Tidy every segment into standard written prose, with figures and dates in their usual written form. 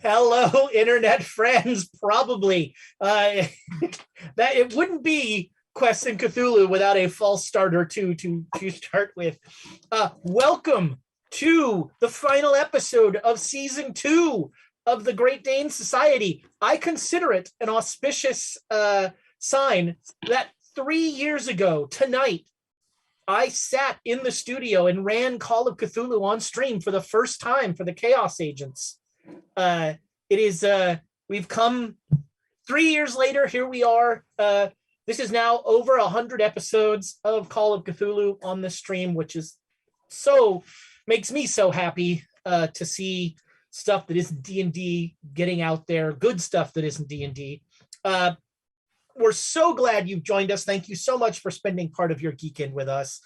Hello, internet friends. Probably that it wouldn't be Quest and Cthulhu without a false start or two to start with. Welcome to the final episode of season 2 of the Great Dane Society. I consider it an auspicious sign that 3 years ago tonight, I sat in the studio and ran Call of Cthulhu on stream for the first time for the Chaos Agents. We've come 3 years later. Here we are. This is now over 100 episodes of Call of Cthulhu on the stream, which is makes me so happy to see stuff that isn't D&D getting out there, good stuff that isn't D&D. We're so glad you've joined us. Thank you so much for spending part of your geekend with us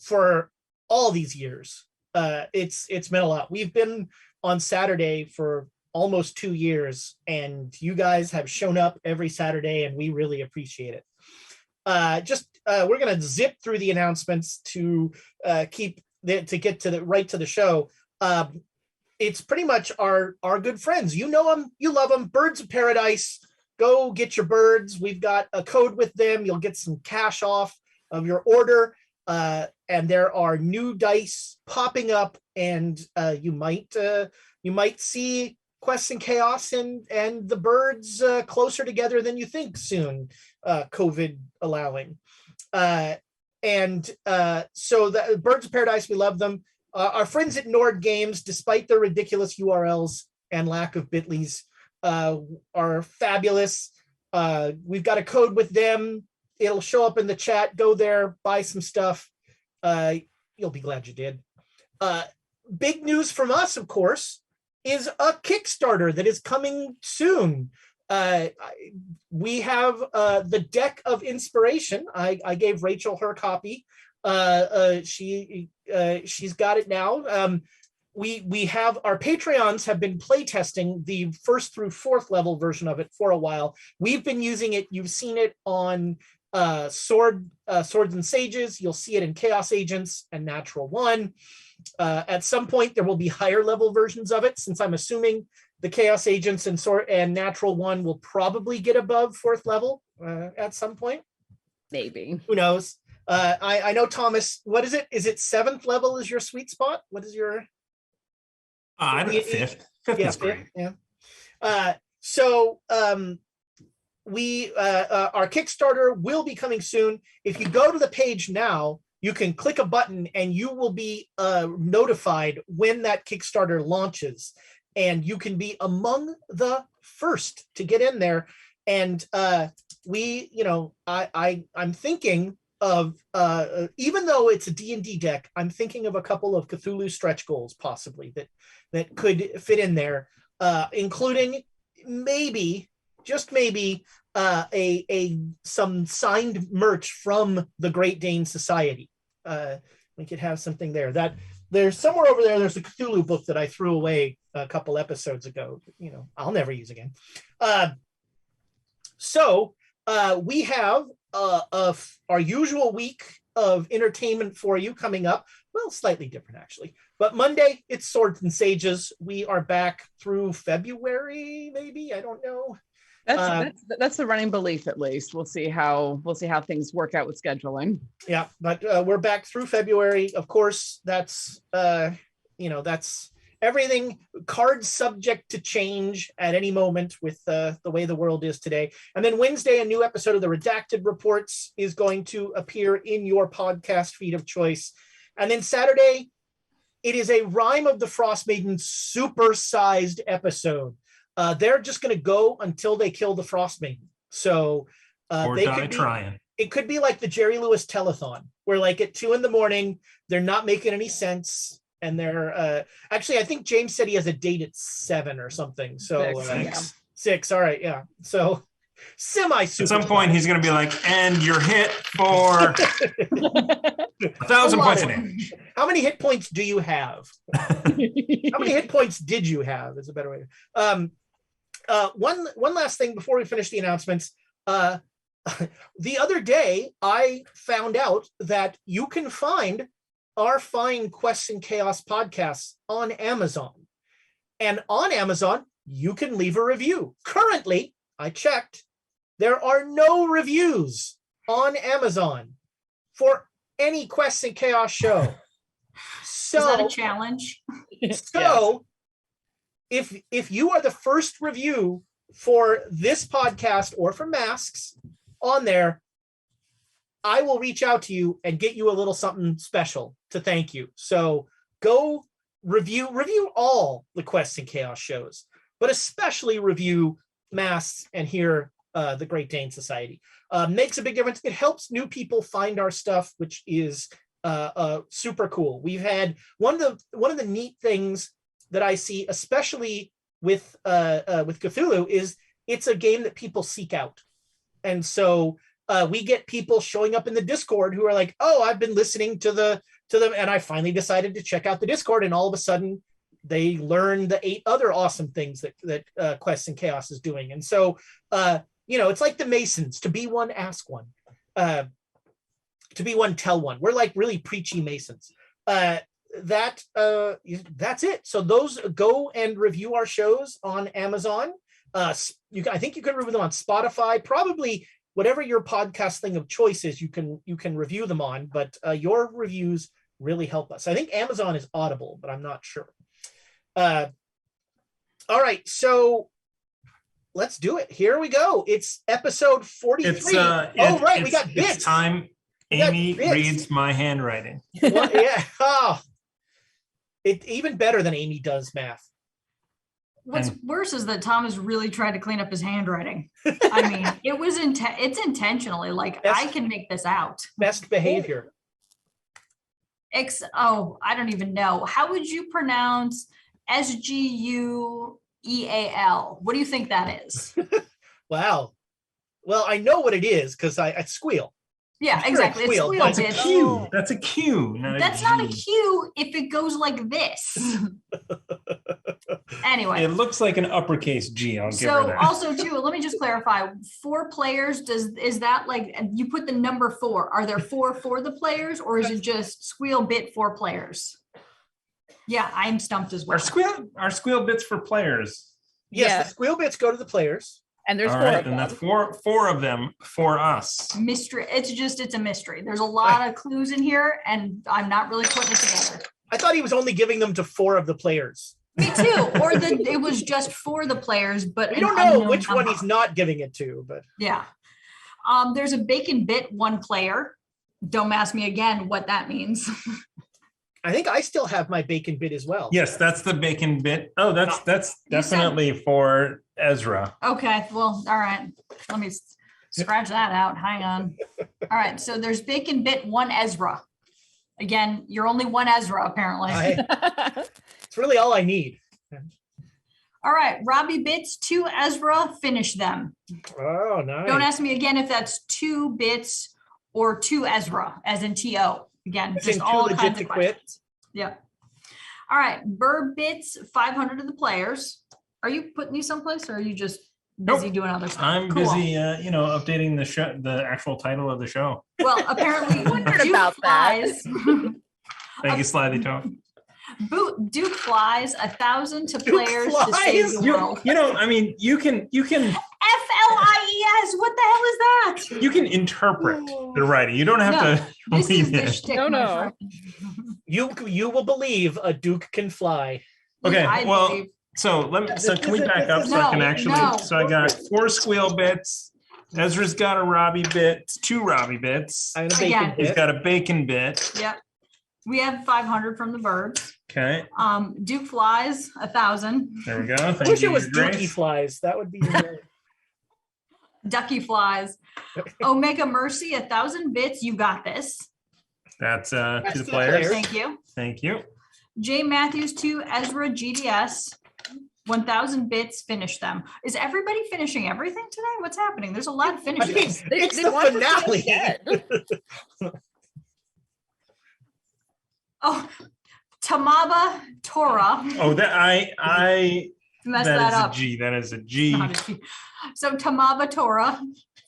for all these years. It's meant a lot. We've been on Saturday for almost 2 years, and you guys have shown up every Saturday, and we really appreciate it. We're going to zip through the announcements to get to the show. It's pretty much our good friends. You know them, you love them. Birds of Paradise. Go get your birds. We've got a code with them. You'll get some cash off of your order. And there are new dice popping up, and you might see Quests and Chaos and the birds closer together than you think soon, COVID allowing. So the Birds of Paradise, we love them. Our friends at Nord Games, despite their ridiculous URLs and lack of Bitleys, are fabulous. We've got a code with them. It'll show up in the chat. Go there, buy some stuff. You'll be glad you did. Big news from us, of course, is a Kickstarter that is coming soon. We have the Deck of Inspiration. I gave Rachel her copy. She's got it now. We have our Patreons have been playtesting the 1st through 4th level version of it for a while. We've been using it. You've seen it on Swords and Sages. You'll see it in Chaos Agents and Natural One. At some point, there will be higher level versions of it, since I'm assuming the Chaos Agents and Natural One will probably get above 4th level at some point. Maybe. Who knows? I know, Thomas, what is it? Is it 7th level is your sweet spot? What is your... I'm at 5th. 5th is great. Yeah. Our Kickstarter will be coming soon. If you go to the page now, you can click a button and you will be notified when that Kickstarter launches, and you can be among the first to get in there. And I'm thinking of, even though it's a D&D deck, I'm thinking of a couple of Cthulhu stretch goals possibly that could fit in there, including maybe, just maybe, some signed merch from the Great Dane Society. We could have something there. That there's somewhere over there. There's a Cthulhu book that I threw away a couple episodes ago. I'll never use again. We have our usual week of entertainment for you coming up. Well, slightly different actually. But Monday, it's Swords and Sages. We are back through February, maybe. I don't know. That's the running belief, at least. We'll see how things work out with scheduling. Yeah, but we're back through February. Of course, that's everything. Cards subject to change at any moment with the way the world is today. And then Wednesday, a new episode of the Redacted Reports is going to appear in your podcast feed of choice. And then Saturday, it is a Rime of the Frost Maiden super-sized episode. They're just going to go until they kill the Frost Maiden. So or they die could be, trying. It could be like the Jerry Lewis telethon, where like at 2 a.m, they're not making any sense. And they're actually, I think James said he has a date at 7 or something. So 6. All right. Yeah. So semi-super. At some point, he's going to be like, and you're hit for 1,000 points a day. How many hit points do you have? How many hit points did you have is a better way. One last thing before we finish the announcements. The other day, I found out that you can find our fine Quests and Chaos podcasts on Amazon. And on Amazon, you can leave a review. Currently, I checked, there are no reviews on Amazon for any Quests and Chaos show. So, Is that a challenge? so if you are the first review for this podcast or for Masks on there, I will reach out to you and get you a little something special to thank you. So go review all the Quests and Chaos shows, but especially review Masks and hear the Great Dane Society. Makes a big difference. It helps new people find our stuff, which is super cool. We've had one of the neat things that I see, especially with Cthulhu, is it's a game that people seek out, and so we get people showing up in the Discord who are like, "Oh, I've been listening to them, and I finally decided to check out the Discord," and all of a sudden they learn the 8 other awesome things that Quests and Chaos is doing, and so it's like the Masons: to be one, ask one. To be one, tell one. We're like really preachy Masons. That's it. So those, go and review our shows on Amazon. I think you can review them on Spotify. Probably whatever your podcast thing of choice is, you can review them on. But your reviews really help us. I think Amazon is Audible, but I'm not sure. All right, so let's do it. Here we go. It's episode 43. We got bits. It's time. Amy reads my handwriting. Well, yeah. Oh, it even better than Amy does math. What's worse is that Thomas really tried to clean up his handwriting. I mean, it's intentionally, like, I can make this out. Best behavior. I don't even know. How would you pronounce Sgueal? What do you think that is? Wow. Well, I know what it is because I squeal. Yeah, exactly. It's squeal. That's a Q. That's a Q. That's not a Q if it goes like this. Anyway. It looks like an uppercase G. I'll give her So that. also too, let me just clarify. 4 players, is that like, you put the number 4? Are there 4 for the players, or is it just squeal bit 4 players? Yeah, I'm stumped as well. Our squeal bits for players. Yes, the squeal bits go to the players. And there's All 4 right, of then them. that's four of them for us. Mystery. It's a mystery. There's a lot of clues in here, and I'm not really putting it together. I thought he was only giving them to 4 of the players. Me too. Or it was just for the players, but We don't know which one he's not giving it to, but yeah. There's a bacon bit 1 player. Don't ask me again what that means. I think I still have my bacon bit as well. Yes, that's the bacon bit. Oh, that's definitely for Ezra. Okay, well, all right. Let me scratch that out. Hang on. All right, so there's bacon bit 1 Ezra. Again, you're only 1 Ezra, apparently. It's really all I need. All right, Robbie bits 2 Ezra, finish them. Oh, nice. Don't ask me again if that's 2 bits or 2 Ezra, as in TO. Again, As just in all too kinds legit of to quit? questions. Yeah. All right, Burr bits 500 of the players. Are you putting these someplace, or are you just busy doing other stuff? I'm Cool. busy, updating the show, the actual title of the show. Well, apparently, wondered Duke about that. flies. Thank you, Slyly Toe. Duke flies 1,000 to Duke players to save the world. You can FLIES. What the hell is that? you can interpret the writing. You don't have to This is believe the it. shtick, No, my no. friend. You will believe a Duke can fly. Okay, I well, believe- so can we back up so I can No, actually? no. So I got 4 squeal bits. Ezra's got a Robbie bit, 2 Robbie bits. I have a bacon Again. He's bit. got a bacon bit. Yep. We have 500 from the birds. Okay, Duke flies 1,000. there we go. I Thank wish you, it was Your Dookie Grace. flies. That would be great. Ducky flies. Omega Mercy 1,000 bits. You got this. That's to That's the to the players. players. Thank you. Thank you. J Matthews 2 Ezra GDS. 1,000 bits. Finish them. Is everybody finishing everything today? What's happening? There's a lot of I mean, finishes. it's they the want to finish finale. it. Oh, Tamaba Torah. Oh, that I Mess that that is up. a G. That is a G. Not a G. So Tamaba Torah,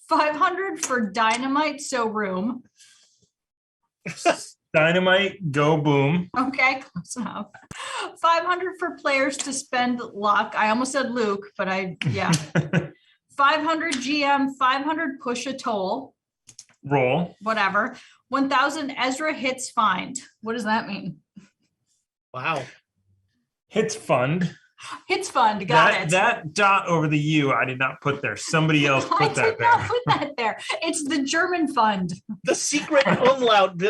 500 for Dynamite So Room. Dynamite, go boom. Okay, close enough. 500 for players to spend luck. I almost said Luke, but 500 GM, 500 push a toll, Roll. whatever. 1,000 Ezra hits find. What does that mean? Wow. Hits fund. Hits fund. Got it. That dot over the U, I did not put there. Somebody else I put that did not there. put that there. It's the German fund. The secret umlaut.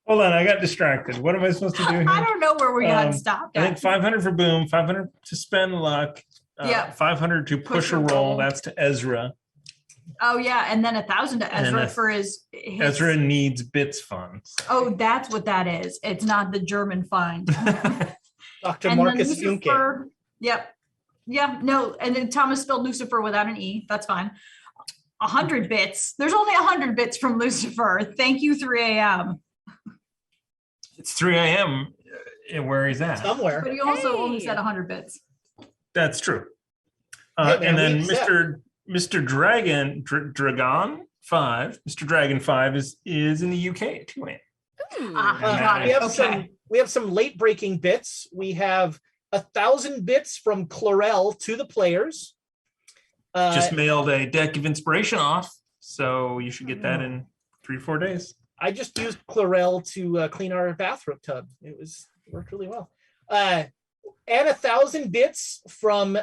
Hold on, I got distracted. What am I supposed to do here? I don't know where we got stopped I think at. 500 for boom, 500 to spend luck. Yeah. 500 to push a roll. That's to Ezra. Oh yeah, and then 1,000 to Ezra And for his Ezra needs bits funds. Oh, that's what that is. It's not the German fund. Dr. And Marcus then Junke. Lucifer. Yep. Yeah. No. And then Thomas spelled Lucifer without an E. That's fine. 100 bits. There's only 100 bits from Lucifer. Thank you, 3 a.m. It's 3 a.m. Where he's at. Somewhere. But he also only Hey. said 100 bits. That's true. Hey, man, and then we accept. Mr. Dragon, Dragon 5, Mr. Dragon 5 is in the UK at 2 a.m. Ooh. Got we it. have we have some late breaking bits. We have 1,000 bits from Chlorel to the players. Just mailed a deck of inspiration off, so you should get that in 3 or 4 days. I just used Chlorel to clean our bathroom tub. It worked really well. And 1,000 bits from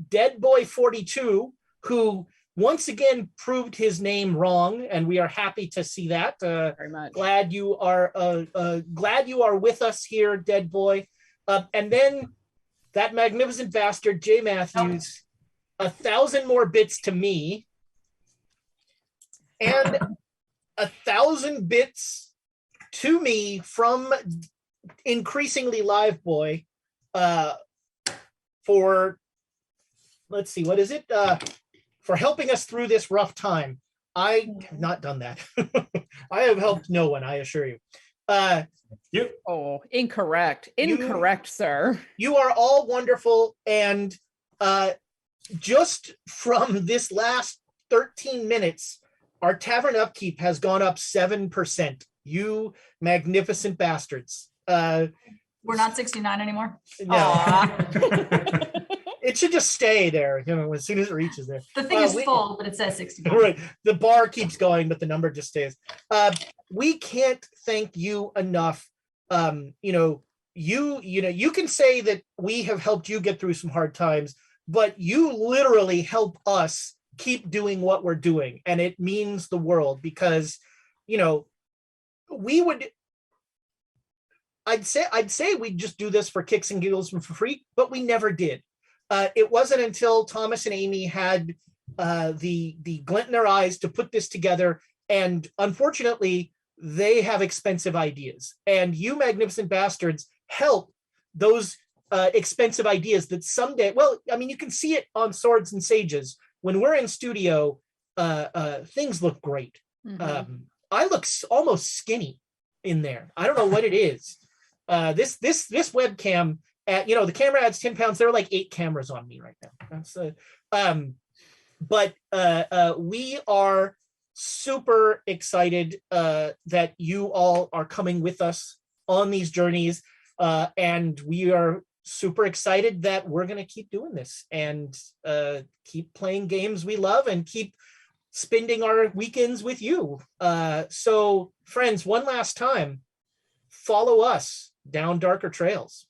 Dead Boy 42, who once again proved his name wrong, and we are happy to see that. Very much. Glad you are with us here, Dead Boy. And then that magnificent bastard, Jay Matthews, 1,000 more bits to me, and 1,000 bits to me from increasingly Live Boy for, let's see, what is it? For helping us through this rough time. I have not done that. I have helped no one, I assure you. Oh, incorrect. Incorrect, sir. You are all wonderful, and just from this last 13 minutes, our tavern upkeep has gone up 7%. You magnificent bastards. We're not 69 anymore. No. It should just stay there, as soon as it reaches there. The thing is full, but it says 69. Right. The bar keeps going, but the number just stays. We can't thank you enough. You can say that we have helped you get through some hard times, but you literally help us keep doing what we're doing, and it means the world because, we would. I'd say we'd just do this for kicks and giggles and for free, but we never did. It wasn't until Thomas and Amy had the glint in their eyes to put this together, and unfortunately, they have expensive ideas, and you magnificent bastards help those expensive ideas that someday. Well, I mean, you can see it on Swords and Sages when we're in studio. Things look great. Mm-hmm. I look almost skinny in there. I don't know what it is. This webcam. The camera adds 10 pounds. There are like 8 cameras on me right now. That's but we are super excited that you all are coming with us on these journeys, and we are super excited that we're going to keep doing this and keep playing games we love and keep spending our weekends with you. So, friends, one last time, follow us down darker trails.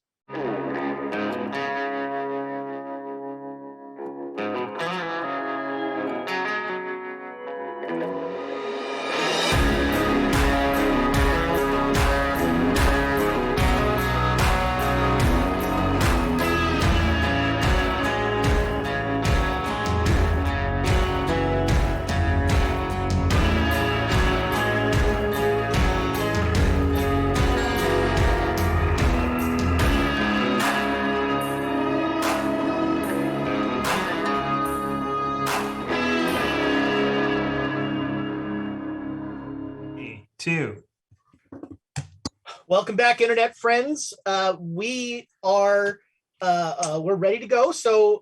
Welcome back, internet friends. We are we're ready to go. So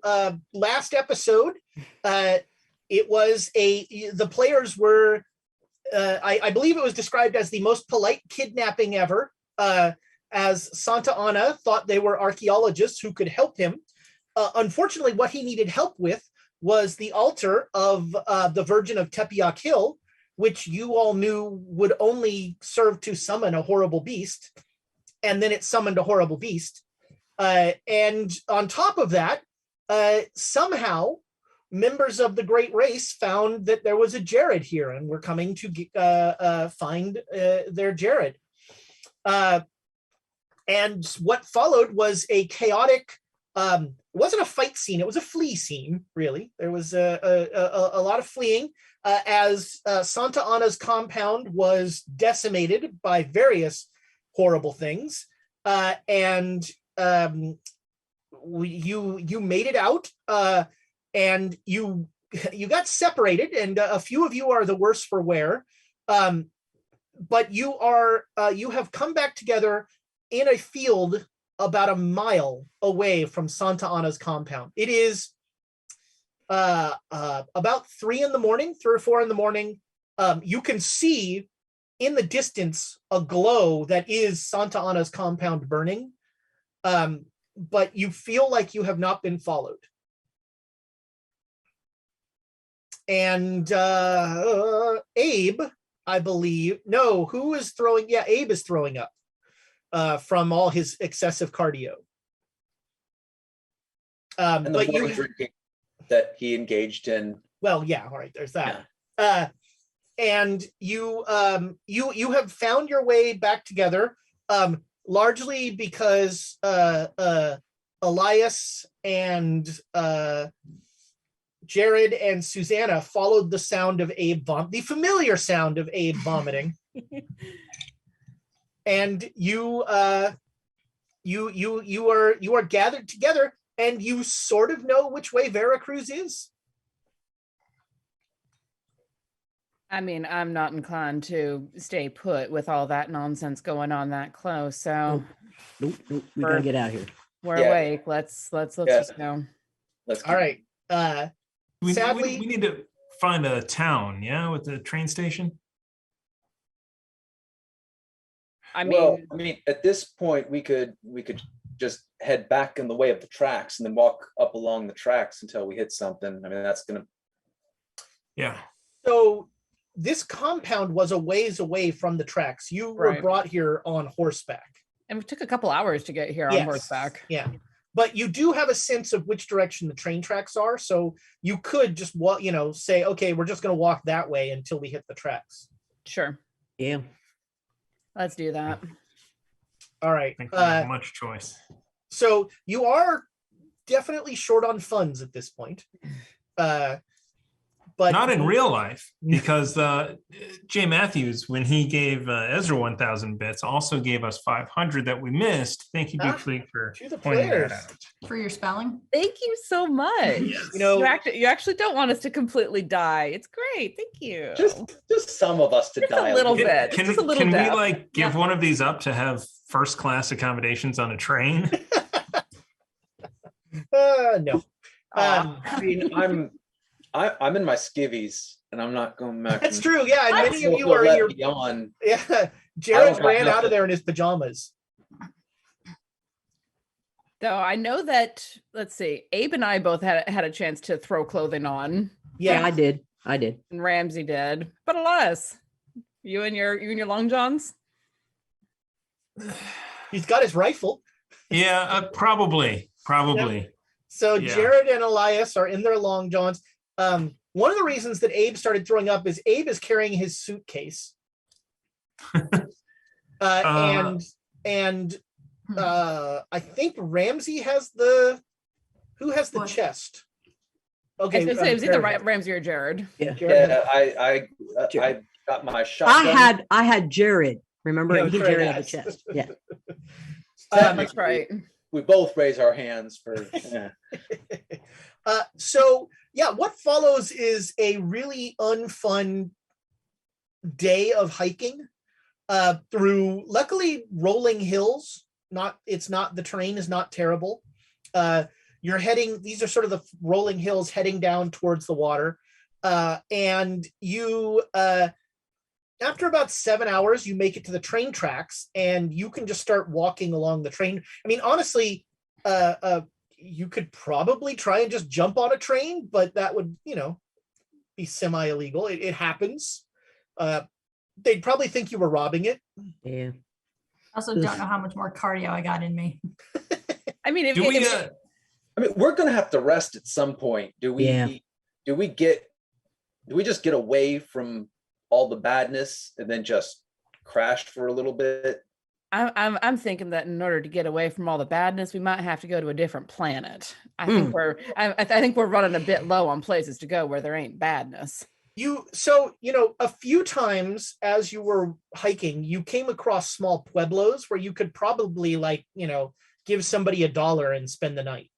last episode, it was the players were I believe it was described as the most polite kidnapping ever, as Santa Anna thought they were archaeologists who could help him. Unfortunately, what he needed help with was the altar of the Virgin of Tepeyac Hill, which you all knew would only serve to summon a horrible beast. And then it summoned a horrible beast. And on top of that, somehow members of the Great Race found that there was a Jared here and were coming to find their Jared. And what followed was a chaotic, it wasn't a fight scene, it was a flee scene, really. There was a lot of fleeing as Santa Anna's compound was decimated by various horrible things. And you made it out, and you got separated, and a few of you are the worse for wear. But you have come back together in a field about a mile away from Santa Anna's compound. It is about 3 or 4 in the morning. You can see in the distance a glow that is Santa Anna's compound burning, but you feel like you have not been followed. And Abe, I believe, no, who is throwing? Yeah, Abe is throwing up from all his excessive cardio. And the but more you drinking that he engaged in. Well, yeah, all right, there's that. And you have found your way back together, largely because Elias and Jared and Susanna followed the sound of Abe the familiar sound of Abe vomiting. And you are gathered together, and you sort of know which way Veracruz is. I mean, I'm not inclined to stay put with all that nonsense going on that close. So Nope. We gotta get out of here. we're Yeah. awake. Let's just go. Let's All right. We Sadly- need to find a town, yeah, with the train station. I mean, well, I mean, at this point, we could just head back in the way of the tracks and then walk up along the tracks until we hit something. I mean, that's gonna. Yeah. So this compound was a ways away from the tracks. You were Right. brought here on horseback. and it took a couple hours to get here on Yes. horseback. Yeah. But you do have a sense of which direction the train tracks are. So you could just walk, say, okay, we're just going to walk that way until we hit the tracks. Sure. Yeah. Let's do that. All right. I think we have much choice. So you are definitely short on funds at this point. But Not in real life, because Jay Matthews, when he gave Ezra 1,000 bits, also gave us 500 that we missed. Thank you, Duke Fleet, for to the pointing players. that out. For your spelling. Thank you so much. You actually don't want us to completely die. It's great. Thank you. Just some of us to Just a die. little little. bit. Can, Just a little can we dab. give Yeah. one of these up to have first class accommodations on a train? No. Aw. I mean, I'm in my skivvies, and I'm not going back. That's true. Yeah. And many of you are in your. on. Yeah. Jared got ran out nothing. of there in his pajamas. Though I know that, let's see, Abe and I both had a chance to throw clothing on, Yeah, Yeah. I did. and Ramsey did. But Elias, you and your long johns. He's got his rifle. Yeah, probably. So Yeah. Jared and Elias are in their long johns. One of the reasons that Abe started throwing up is Abe is carrying his suitcase. And I think Ramsey has who has the What? chest? Okay, Okay. it was either Jared. Ramsey or Jared. Yeah. Jared Yeah, has- I got my shotgun. I had Jared. Remember? Yeah, And he Jared Jared had has. the chest. Yeah. That's right. We both raise our hands for. Yeah. So yeah, what follows is a really unfun day of hiking through luckily rolling hills. The terrain is not terrible. These are sort of the rolling hills heading down towards the water. And you After about 7 hours, you make it to the train tracks, and you can just start walking along the train. I mean, honestly, you could probably try and just jump on a train, but that would, be semi-illegal. It happens. They'd probably think you were robbing it. Yeah. I also don't know how much more cardio I got in me. I mean, Do we? I mean, we're gonna have to rest at some point. Do we? Yeah. Do we just get away from all the badness and then just crash for a little bit? I'm thinking that in order to get away from all the badness, we might have to go to a different planet. I think we're running a bit low on places to go where there ain't badness. A few times as you were hiking, you came across small pueblos where you could probably give somebody $1 and spend the night.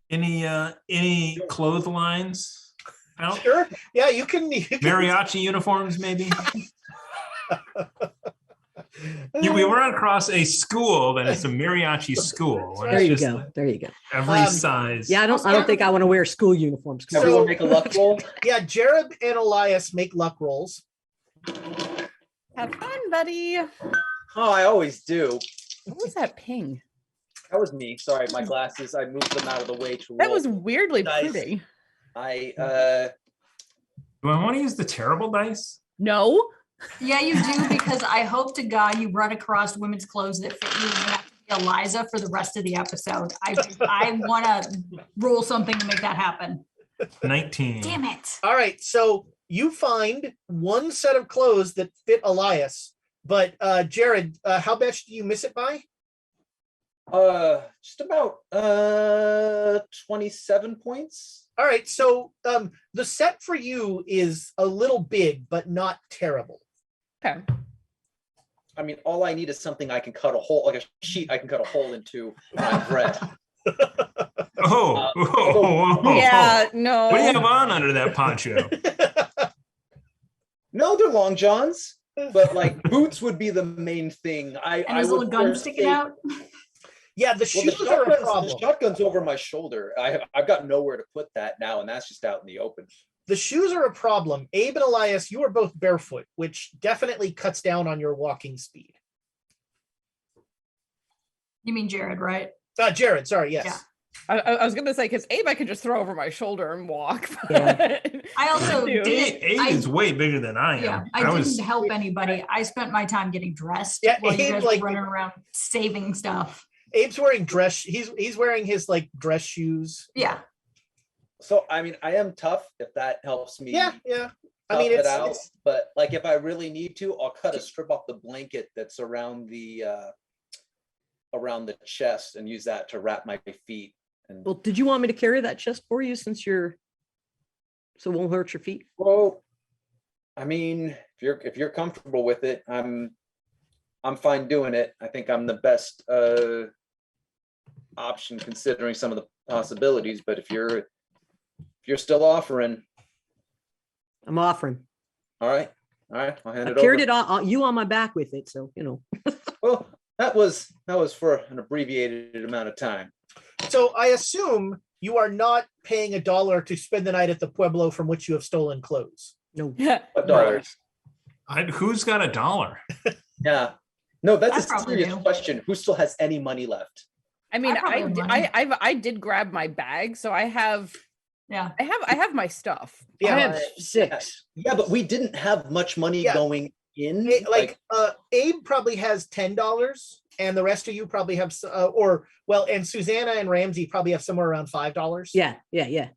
Any clotheslines out? Sure. Yeah, you can Mariachi uniforms, maybe. We run across a school that is a mariachi school. There you go. There you go. Every size. Yeah, I don't think I want to wear school uniforms. So- Everyone make a luck roll. Yeah, Jared and Elias make luck rolls. Have fun, buddy. Oh, I always do. What was that ping? That was me. Sorry, my glasses. I moved them out of the way to That roll. was weirdly Dice. pretty. Do I want to use the terrible dice? No. Yeah, you do, because I hope to God you run across women's clothes that fit you and have to be Eliza for the rest of the episode. I want to roll something to make that happen. 19. Damn it. All right, so you find one set of clothes that fit Elias, but Jared, how much do you miss it by? Just about 27 points. All right, so the set for you is a little big, but not terrible. Okay. I mean, all I need is something I can cut a hole, like a sheet I can cut a hole into my bread. Yeah, no. What do you have on under that poncho? No, they're long johns, but like boots would be the main thing. And his little gun sticking out. Yeah, the Well, shoes are a problem. the shotgun's over my shoulder. I've got nowhere to put that now, and that's just out in the open. The shoes are a problem. Abe and Elias, you are both barefoot, which definitely cuts down on your walking speed. You mean Jared, right? Jared, sorry, yes. Yeah. I was gonna say, because Abe I could just throw over my shoulder and walk. Yeah. I also did. Abe is way bigger than I am. Yeah, I didn't help anybody. I spent my time getting dressed while you guys were running around saving stuff. Abe's wearing dress. He's wearing his dress shoes. Yeah. So I mean, I am tough if that helps me. Yeah. I mean, it's but like if I really need to, I'll cut a strip off the blanket that's around the chest and use that to wrap my feet. And Well, did you want me to carry that chest for you so it won't hurt your feet? well, I mean, if you're comfortable with it, I'm fine doing it. I think I'm the best option considering some of the possibilities. But if you're still offering, I'm offering. all right, I'll hand I it over. carried it on my back with it, so Well, that was for an abbreviated amount of time. So I assume you are not paying $1 to spend the night at the pueblo from which you have stolen clothes. no. What dollars? Who's got $1? Yeah. No, I that's a probably serious do. question. Who still has any money left? I mean, I probably have money. I did grab my bag, so I have Yeah. I have my stuff. Yeah. I have 6. Yeah, but we didn't have much money Yeah. going in. Abe probably has $10, and the rest of you probably have, and Susanna and Ramsey probably have somewhere around $5. Yeah. Yeah,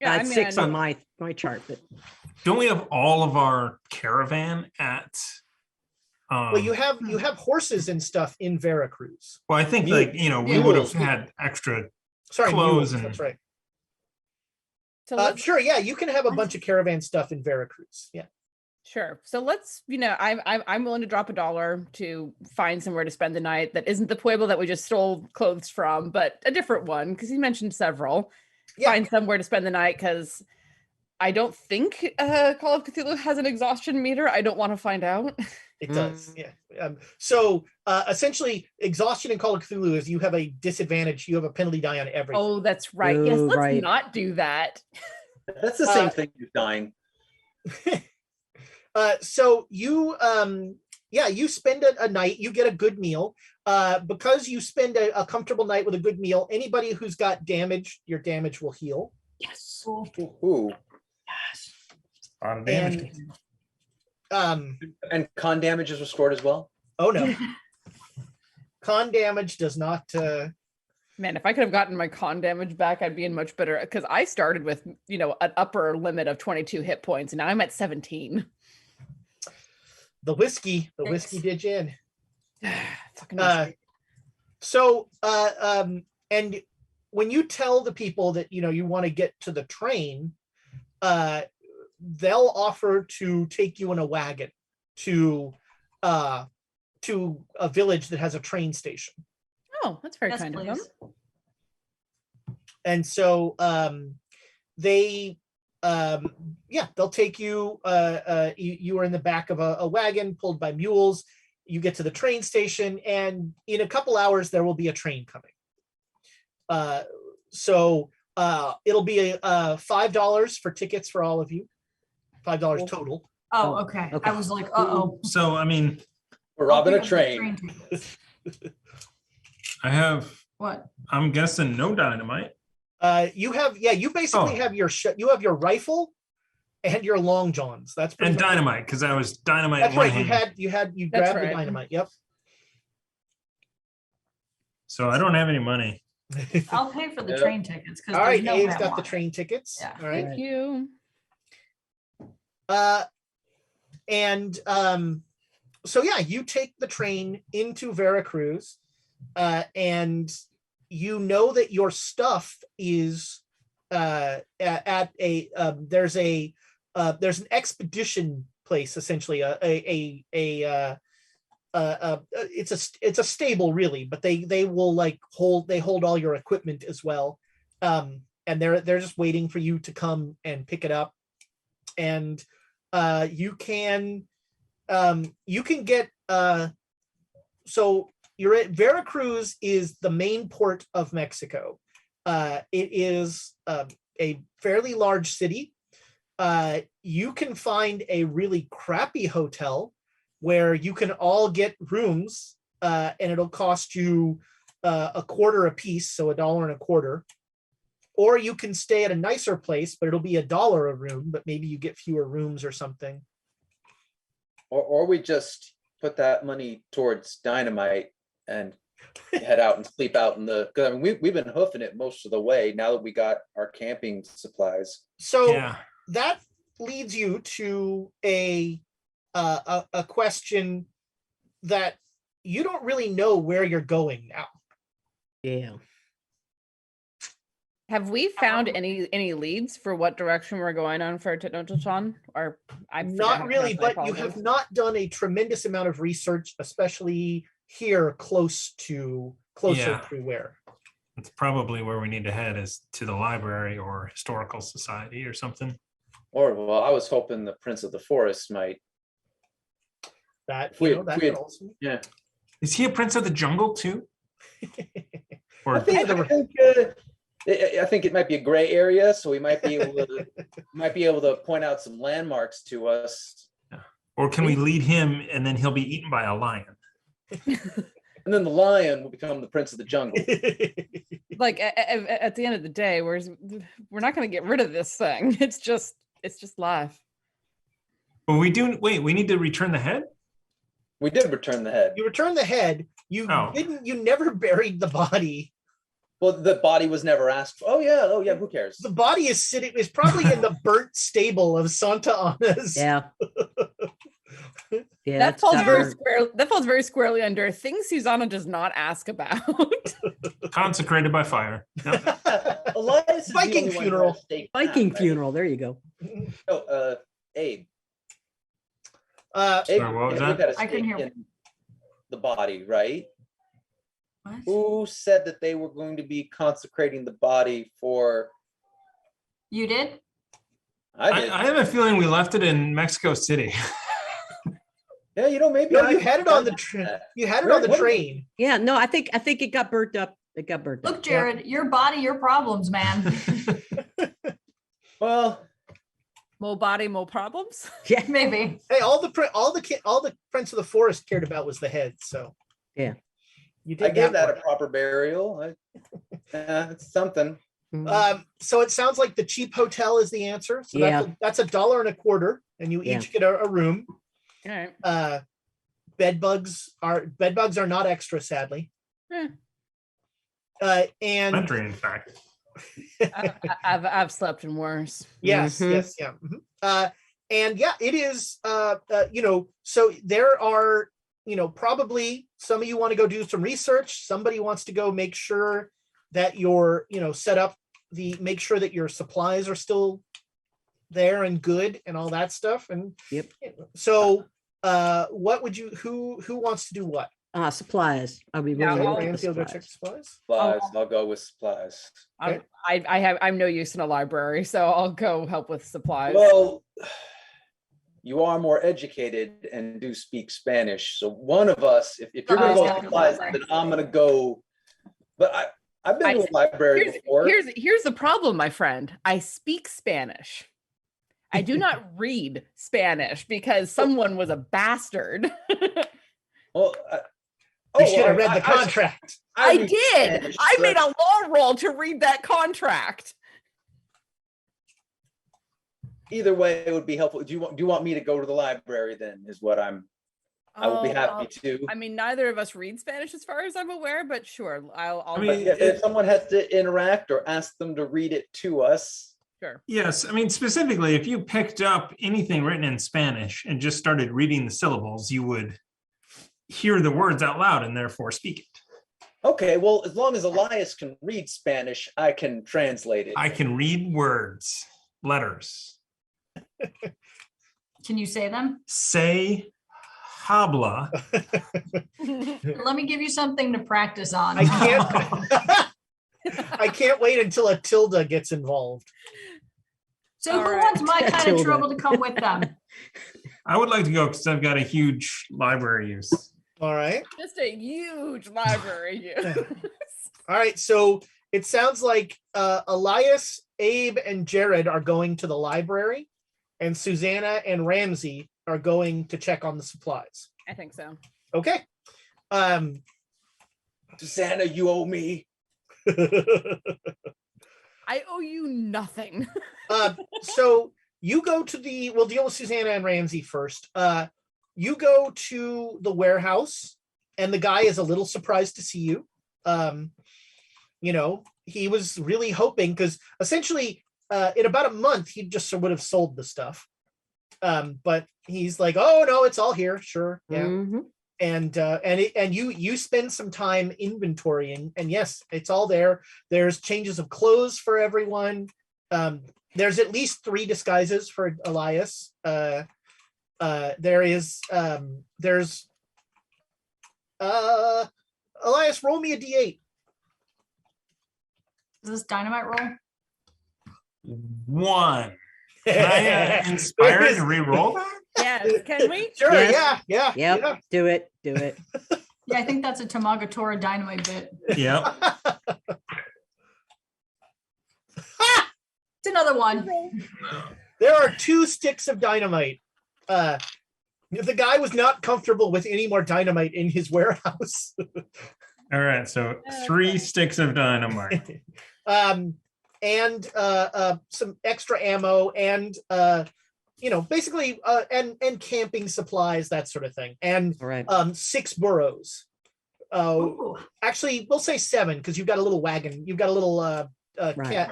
I had 6 I on know. my chart, but Don't we have all of our caravan at? Well, you have horses and stuff in Veracruz. Well, I think we mules. would have had extra. Sorry, Clothes mules, and- that's right. So let's, Sure, yeah, you can have a bunch of caravan stuff in Veracruz. Yeah. sure. So let's, I'm willing to drop $1 to find somewhere to spend the night that isn't the pueblo that we just stole clothes from, but a different one, because he mentioned several. Yeah. Find somewhere to spend the night, because I don't think Call of Cthulhu has an exhaustion meter. I don't want to find out. It does, yeah. So essentially, exhaustion in Call of Cthulhu is you have a disadvantage. You have a penalty die on everything. Oh, that's right. Yes, Oh, let's right. not do that. That's the same thing as dying. So you you spend a night, you get a good meal. Because you spend a comfortable night with a good meal, anybody who's got damage, your damage will heal. Yes. Ooh. Yes. A lot of damage. And con damage is restored as well. Oh no. Con damage does not Man, if I could have gotten my con damage back, I'd be in much better, because I started with, an upper limit of 22 hit points, and now I'm at 17. the whiskey did you in. Fucking whiskey. And when you tell the people that you want to get to the train, they'll offer to take you in a wagon to a village that has a train station. Oh, that's very Yes, kind of please. them. And so they'll take you. You are in the back of a wagon pulled by mules. You get to the train station, and in a couple hours there will be a train coming. So it'll be $5 for tickets for all of you. $5 total. Oh, okay. Okay. I was like, uh-oh. So, I mean, We're robbing a I'll pick up the train. tickets. I have, What? I'm guessing no dynamite. You basically have your rifle and your long johns. That's pretty And much it. dynamite, because I was dynamite That's in one right. hand. You That's grabbed the right. dynamite. Yep. So I don't have any money. I'll pay for the Yep. train tickets because All right, no Abe's way I got the want it. train tickets. Yeah. All right. Thank you. You take the train into Veracruz, and you know that your stuff is at a there's an expedition place, essentially it's a stable really, but they will hold all your equipment as well, and they're just waiting for you to come and pick it up, and you can get so you're at Veracruz is the main port of Mexico. It is a fairly large city. You can find a really crappy hotel where you can all get rooms, and it'll cost you a quarter a piece, so $1.25. Or you can stay at a nicer place, but it'll be $1 a room, but maybe you get fewer rooms or something. Or we just put that money towards dynamite and head out and sleep out in the. Because I mean, we've been hoofing it most of the way now that we got our camping supplies. So Yeah. that leads you to a question that you don't really know where you're going now. Yeah. Have we found any leads for what direction we're going on for Tenochitlan? Or I'm Not really, but you have not done a tremendous amount of research, especially here closer Yeah. to where. It's probably where we need to head, is to the library or historical society or something. Or well, I was hoping the Prince of the Forest might. That We- that we- could also. Yeah. Is he a prince of the jungle too? Or I think it might be a gray area, so we might be able to point out some landmarks to us. or can we lead him and then he'll be eaten by a lion? And then the lion will become the Prince of the Jungle. Like at the end of the day, we're not going to get rid of this thing. It's just life. But we need to return the head? We did return the head. You return the head. You never buried the body. Well, the body was never asked for. Oh yeah, who cares? The body is probably in the burnt stable of Santa Ana's. Yeah. Yeah. That falls that's very squarely under things Susanna does not ask about. Consecrated by fire. Yep. Elias is the Viking only one who funeral. had a stake Viking back, right? funeral. There you go. Oh, Abe. Uh, Sorry, what was Abe that? had a I couldn't stake hear. in the body, right? What? Who said that they were going to be consecrating the body for? You did? I did. I have a feeling we left it in Mexico City. Yeah, maybe. no, you had it on the train. Yeah. No, I think it got burnt up. It got burnt up. Look, Jared, your body, your problems, man. Well, More body, more problems. Yeah. Maybe. Hey, all the Prince of the Forest cared about was the head. So Yeah. you did I gave that one. a proper burial. It's something. Mhm. So it sounds like the cheap hotel is the answer. So Yeah. that's $1.25, and you Yeah. each get a room. All right. Bed bugs are not extra, sadly. Eh. And Country, in fact. I've slept in worse. yes, Mhm. yes, yeah. And yeah, it is. So there are, probably some of you want to go do some research. Somebody wants to go make sure that you're, set up make sure that your supplies are still there and good and all that stuff. And Yep. so, what would you? Who wants to do what? Supplies. I'll be Yeah, willing to I'll- look at the Ramsey will go check supplies. supplies. Supplies. I'll go with supplies. Okay. I'm no use in a library, so I'll go help with supplies. Well, you are more educated and do speak Spanish. So one of us, if you're gonna go with supplies, then I'm gonna go. But I've been to a library before. Here's the problem, my friend. I speak Spanish. I do not read Spanish because someone was a bastard. Well, You should have read the contract. I read did. Spanish, I but- made a law roll to read that contract. Either way, it would be helpful. Do you want me to go to the library then? Is what I will be happy to. I mean, neither of us read Spanish as far as I'm aware, but sure, I'll I mean, But if someone has to interact or ask them to read it to us, sure. Yes, I mean, specifically, if you picked up anything written in Spanish and just started reading the syllables, you would hear the words out loud and therefore speak it. okay. Well, as long as Elias can read Spanish, I can translate it. I can read words, letters. Can you say them? Say habla. Let me give you something to practice on. I can't. I can't wait until a tilde gets involved. So All who right. wants my kind of Tilda. trouble to come with them? I would like to go because I've got a huge library use. All right. Just a huge library. All right. So it sounds like Elias, Abe, and Jared are going to the library, and Susanna and Ramsey are going to check on the supplies. I think so. Okay. Susanna, you owe me. I owe you nothing. So you go to we'll deal with Susanna and Ramsey first. You go to the warehouse, and the guy is a little surprised to see you. He was really hoping, because essentially in about a month he just would have sold the stuff. But he's like, oh no, it's all here. Sure. Yeah. Mhm. And you spend some time inventorying, and yes, it's all there. There's changes of clothes for everyone. There's at least 3 disguises for Elias. There's Elias, roll me a D8. Is this dynamite roll? 1. Can I inspire to re-roll that? Yes, can we? Sure, Yes. yeah. Yep. Do it. Do it. Yeah, I think that's a Tamagatora dynamite bit. Yep. It's another one. There are 2 sticks of dynamite. The guy was not comfortable with any more dynamite in his warehouse. All right, so 3 sticks of dynamite. And some extra ammo, and basically and camping supplies, that sort of thing, and All right. 6 burros. Ooh. Actually, we'll say 7, because you've got a little wagon, you've got a little Right.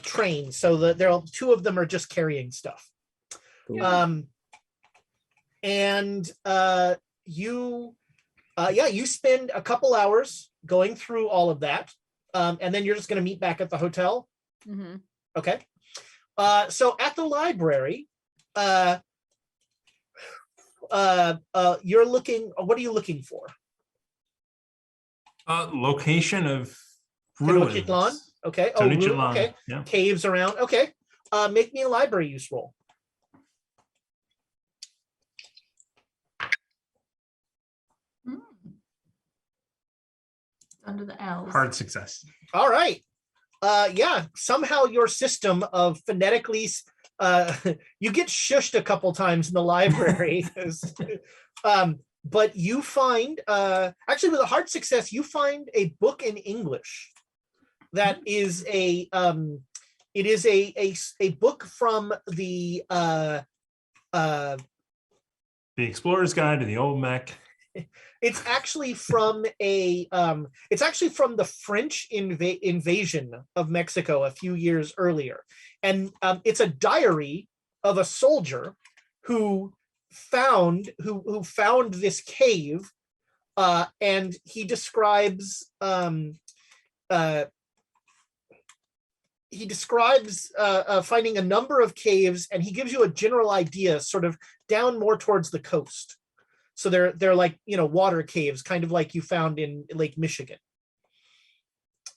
train, so that there are 2 of them are just carrying stuff. Cool. And you spend a couple hours going through all of that, and then you're just going to meet back at the hotel. Mhm. Okay. So at the library, you're looking. What are you looking for? Location of ruins. Tenochitlan. Okay. Oh, Tenochitlan, okay. yeah. Caves around. Okay. Make me a library use roll. Hmm. Under the L's. Hard success. All right. Yeah. Somehow your system of phonetically you get shushed a couple times in the library. But you find, actually with a hard success, you find a book in English that is it is a book from the Explorer's Guide to the Old Mech. it's actually from the French invasion of Mexico a few years earlier, and it's a diary of a soldier who found this cave, and he describes finding a number of caves, and he gives you a general idea, sort of down more towards the coast. So they're like, water caves, kind of like you found in Lake Michigan.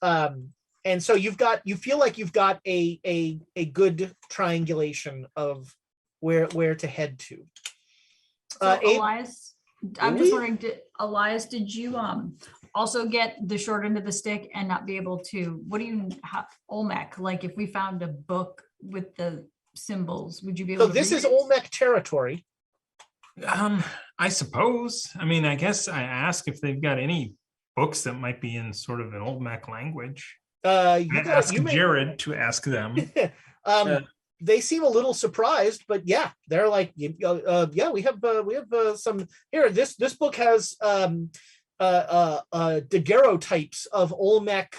And so you feel like you've got a good triangulation of where to head to. So Elias, I'm just wondering, Elias, did you also get the short end of the stick and not be able to, what do you have, Olmec, like if we found a book with the symbols, would you be able to So this read is it? Olmec territory. I suppose. I mean, I guess I ask if they've got any books that might be in sort of an Olmec language. Jared to ask them. They seem a little surprised, but yeah, they're like, yeah, we have some here. This book has daguerreotypes of Olmec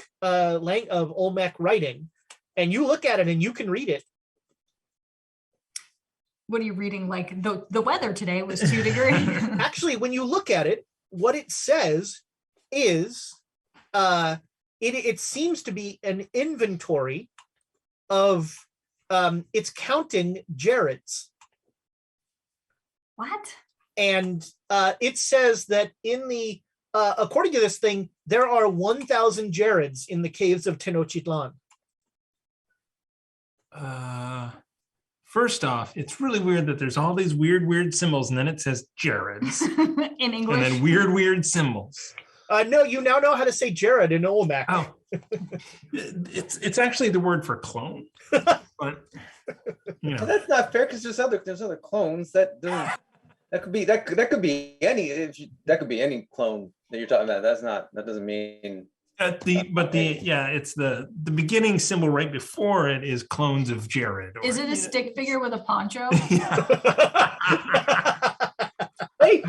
writing, and you look at it and you can read it. What are you reading? Like the weather today was 2 degrees. Actually, when you look at it, what it says is it seems to be an inventory of it's counting Jareds. What? And it says that in the according to this thing, there are 1,000 Jareds in the caves of Tenochitlan. First off, it's really weird that there's all these weird symbols, and then it says Jareds In English. and then weird symbols. No, you now know how to say Jared in Olmec. Oh, it's actually the word for clone, but Well, that's not fair because there's other clones that could be any clone that you're talking about. That doesn't mean. It's the beginning symbol right before it is clones of Jared. Is it a stick figure with a poncho? Hey,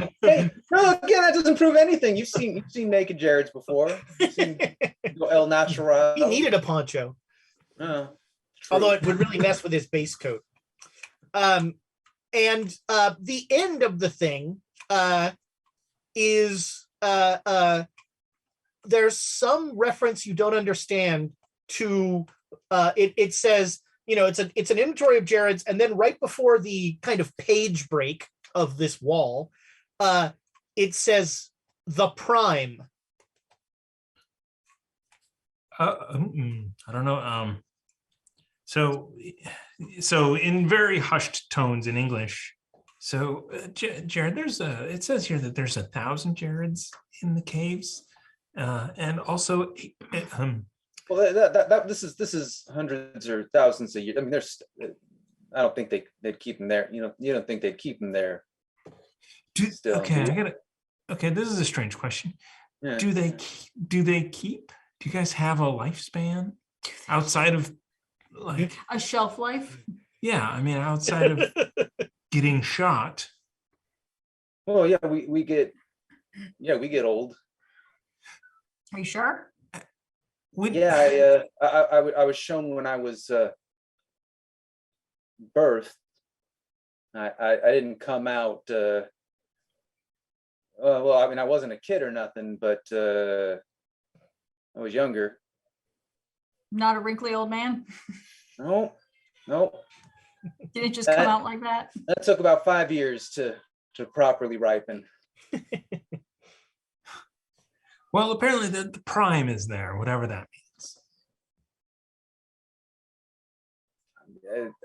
no, again, that doesn't prove anything. You've seen naked Jareds before. You've seen El Natural. He needed a poncho. Although it would really mess with his base coat. And the end of the thing is there's some reference you don't understand to it says, it's an inventory of Jareds, and then right before the kind of page break of this wall, it says the prime. I don't know. So in very hushed tones in English. So Jared, it says here that there's 1,000 Jareds in the caves, and also well, this is hundreds or thousands a year. I mean, I don't think they'd keep them there. You don't think they'd keep them there. Okay, this is a strange question. Yeah. Do they keep? Do you guys have a lifespan outside of like a shelf life? Yeah, I mean, outside of getting shot. Well, yeah, we get old. Are you sure? I was shown when I was birthed. I didn't come out. Well, I mean, I wasn't a kid or nothing, but I was younger. Not a wrinkly old man? No. Did it just come out like that? That took about 5 years to properly ripen. Well, apparently the prime is there, whatever that means.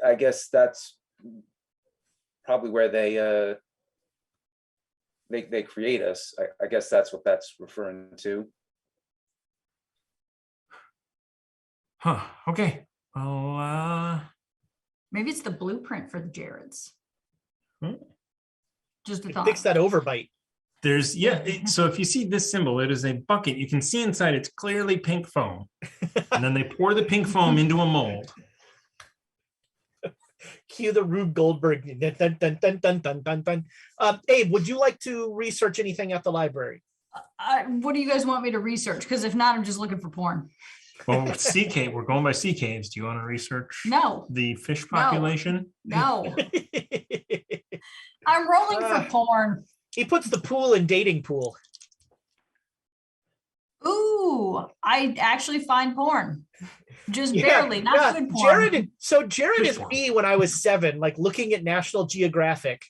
I guess that's probably where they create us. I guess that's what that's referring to. Huh. Okay. Well, Maybe it's the blueprint for the Jareds. Just a It thought. fix that overbite. There's so if you see this symbol, it is a bucket. You can see inside it's clearly pink foam. And then they pour the pink foam into a mold. Cue the Rube Goldberg. Dun, dun, dun, dun, dun, dun, dun. Abe, would you like to research anything at the library? What do you guys want me to research? Because if not, I'm just looking for porn. Well, sea cave, we're going by sea caves. Do you want to research No, the fish population? no. I'm rolling for porn. He puts the pool in dating pool. Ooh, I actually find porn. Just barely, not good porn. Jared is me when I was 7, like looking at National Geographic.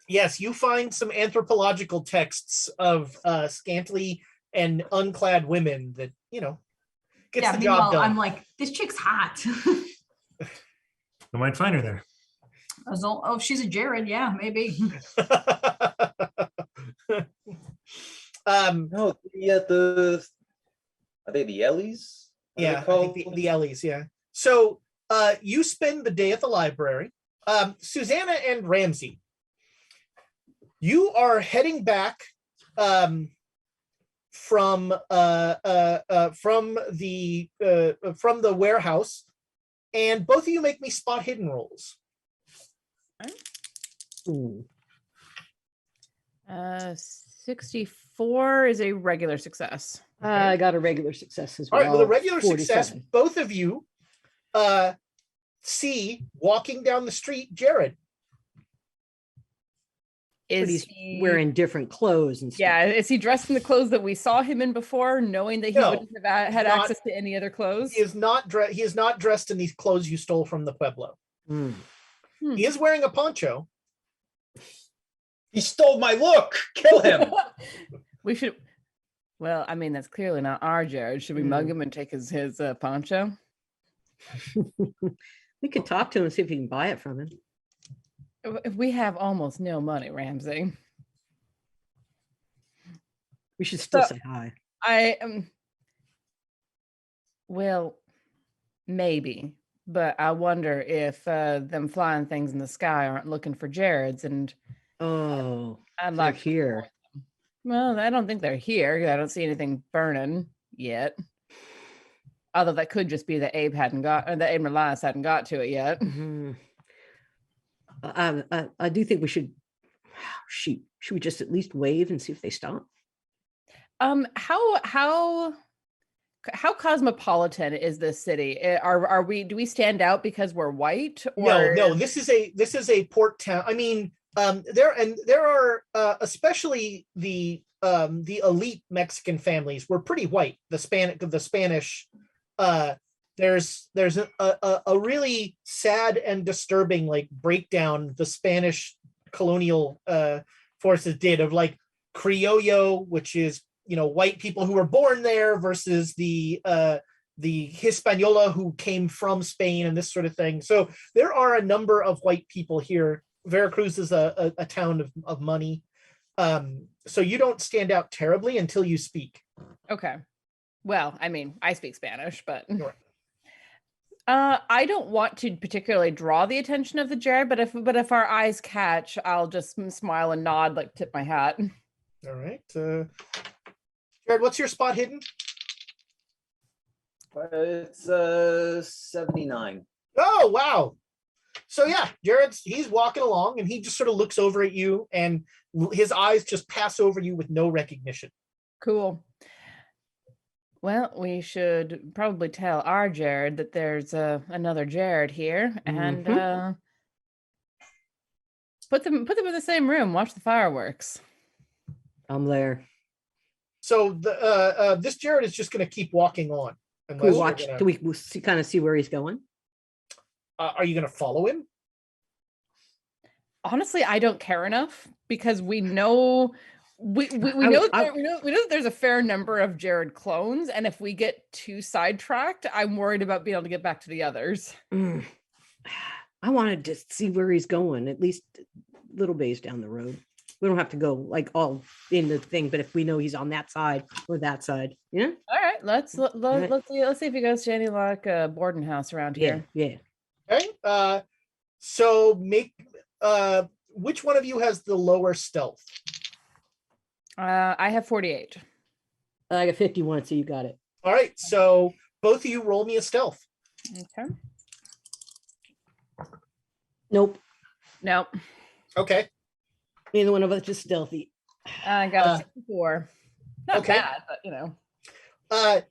Yes, you find some anthropological texts of scantily and unclad women that, gets the job done. I'm like, this chick's hot. You might find her there. Oh, she's a Jared. Yeah, maybe. No, are they the Ellies? Yeah, I think the Ellies, yeah. So you spend the day at the library. Susanna and Ramsey, you are heading back from the warehouse, and both of you make me spot hidden rolls. Ooh. 64 is a regular success. I got a regular success as well. All right, with a regular 47. success, both of you see walking down the street Jared. But he's wearing different clothes and stuff. Yeah, is he dressed in the clothes that we saw him in before, knowing that he No, wouldn't have had not- access to any other clothes? He is not dressed in these clothes you stole from the Pueblo. Hmm. He is wearing a poncho. He stole my look. Kill him. We should. Well, I mean, that's clearly not our Jared. Should we mug him and take his poncho? We could talk to him and see if we can buy it from him. If we have almost no money, Ramsey. We should still So- say hi. I well, maybe, but I wonder if them flying things in the sky aren't looking for Jared's, and Oh, I'd they're like. here. Well, I don't think they're here. I don't see anything burning yet. Although that could just be that Abe hadn't got, or that Abe and Elias hadn't got to it yet. Mhm. I do think we should. Should we just at least wave and see if they stop? How cosmopolitan is this city? Are we? Do we stand out because we're white? Or... No. This is a port town. I mean, there are especially the elite Mexican families were pretty white. The Spanish. There's a really sad and disturbing like breakdown the Spanish colonial forces did of like Criollo, which is white people who were born there versus the Hispaniola who came from Spain and this sort of thing. So there are a number of white people here. Veracruz is a town of money. So you don't stand out terribly until you speak. Okay. Well, I mean, I speak Spanish, but Right. I don't want to particularly draw the attention of the Jared, but if our eyes catch, I'll just smile and nod, like tip my hat. All right. Jared, what's your spot hidden? It's 79. Oh, wow. So yeah, he's walking along and he just sort of looks over at you and his eyes just pass over you with no recognition. Cool. Well, we should probably tell our Jared that there's another Jared here, and put them in the same room. Watch the fireworks. I'm there. So this Jared is just going to keep walking on. Can we watch? Do we kind of see where he's going? Are you going to follow him? Honestly, I don't care enough because we know we know that there's a fair number of Jared clones, and if we get too sidetracked, I'm worried about being able to get back to the others. I wanted to see where he's going, at least little ways down the road. We don't have to go like all in the thing, but if we know he's on that side or that side, yeah. All right, let's right. let's see if he goes to any like boarding house around Yeah, here. yeah. Okay. So make which one of you has the lower stealth? I have 48. I got 51, so you got it. All right. So both of you roll me a stealth. Okay. Nope. No, Okay. Neither one of us is stealthy. I got a 64. Not okay. bad, but you know.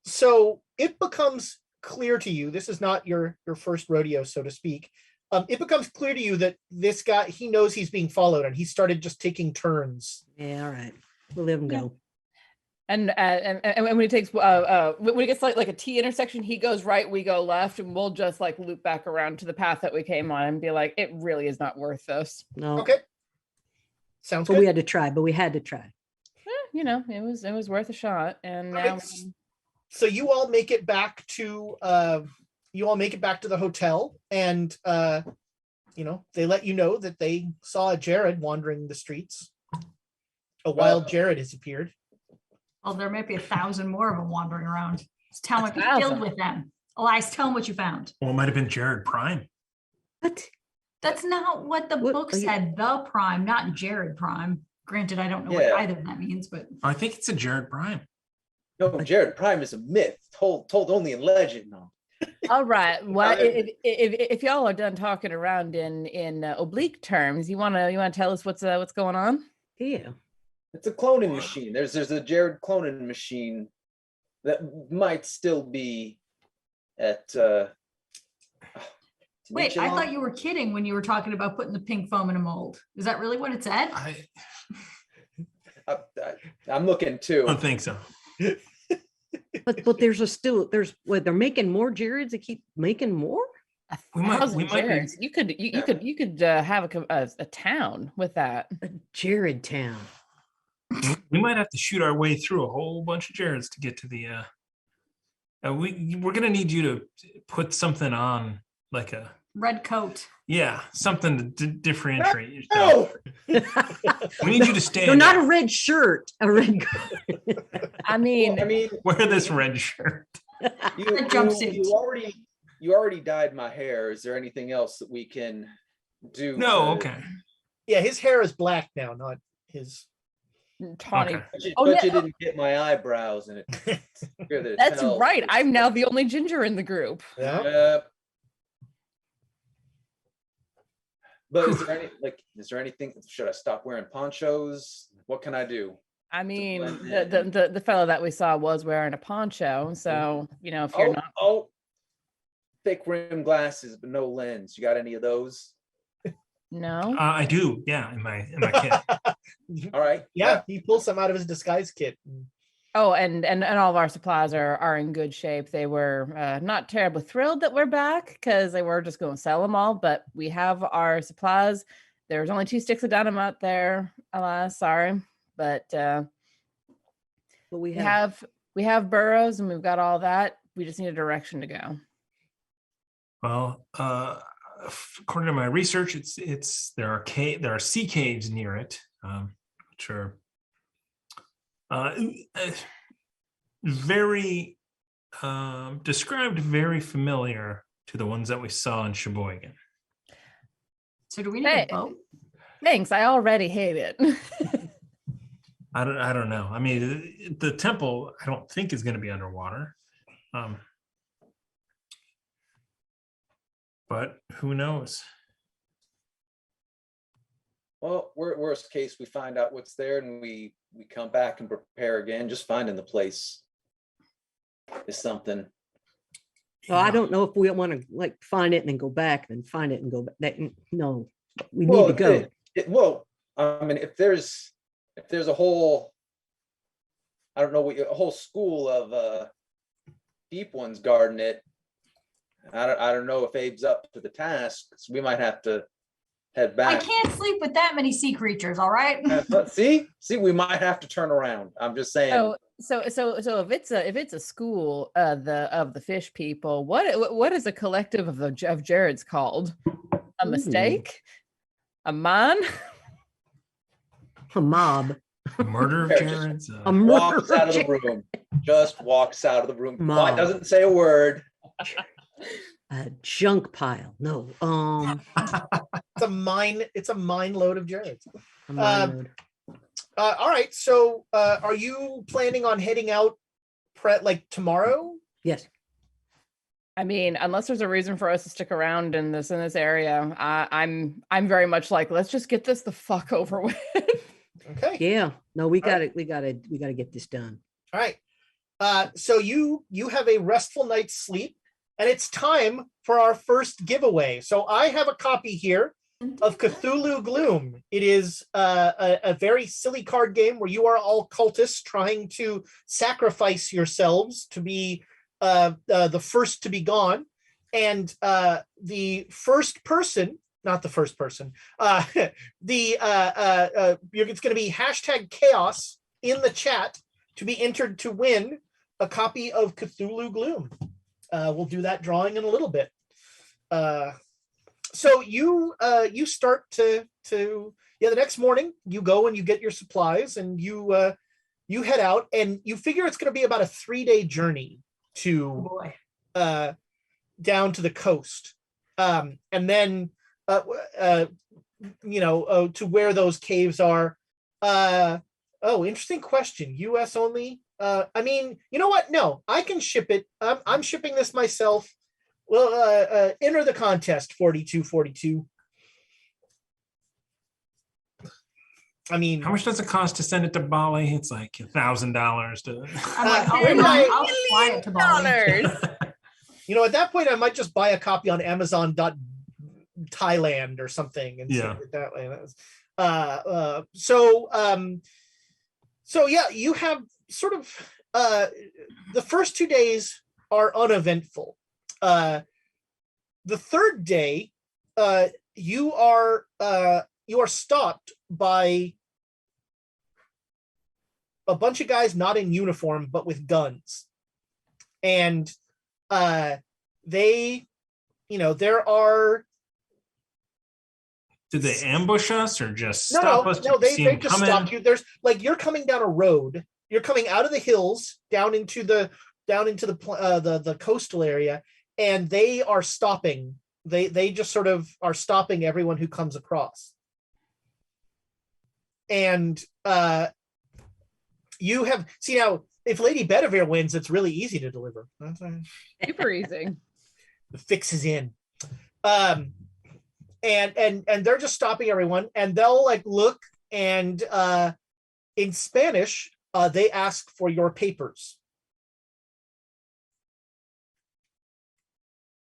So it becomes clear to you, this is not your first rodeo, so to speak. It becomes clear to you that this guy, he knows he's being followed and he started just taking turns. Yeah, all right. We'll let him go. And when he takes when he gets like a T intersection, he goes right, we go left, and we'll just like loop back around to the path that we came on and be like, it really is not worth this. No. Okay. Sounds But good. we had to try. You know, it was worth a shot. And Okay. now So you all make it back to the hotel, and they let you know that they saw a Jared wandering the streets. A wild Jared has appeared. Well, there might be 1,000 more of them wandering around. Just tell them, be 1,000. filled with them. Elias, tell them what you found. Well, it might have been Jared Prime. What? That's not what the book are you- said. The Prime, not Jared Prime. Granted, I don't know Yeah. what either of that means, but I think it's a Jared Prime. No, Jared Prime is a myth told only in legend. No. all right. Well, I- if y'all are done talking around in oblique terms, you wanna tell us what's going on? Yeah. It's a cloning machine. There's a Jared cloning machine that might still be at wait, I thought you were kidding when you were talking about putting the pink foam in a mold. Is that really what it said? I'm looking too. I don't think so. But they're making more Jareds. They keep making more. We might be. 1,000 Jareds. You could have a town with that. A Jared town. We might have to shoot our way through a whole bunch of Jareds to get to the. We're gonna need you to put something on, like a Red coat. something to differentiate yourself. No, We need you to stand. No, not a out. red shirt. A red. I mean, Wear this red shirt. you, A jumpsuit. you already dyed my hair. Is there anything else that we can do? No, to- okay. Yeah, his hair is black now, not his. tawny. Okay. But you didn't get my eyebrows in it. That's right. I'm now the only ginger in the group. Yeah. But is there anything? Should I stop wearing ponchos? What can I do? I mean, blend the fellow that we saw was wearing a poncho, so if you're not. Thick rim glasses, but no lens. You got any of those? No. I do. Yeah, in my kit. All right. Yeah, he pulls some out of his disguise kit. Oh, and all of our supplies are in good shape. They were not terribly thrilled that we're back because they were just going to sell them all, but we have our supplies. There's only 2 sticks of dynamite there, alas, sorry, but we we have burrows and we've got all that. We just need a direction to go. Well, according to my research, there are sea caves near it, which are very described very familiar to the ones that we saw in Sheboygan. So do we need a boat? Thanks. I already hate it. I don't know. I mean, the temple I don't think is going to be underwater, but who knows? Well, worst case, we find out what's there and we come back and prepare again. Just finding the place is something. Well, I don't know if we want to find it and then go back, then find it and go back. No, we need to go. Well, I mean, if there's a whole, I don't know, a whole school of deep ones guarding it, I don't know if Abe's up to the task. So we might have to head I back. can't sleep with that many sea creatures, all right? See, we might have to turn around. I'm just saying. So if it's a school of the fish people, what is a collective of Jareds called? A mistake? A man? A mob. Murder of There, just Jared's. A Walks murderer. out of the room. Just walks out of the room. Mom. Quiet, doesn't say a word. A junk pile. No. It's a mine load of Jared's. A mine load. All right. So are you planning on heading out like tomorrow? Yes. I mean, unless there's a reason for us to stick around in this area, I'm very much like, let's just get this the fuck over with. Okay. Yeah. No, we All got right. it. We got to get this done. All right. So you have a restful night's sleep, and it's time for our first giveaway. So I have a copy here of Cthulhu Gloom. It is a very silly card game where you are all cultists trying to sacrifice yourselves to be the first to be gone, and the first person. Not the first person. It's going to be #chaos in the chat to be entered to win a copy of Cthulhu Gloom. We'll do that drawing in a little bit. So you start to the next morning you go and you get your supplies and you head out, and you figure it's going to be about a 3-day journey to down to the coast, and then to where those caves are. Interesting question. US only. I mean, you know what? No, I can ship it. I'm shipping this myself. Well, enter the contest 4242. I mean, How much does it cost to send it to Bali? It's like $1,000 to. I'm like, I'll fly it to Bali. You know, at that point, I might just buy a copy on Amazon.Thailand or something and send it that way. So yeah, you have sort of the first 2 days are uneventful. The third day, you are stopped by a bunch of guys not in uniform but with guns, and there are. Did they ambush us or just stop us? No, they just stopped you. There's like, you're coming down a road. You're coming out of the hills down into the coastal area, and they are stopping. They just sort of are stopping everyone who comes across. And you have now, if Lady Bedivere wins, it's really easy to deliver. Super easy. The fix is in. And they're just stopping everyone, and they'll like look, and in Spanish they ask for your papers.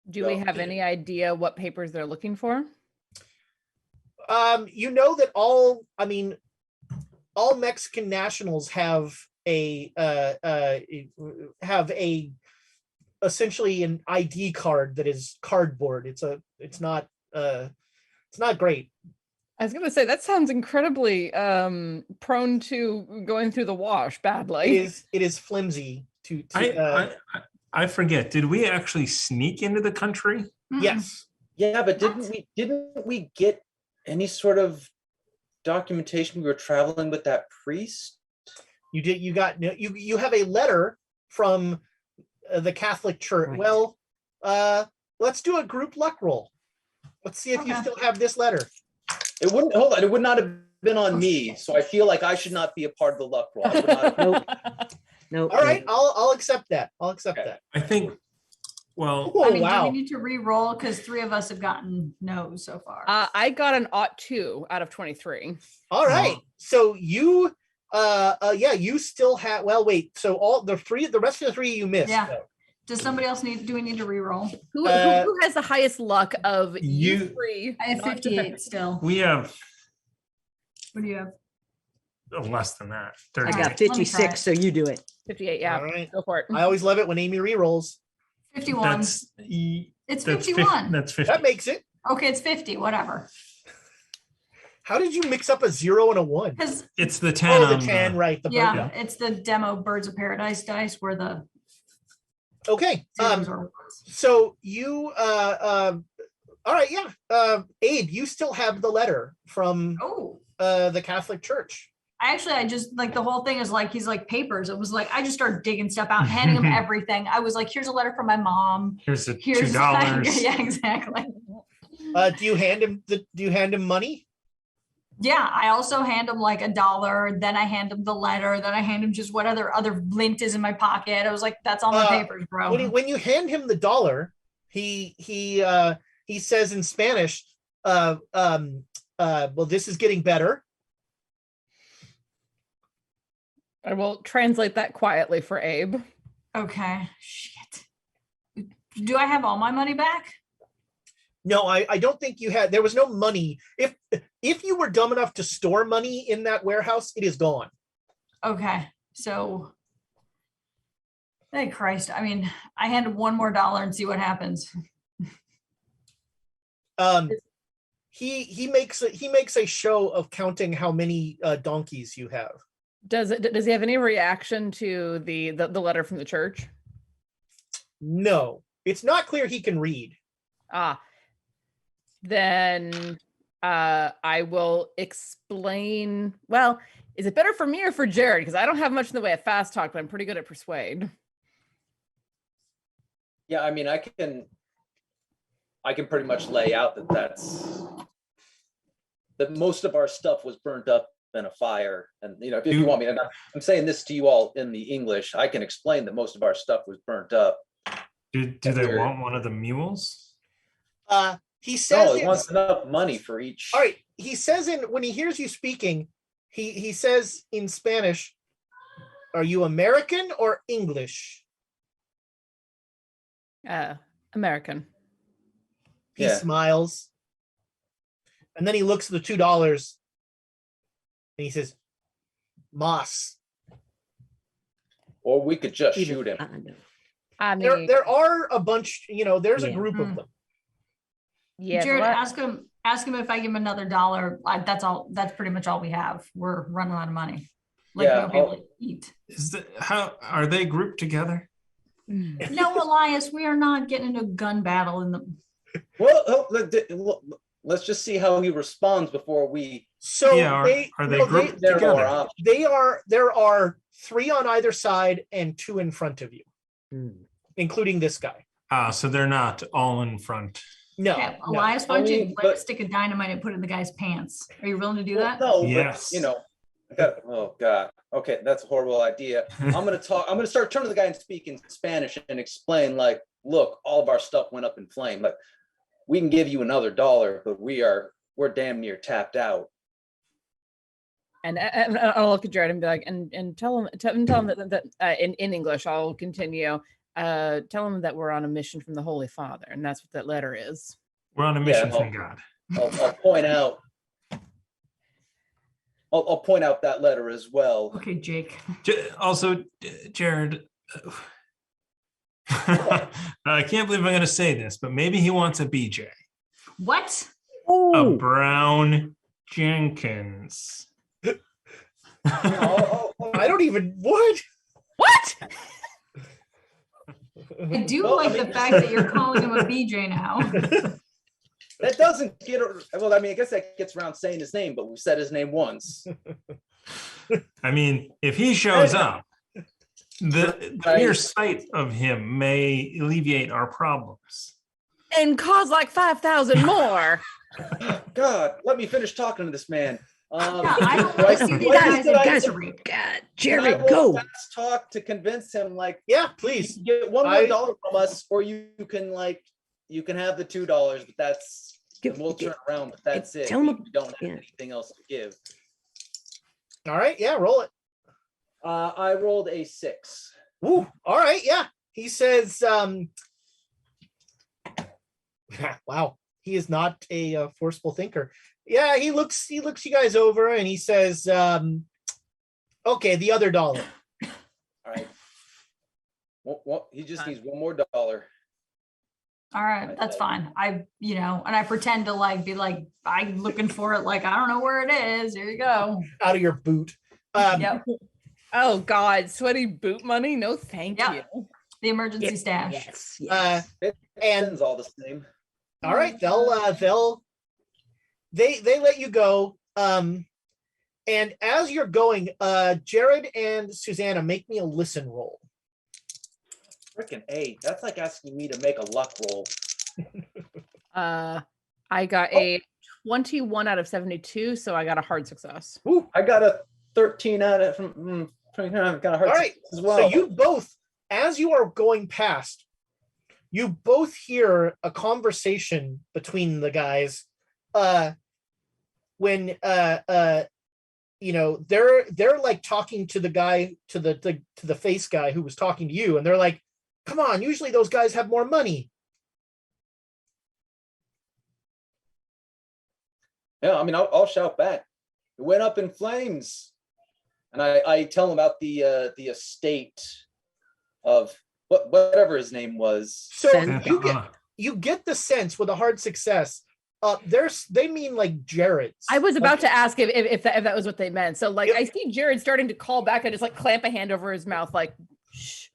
Do we have any idea what papers they're looking for? You know that all Mexican nationals have essentially an ID card that is cardboard. It's not great. I was going to say, that sounds incredibly prone to going through the wash badly. It is flimsy. I forget. Did we actually sneak into the country? Yes. Yeah, but didn't we get any sort of documentation we were traveling with that priest? You did. You have a letter from the Catholic Church. Right. Well, let's do a group luck roll. Let's see if you still have this letter. It would not have been on me, so I feel like I should not be a part of the luck roll. Nope. All right, I'll accept that. that. I think. Well, Oh, I mean, wow. do we need to re-roll because 3 of us have gotten no's so far? I got an 2 out of 23. All right. So you you still have, well, wait. So all the rest of the 3 you missed. Yeah. though. Does somebody else do we need to re-roll? Who has the highest luck of You- you 3? I have 58 still. we have What do you have? less than that. I 30. got Let me try 56, it. so you do it. 58, yeah. All right. Go for it. I always love it when Amy re-rolls. 51. That's It's that's 51. That's 50. That makes it. Okay, it's 50, whatever. How did you mix up a 0 and a 1? Because It's the 10. Oh, the on 10, right? The yeah, bird. it's the demo Birds of Paradise dice where the Okay. zeros are ones. So you all right, yeah. Abe, you still have the letter from Oh, the Catholic Church. I just like the whole thing is like he's like papers. It was like I just started digging stuff out, handing him everything. I was like, here's a letter from my mom. Here's the Here's $2. yeah, exactly. Do you hand him money? Yeah, I also hand him like $1. Then I hand him the letter. Then I hand him just what other lint is in my pocket. I was like, that's all my papers, bro. When you hand him the $1, he says in Spanish, well, this is getting better. I will translate that quietly for Abe. Okay. Shit. Do I have all my money back? No, I don't think you had. There was no money. If you were dumb enough to store money in that warehouse, it is gone. Okay. So, thank Christ. I mean, I hand him one more $1 and see what happens. He makes a show of counting how many donkeys you have. Does he have any reaction to the letter from the church? No, it's not clear he can read. Then I will explain. Well, is it better for me or for Jared? Because I don't have much in the way of fast talk, but I'm pretty good at persuade. Yeah, I mean, I can pretty much lay out that most of our stuff was burnt up in a fire. And, you know, if you want me, and I'm saying this to you all in the English, I can explain that most of our stuff was burnt up. Do they want one of the mules? He says he wants enough money for each. All right. He says when he hears you speaking, he says in Spanish, "Are you American or English?" American. He smiles. And then he looks at the $2 and he says, "Mas." Or we could just shoot him. I mean, there are a bunch, there's a group of them. Yeah, Jared, ask him if I give him another $1. That's pretty much all we have. We're running out of money. Like, we'll be able to eat. How are they grouped together? No, Elias, we are not getting into a gun battle in the. Well, let's just see how he responds before we. So are they grouped together? There are 3 on either side and 2 in front of you, including this guy. So they're not all in front. No. Yeah, Elias, why don't you a stick of dynamite and put it in the guy's pants? Are you willing to do that? No. Yes. But, oh God. Okay, that's a horrible idea. I'm gonna start turning to the guy and speak in Spanish and explain, like, look, all of our stuff went up in flame. Like, we can give you another $1, but we're damn near tapped out. And I'll look at Jared and be like, and tell him that in English, I'll continue. Tell him that we're on a mission from the Holy Father, and that's what that letter is. We're on a mission from God. I'll point out. I'll point out that letter as well. Okay, Jake. Also, Jared, I can't believe I'm going to say this, but maybe he wants a BJ. What? A Brown Jenkins. I don't even what? I do the fact that you're calling him a BJ now. That doesn't get. Well, I mean, I guess that gets around saying his name, but we said his name once. I mean, if he shows up, the mere sight of him may alleviate our problems and cause like 5,000 more. God, let me finish talking to this man. I don't want to see these guys. God, Jerry, go. Fast talk to convince him. Like, yeah, please get one more $1 from us, or you can have the $2, but that's we'll turn around. But that's it. We don't have anything else to give. All right, yeah, roll it. I rolled a 6. Woo! All right, yeah. He says, "Wow, he is not a forceful thinker." Yeah, he looks you guys over and he says, "Okay, the other $1." All right. Well, he just needs one more $1. All right, that's fine. And I pretend to be like, I'm looking for it. Like, I don't know where it is. Here you go. Out of your boot. Yep. Oh God, sweaty boot money? No, thank you. The emergency stash. Yes. And all the same. All right, they let you go. And as you're going, Jared and Susanna, make me a listen roll. Freaking A. That's like asking me to make a luck roll. I got a 21 out of 72, so I got a hard success. Ooh, I got a 13 out of got a hard All right. as well. So you both, as you are going past, you both hear a conversation between the guys. When you know, they're like talking to the guy, to the face guy who was talking to you, and they're like, "Come on, usually those guys have more money." Yeah, I mean, I'll shout back. It went up in flames, and I tell him about the estate of whatever his name was. So Sen- you get the sense with a hard success. They mean like Jared's. I was about to ask if that was what they meant. So like, I see Jared starting to call back and just like clamp a hand over his mouth, like, shh.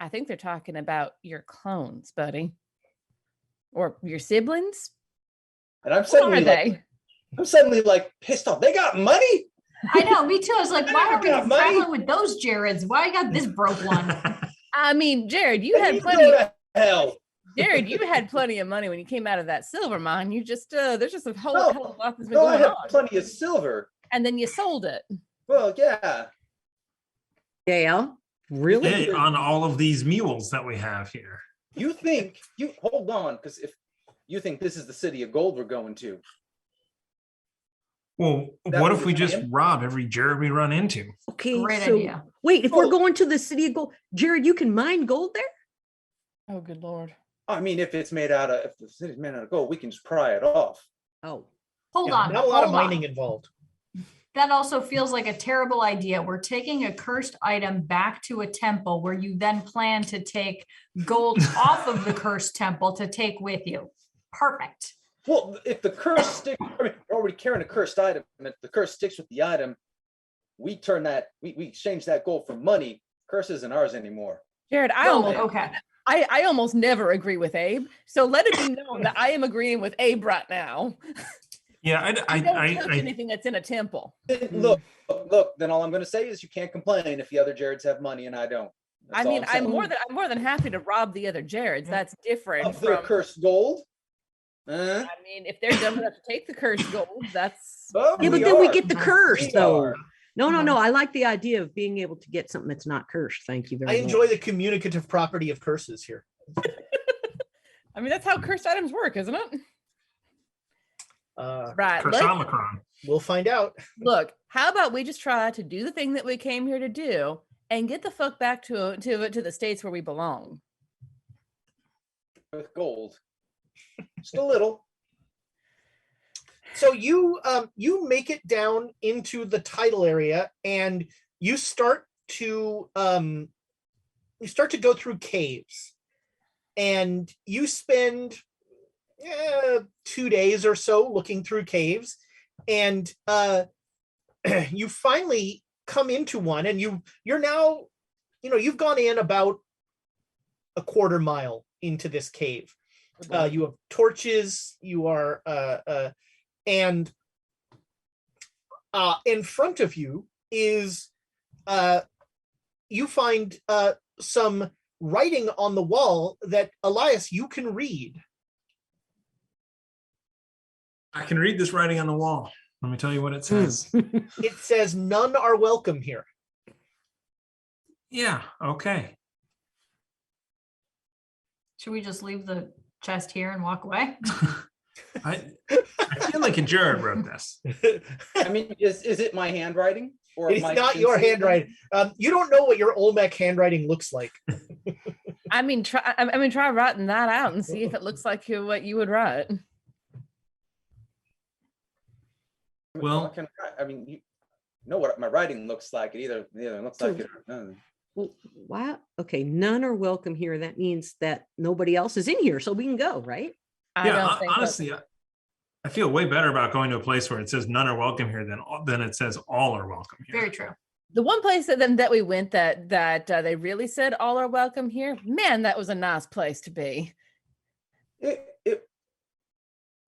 I think they're talking about your clones, buddy, or your siblings. And I'm Who are suddenly like pissed off. They got money. I know, me too. I was like, why are we got money. traveling with those Jareds? Why I got this broke one? I mean, Jared, you had Go plenty. to hell. Jared, you had plenty of money when you came out of that silver mine. You just there's just a whole No, hell of a lot that's been No, I going have on. plenty of silver. And then you sold it. Well, yeah. Yeah, really? Yeah, on all of these mules that we have here. You hold on, because if you think this is the city of gold we're going to, Well, That what was if we the just plan? rob every Jared we run into? Okay, Great so idea. wait, if we're Oh. going to the city of gold, Jared, you can mine gold there? Oh, good Lord. I mean, if the city's made out of gold, we can just pry it off. Oh, Hold Yeah, on. not a lot of hold on. mining involved. That also feels like a terrible idea. We're taking a cursed item back to a temple where you then plan to take gold off of the cursed temple to take with you. Perfect. Well, if the curse sticks, I mean, we're already carrying a cursed item, and if the curse sticks with the item, we exchange that gold for money. Curse isn't ours anymore. Jared, Okay. I almost never agree with Abe. So let it be known that I am agreeing with Abe right now. Yeah, I don't touch anything that's in a temple. Look, then all I'm going to say is you can't complain if the other Jareds have money and I don't. That's I mean, all I'm I'm saying. more than happy to rob the other Jareds. That's different Of their from. cursed gold. I mean, if they're dumb enough to take the cursed gold, that's. Oh, yeah, but then we are. get the curse We though. are. No. I like the idea of being able to get something that's not cursed. Thank you very I much. enjoy the communicative property of curses here. I mean, that's how cursed items work, isn't it? Right. Curse Omicron. We'll find out. Look, how about we just try to do the thing that we came here to do and get the fuck back to the states where we belong. With gold. Just a little. So you make it down into the tidal area, and you start to go through caves, and you spend 2 days or so looking through caves, and you finally come into one, and you're now, you've gone in about a quarter mile into this cave. You have torches. You are and in front of you is you find some writing on the wall that, Elias, you can read. I can read this writing on the wall. Let me tell you what it says. It says, "None are welcome here." Yeah, okay. Should we just leave the chest here and walk away? I feel like a Jared wrote this. I mean, is it my handwriting? Or It's my not your sincere- handwriting. You don't know what your Olmec handwriting looks like. I mean, try writing that out and see if it looks like what you would write. Well- I mean, you know what my writing looks like. It either looks like it or doesn't. Well, wow. Okay, none are welcome here. That means that nobody else is in here, so we can go, right? I Yeah, don't think that- honestly, I feel way better about going to a place where it says none are welcome here than it says all are welcome here. Very true. the one place that we went that they really said all are welcome here. Man, that was a nice place to be. It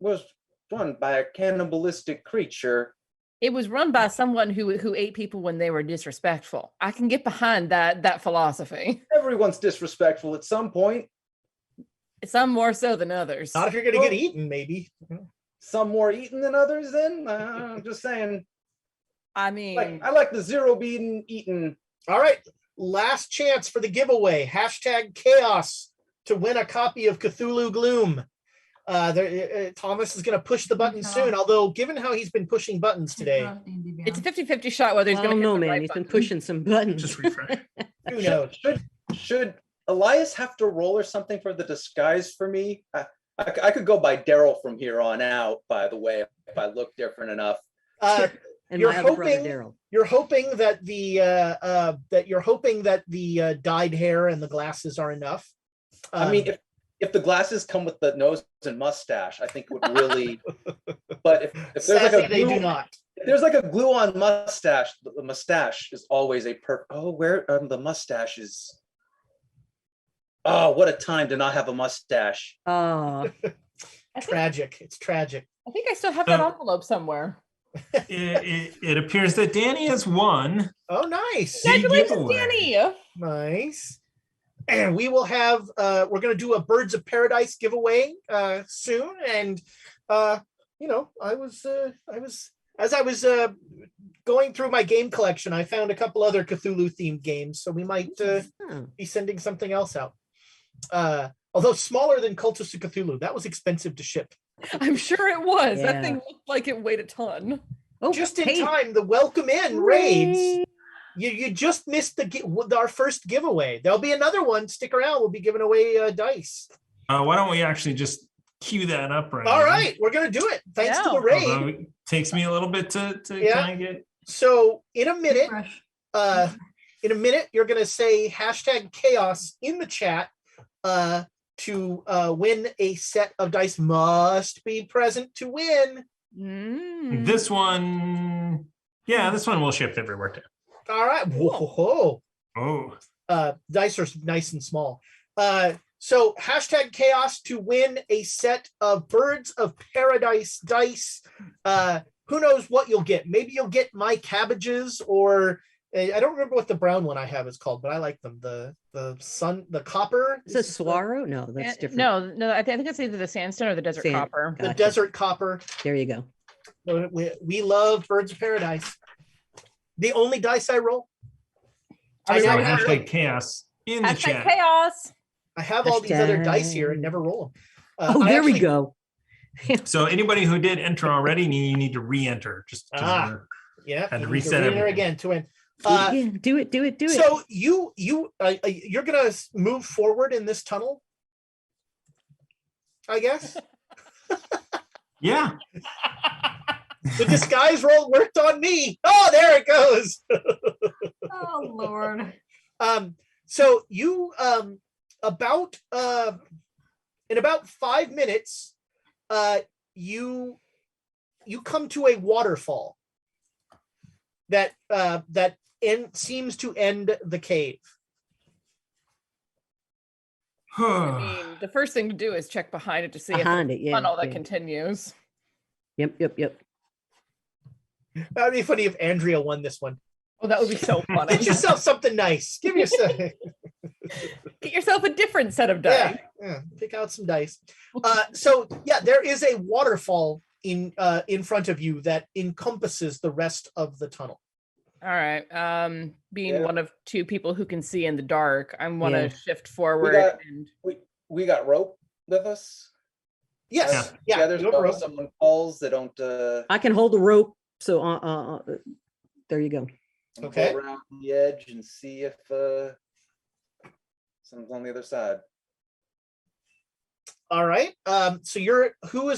was run by a cannibalistic creature It was run by someone who ate people when they were disrespectful. I can get behind that philosophy. Everyone's disrespectful at some point. Some more so than others. Not if you're gonna get eaten, maybe. Some more eaten than others. Then I'm just saying. I mean, I like the zero being eaten. All right, last chance for the giveaway. #chaos to win a copy of Cthulhu Gloom. Thomas is going to push the button soon, although given how he's been pushing buttons today, it's a 50-50 shot whether he's going to know, hit the man. right He's been button. pushing some buttons. Just refresh. who knows? Should Elias have to roll or something for the disguise for me? I could go by Daryl from here on out, by the way, if I look different enough. And You're my other brother, hoping- Daryl. You're hoping that the dyed hair and the glasses are enough. I mean, if the glasses come with the nose and mustache, I think it would really. But if there's like sadly, a they do glue, not. if there's like a glue-on mustache, the mustache is always a perfect. Oh, where the mustache is. Oh, what a time to not have a mustache. Oh, Tragic. It's tragic. I think I still have that envelope somewhere. It appears that Danny has won. Oh, nice. Yeah. Congratulations, giveaway. Danny! Nice. And we will have we're going to do a Birds of Paradise giveaway soon. And I was as I was going through my game collection, I found a couple other Cthulhu themed games, so we might be sending something else out. Although smaller than Cultists of Cthulhu, that was expensive to ship. I'm sure it was. Yeah. That thing looked like it weighed a ton. oh, Just in hey, time, the welcome in raids. You just missed our first giveaway. There'll be another one. Stick around. We'll be giving away dice. Why don't we actually just cue that up right All now? right, we're gonna do it. Thanks to Yeah. the raid. Although it takes me a little bit to Yeah. kind of get. So in a minute, Refresh. you're gonna say #chaos in the chat to win a set of dice. Must be present to win. This one, this one will ship everywhere too. All right. Whoa. Oh, Dice are nice and small. So #chaos to win a set of Birds of Paradise dice. Who knows what you'll get? Maybe you'll get my cabbages, or I don't remember what the brown one I have is called, but I like them. The copper. Is it Swaro? No, that's different. No, I think it's either the sandstone or the desert Sand. copper. The Gotcha. desert copper. There you go. We love Birds of Paradise. The only dice I roll. Are we so I ready have- for hashtag chaos in the Hashtag chat. chaos. I have all these other dice here and Hashtag- never roll them. Oh, there we go. So anybody who did enter already, you need to re-enter. Just 'cause we're- Yeah, Had to you need reset re-enter everything. again to win. Do it. So you're gonna move forward in this tunnel, I guess. yeah. The disguise roll worked on me. Oh, there it goes. Oh Lord. So you about in about 5 minutes, you come to a waterfall that seems to end the cave. I mean, the first thing to do is check behind it to see Behind if it, it's yeah. funnel that yeah. continues. Yep. That'd be funny if Andrea won this one. Oh, that would be so funny. Get yourself something nice. Give yourself Get yourself a different set of dice. yeah. Pick out some dice. So yeah, there is a waterfall in front of you that encompasses the rest of the tunnel. All right. Being Yeah. one of two people who can see in the dark, I want to Yeah. shift forward got- and We got rope with us. Yes. Yeah. Yeah. There's you have a rope. someone calls they don't. I can hold the rope. So there you go. Okay. Go around the edge and see if someone's on the other side. All right. So who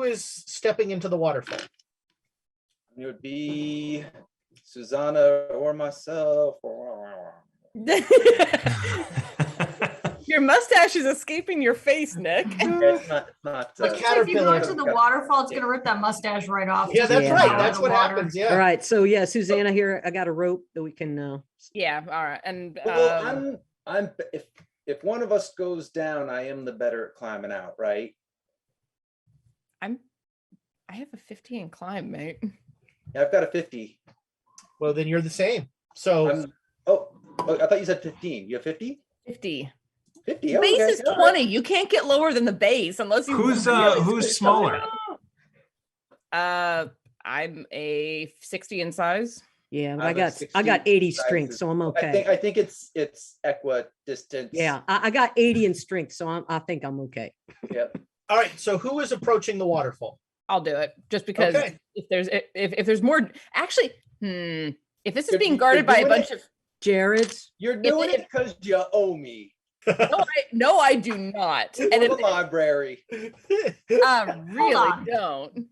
is stepping into the waterfall? It would be Susanna or myself. your mustache is escaping your face, Nick. It's not. The If you go caterpillar. to the waterfall, it's gonna rip that mustache right off. Yeah, that's Yeah. right. Out That's of what the water. happens. Yeah. All right. So yeah, Susanna here. I got a rope that we can. Yeah. All right. And Well, I'm. If one of us goes down, I am the better at climbing out, right? I have a 15 climb, mate. I've got a 50. Well, then you're the same. So Oh, I thought you said 15. You have 50? 50. 50. The base okay, is all 20. right. You can't get lower than the base unless you. Who's smaller? I'm a 60 in size. Yeah, but I'm a I got 80 sizes. strength, so I'm okay. I think it's equidistance. Yeah, I got 80 in strength, so I think I'm okay. Yep. all right. So who is approaching the waterfall? I'll do it just because Okay. if there's more. Actually, if this is You're- being you're guarded by a doing bunch it? of. Jared's. You're doing it because you owe me. No, I do not. And And the library. I really on. don't.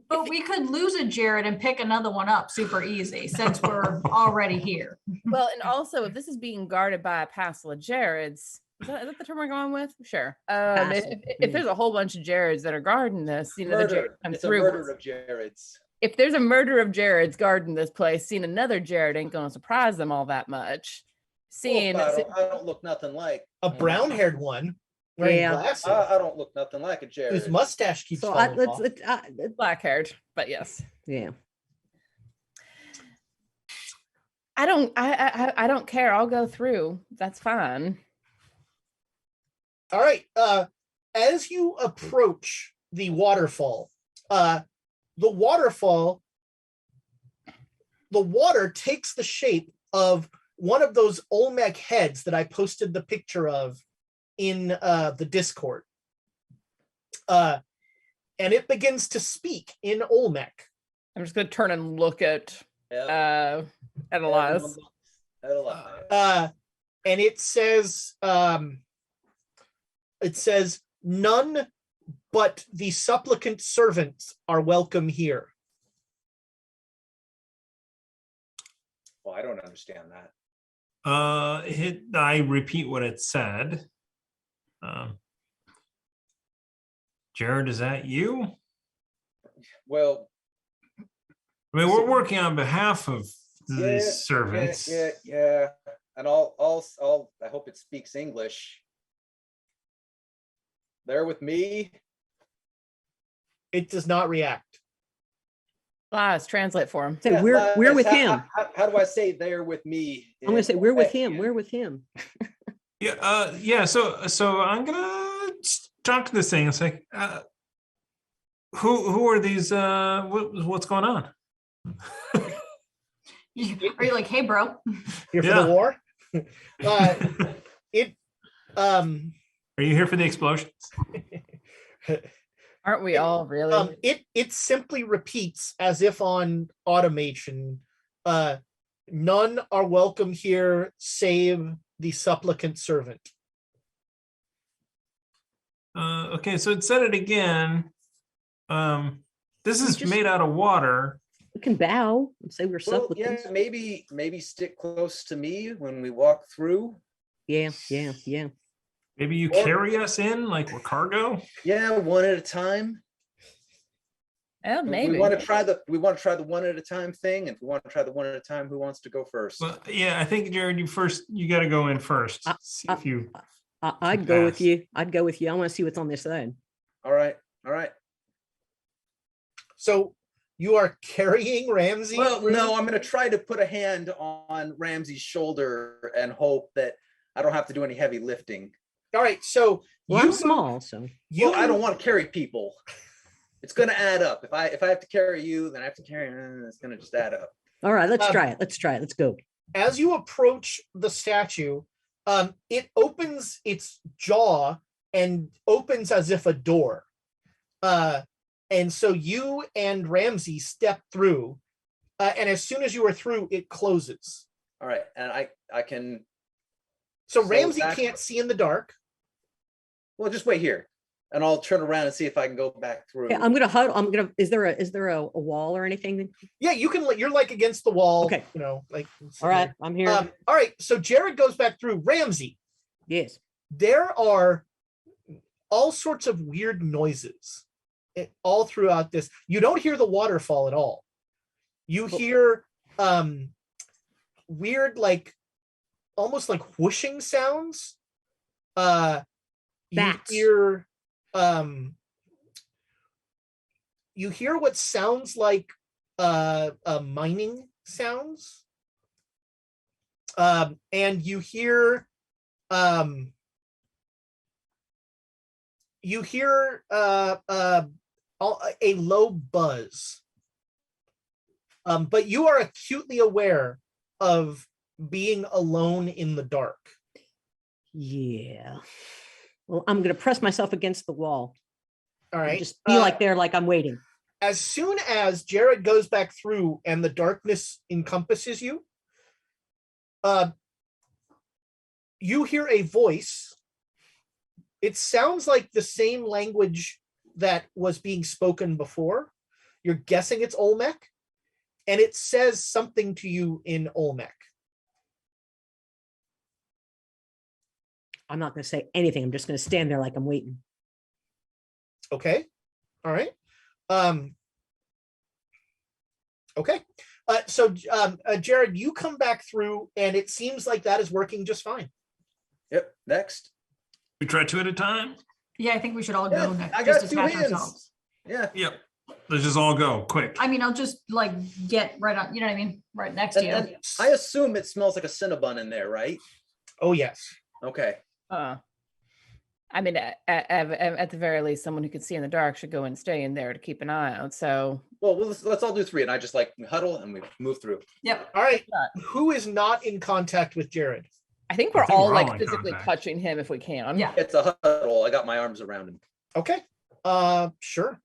But we could lose a Jared and pick another one up super easy since we're already here. Well, and also if this is being guarded by a passel of Jareds, is that the term we're going with? Sure. If there's a whole bunch of Jareds that are guarding this, the Jared Murder. comes It's a through. murder of Jared's. If there's a murder of Jareds guarding this place, seeing another Jared ain't gonna surprise them all that much. Seeing I don't look nothing like A brown-haired one wearing Yeah. glasses, I don't look nothing like a Jared. whose mustache keeps So falling off. black haired, but yes. Yeah. I don't care. I'll go through. That's fine. All right. As you approach the waterfall, the water takes the shape of one of those Olmec heads that I posted the picture of in the Discord. And it begins to speak in Olmec. I'm just gonna turn and look at Yep. Elias. And it says none but the supplicant servants are welcome here. Well, I don't understand that. I repeat what it said. Jared, is that you? Well, I mean, we're working on behalf of the yeah, servants. Yeah. And I hope it speaks English. They're with me. It does not react. Elias, translate for him. So Yeah, we're with him. How do I say they're with me? I'm gonna say we're with him. We're with him. Yeah. So I'm gonna talk to this thing. It's like, who are these? What's going on? Are you like, hey, bro? Here for Yeah. the war? Are you here for the explosions? Aren't we all really? It simply repeats as if on automation. None are welcome here save the supplicant servant. Okay, so it said it again. This is just- made out of water. We can bow and say we're Well, supplicants. yeah, maybe stick close to me when we walk through. Yeah. Maybe you Or- carry us in like we're cargo. Yeah, one at a time. Maybe. We want to try the one at a time thing. If we want to try the one at a time, who wants to go first? Well, yeah, I think Jared, you got to go in first. See if you. I'd go with Pass. you. I want to see what's on this side. All right. So you are carrying Ramsey? Well, no, I'm going to try to put a hand on Ramsey's shoulder and hope that I don't have to do any heavy lifting. All right. So Well, you I'm small, so Well, I don't want to carry people. It's going to add up. If I have to carry you, then I have to carry. It's going to just add up. all right. Let's try it. Let's go. As you approach the statue, it opens its jaw and opens as if a door. And so you and Ramsey step through, and as soon as you are through, it closes. All right, and I can. So So Ramsey that- can't see in the dark. Well, just wait here, and I'll turn around and see if I can go back through. Okay, I'm gonna huddle. Is there a wall or anything? Yeah, you can. You're like against the wall. Okay. You know, like. All right, I'm here. All right. So Jared goes back through. Ramsey, Yes. there are all sorts of weird noises all throughout this. You don't hear the waterfall at all. You hear weird, like almost like whooshing sounds. You Bats. hear you hear what sounds like mining sounds. And you hear a low buzz. But you are acutely aware of being alone in the dark. Yeah. Well, I'm going to press myself against the wall. All right. Just be like there, like I'm waiting. As soon as Jared goes back through and the darkness encompasses you, you hear a voice. It sounds like the same language that was being spoken before. You're guessing it's Olmec, and it says something to you in Olmec. I'm not going to say anything. I'm just going to stand there like I'm waiting. Okay. All right. Okay. So Jared, you come back through, and it seems like that is working just fine. Yep. Next. We try 2 at a time. Yeah, I think we should all go next. I just got to 2 attach hands. ourselves. Yeah. Yep. Let's just all go quick. I mean, I'll just like get right on, you know what I mean? Right next to you. And I assume it smells like a Cinnabon in there, right? Oh, yes. Okay. I mean, at the very least, someone who can see in the dark should go and stay in there to keep an eye out. So, well, let's all do 3, and I just like huddle and we move through. Yep. All right. Who is not in contact with Jared? I think we're all like in physically contact. touching him if we can. Yeah. It's a huddle. I got my arms around him. Okay. Sure.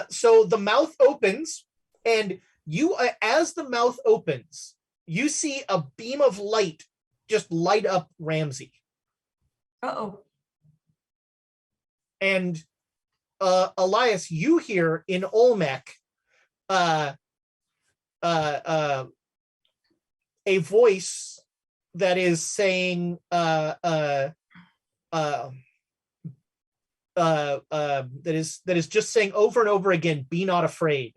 So the mouth opens, and you, as the mouth opens, you see a beam of light just light up Ramsey. Uh-oh. And Elias, you hear in Olmec a voice that is saying that is just saying over and over again, "Be not afraid."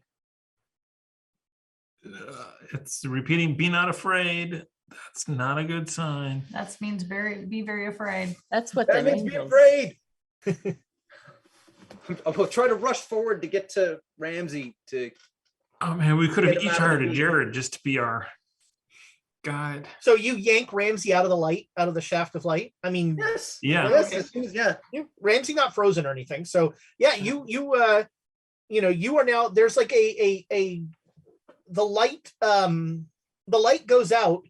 It's repeating, "Be not afraid." That's not a good sign. That means be very afraid. That's what That them means be angels- afraid. I'll try to rush forward to get to Ramsey to. Oh man, we could have Get him each out of the hired a meeting. Jared just to be our guide. So you yank Ramsey out of the light, out of the shaft of light. I mean, Yes. Yeah. Yes. As soon as, yeah. Ramsey not frozen or anything. So yeah, you are now, there's like the light goes out,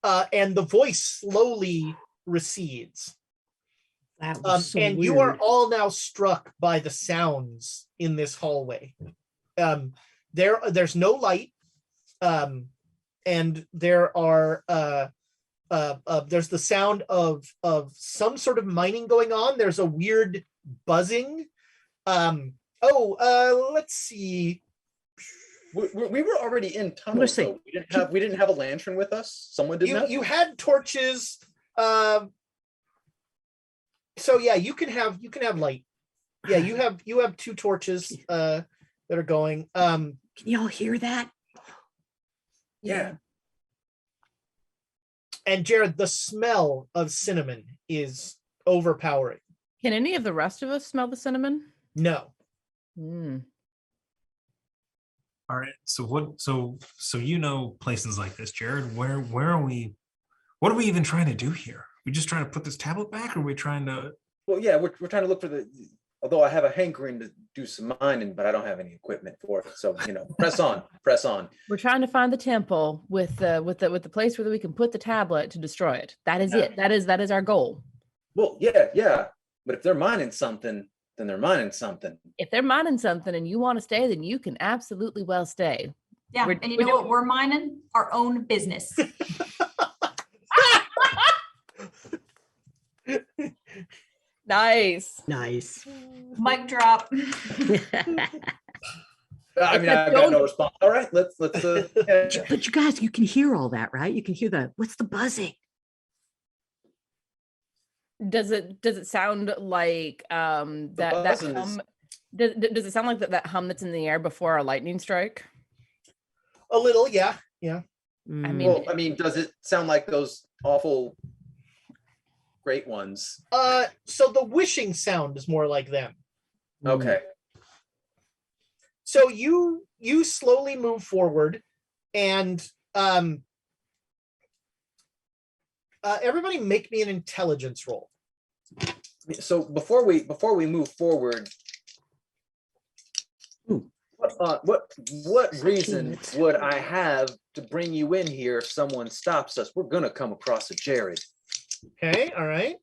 and the voice slowly recedes. That was so And weird. you are all now struck by the sounds in this hallway. There's no light, and there are there's the sound of some sort of mining going on. There's a weird buzzing. Let's see. We were already in tunnel, Let's see. so we didn't have a lantern with us. Someone didn't have. You had torches. So yeah, you can have light. Yeah, you have 2 torches that are going. Can y'all hear that? Yeah. And Jared, the smell of cinnamon is overpowering. Can any of the rest of us smell the cinnamon? No. Mm. All right. So places like this, Jared. Where are we? What are we even trying to do here? We just trying to put this tablet back, or are we trying to? Well, yeah, we're trying to look for the. Although I have a hankering to do some mining, but I don't have any equipment for it. So press on, press on. We're trying to find the temple with the place where we can put the tablet to destroy it. That is it. That is our goal. Well, yeah. But if they're mining something, then they're mining something. If they're mining something and you want to stay, then you can absolutely well stay. Yeah. And you know what we're mining? Our own business. Nice. Mic drop. I mean, I've got no response. All right, let's. Yeah. But you guys, you can hear all that, right? You can hear what's the buzzing? Does it sound like that buzzing hum? Does it sound like that hum that's in the air before a lightning strike? A little, yeah. I mean, Well, I mean, does it sound like those awful great ones? So the wishing sound is more like them. Okay. So you slowly move forward, and everybody make me an intelligence roll. So before we move forward, what reason would I have to bring you in here if someone stops us? We're gonna come across a Jared. Okay, all right.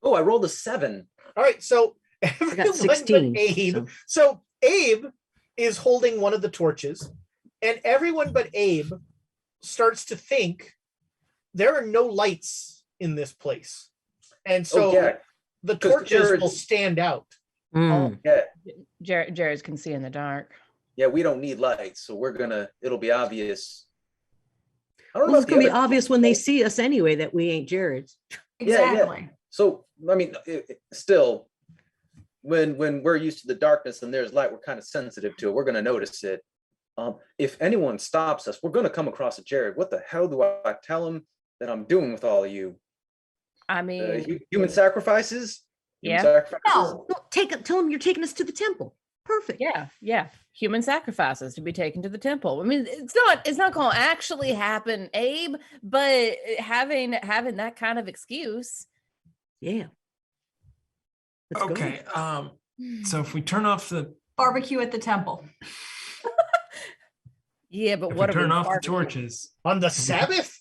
Oh, I rolled a 7. All right, so I everyone got but 16. Abe. So Abe is holding one of the torches, and everyone but Abe starts to think there are no lights in this place. And so the torches will stand out. Mm. Yeah. Jared can see in the dark. Yeah, we don't need lights, so it'll be obvious. I don't Well, know it's gonna be obvious when they see us anyway that we ain't Jared's. Exactly. Yeah. So I mean, still, when we're used to the darkness and there's light, we're kind of sensitive to it. We're gonna notice it. If anyone stops us, we're gonna come across a Jared. What the hell do I tell him that I'm doing with all of you? I mean, human sacrifices? Yeah. No. Tell them you're taking us to the temple. Perfect. Yeah. Human sacrifices to be taken to the temple. I mean, it's not going to actually happen, Abe, but having that kind of excuse. Yeah. Let's Okay. go. So if we turn off the Barbecue at the temple. Yeah, but if what we are turn we off the barbecuing? torches, On the Sabbath?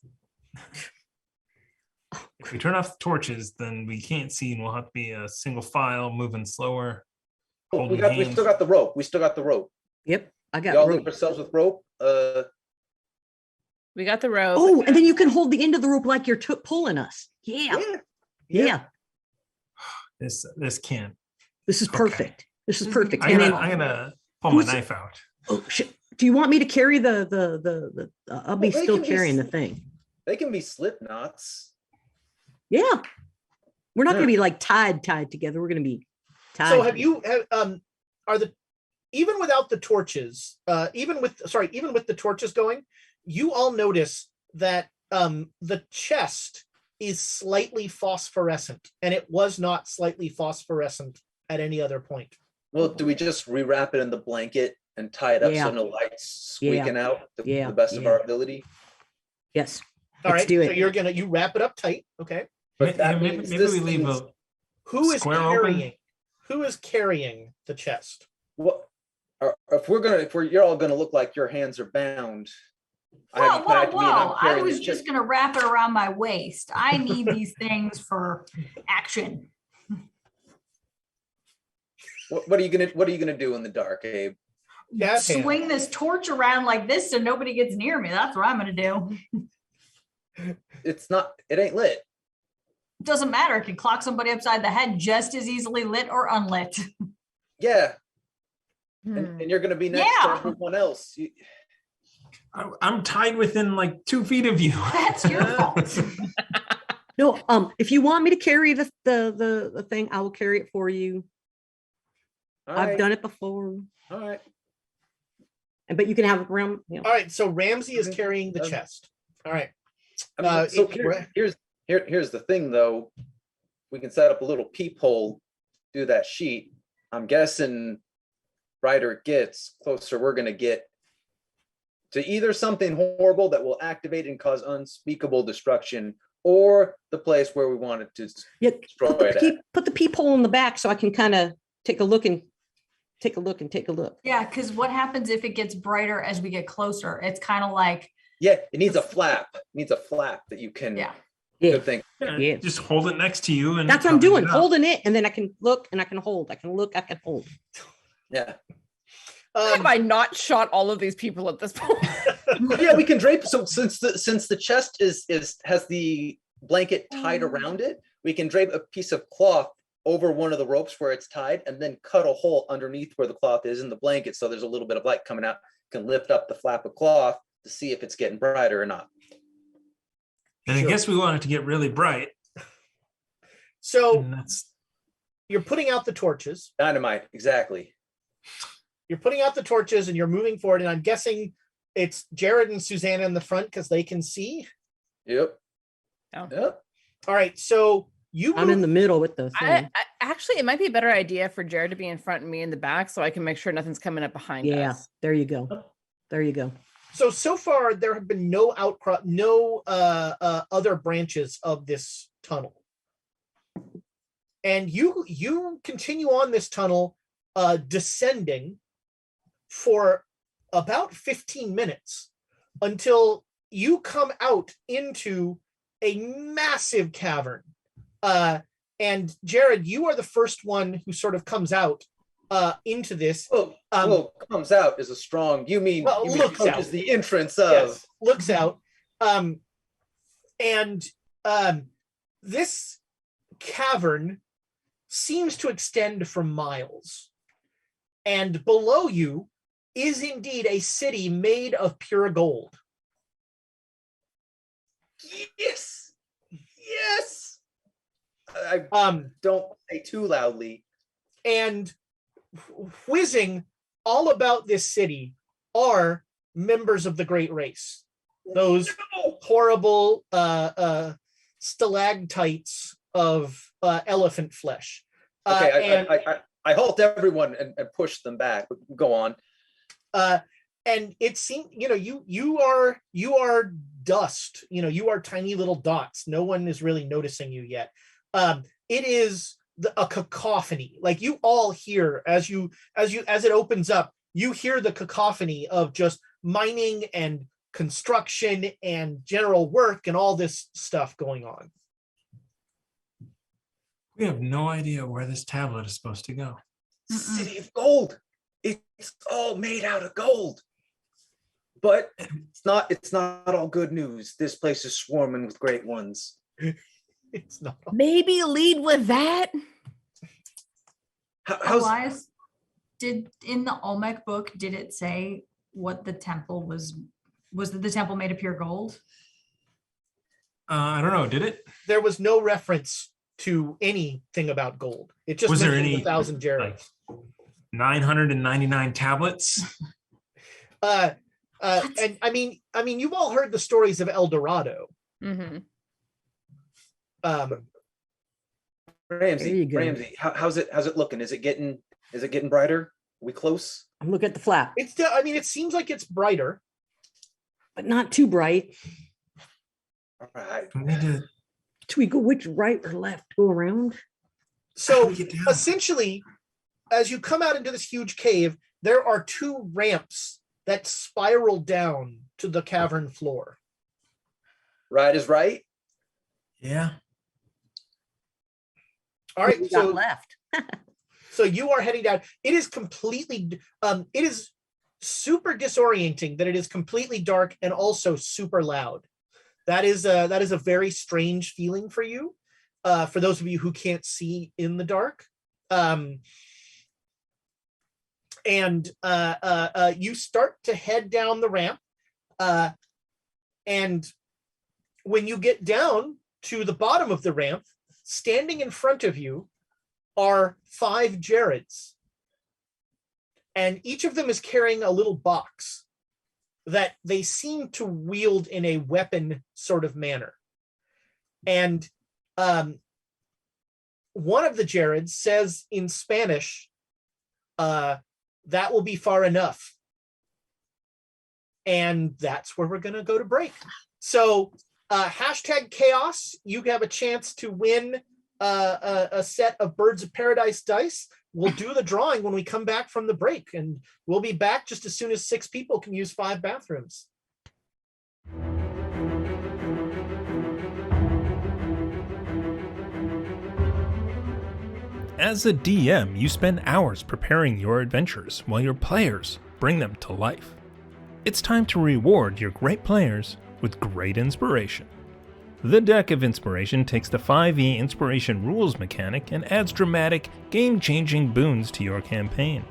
if we turn off the torches, then we can't see, and we'll have to be a single file, moving slower. We still got the rope. We still got the rope. Yep. I got Y'all rope. leave yourselves with rope. We got the rope. Oh, and then you can hold the end of the rope like you're pulling us. Yeah. This can't. This is Okay. perfect. This is perfect. I'm And then, gonna pull my knife out. oh shit. Do you want me to carry the I'll be they still can be carrying the thing. They can be slip knots. Yeah. We're not Yeah. gonna be like tied together. We're gonna be tied. So are the even without the torches, even with the torches going, you all notice that the chest is slightly phosphorescent, and it was not slightly phosphorescent at any other point. Well, do we just rewrap it in the blanket and tie it up Yeah. so no light's squeaking out to Yeah. the best of our ability? Yes. All Let's right, do so it. you wrap it up tight, okay? But that Maybe means we this leave thing's- a Who is square carrying? open? Who is carrying the chest? What? If you're all gonna look like your hands are bound. I have you tied to me and I'm Whoa. I carrying was the just chest. going to wrap it around my waist. I need these things for action. What are you gonna do in the dark, Abe? Yeah, Swing this torch around like this so nobody gets near me. That's what I'm going to do. It ain't lit. Doesn't matter. It can clock somebody upside the head just as easily lit or unlit. Yeah. Hmm. And you're gonna be next to Yeah. everyone else. I'm tied within like 2 feet of you. That's your fault. No, if you want me to carry the thing, I will carry it for you. All I've right. done it before. All right. But you can have it around. All right, so Ramsey is carrying the chest. All right. I mean, so it- here's the thing though. We can set up a little peephole, do that sheet. I'm guessing brighter it gets, closer we're gonna get to either something horrible that will activate and cause unspeakable destruction, or the place where we want it to Yeah, destroy it at. put the peephole in the back so I can kind of take a look. Yeah, because what happens if it gets brighter as we get closer? It's kind of like, Yeah, it needs a flap. It needs a flap that you can. yeah. Yeah, Good thing. Yeah. Just hold it next to you, and that's what I'm cover doing. it up. Holding it, and then I can look and I can hold. I can look, I can hold. Yeah. Have I not shot all of these people at this point? Yeah, we can drape. So since the chest has the blanket tied around it, we can drape a piece of cloth over one of the ropes where it's tied, and then cut a hole underneath where the cloth is in the blanket, so there's a little bit of light coming out. Can lift up the flap of cloth to see if it's getting brighter or not. And Sure. I guess we want it to get really bright. So And that's you're putting out the torches. Dynamite, exactly. You're putting out the torches and you're moving forward. And I'm guessing it's Jared and Susanna in the front because they can see. Yep. Oh. Yep. All right. So I'm in the middle with the thing. Actually, it might be a better idea for Jared to be in front and me in the back, so I can make sure nothing's coming up behind us. There you go. There you go. So far there have been no outcrop, no other branches of this tunnel, and you continue on this tunnel, descending for about 15 minutes until you come out into a massive cavern. And Jared, you are the first one who sort of comes out into this. Comes out is a strong. You mean looks out is the entrance of? Yes, looks out. This cavern seems to extend for miles, and below you is indeed a city made of pure gold. Yes. I don't say too loudly. And whizzing all about this city are members of the Great Race. Those horrible stalactites of elephant flesh. Okay, I halt everyone and push them back. Go on. And it seems, you are dust. You are tiny little dots. No one is really noticing you yet. It is a cacophony. Like, you all hear as it opens up, you hear the cacophony of just mining and construction and general work and all this stuff going on. We have no idea where this tablet is supposed to go. City of gold. It's all made out of gold. But it's not all good news. This place is swarming with great ones. It's not. Maybe lead with that. Elias, in the Olmec book, did it say what the temple was? Was the temple made of pure gold? I don't know. Did it? There was no reference to anything about gold. It just was there mentioned any 1,000 Jareds. like 999 tablets? And I mean, you've all heard the stories of El Dorado. Mm-hmm. Ramsey, how's it looking? Is it getting brighter? Are we close? I'm looking at the flap, It seems like it's brighter, but not too bright. All right. We need to. Do we go which right or left? Go around? So essentially, as you come out into this huge cave, there are two ramps that spiral down to the cavern floor. Right is right. Yeah. All right, so left. So you are heading down. It is completely, it is super disorienting that it is completely dark and also super loud. That is a very strange feeling for you, for those of you who can't see in the dark. And you start to head down the ramp, and when you get down to the bottom of the ramp, standing in front of you are 5 Jareds, and each of them is carrying a little box that they seem to wield in a weapon sort of manner. And one of the Jareds says in Spanish, that will be far enough. And that's where we're going to go to break. So hashtag chaos, you have a chance to win a set of Birds of Paradise dice. We'll do the drawing when we come back from the break, and we'll be back just as soon as 6 people can use 5 bathrooms. As a DM, you spend hours preparing your adventures while your players bring them to life. It's time to reward your great players with great inspiration. The Deck of Inspiration takes the 5e Inspiration rules mechanic and adds dramatic, game-changing boons to your campaign.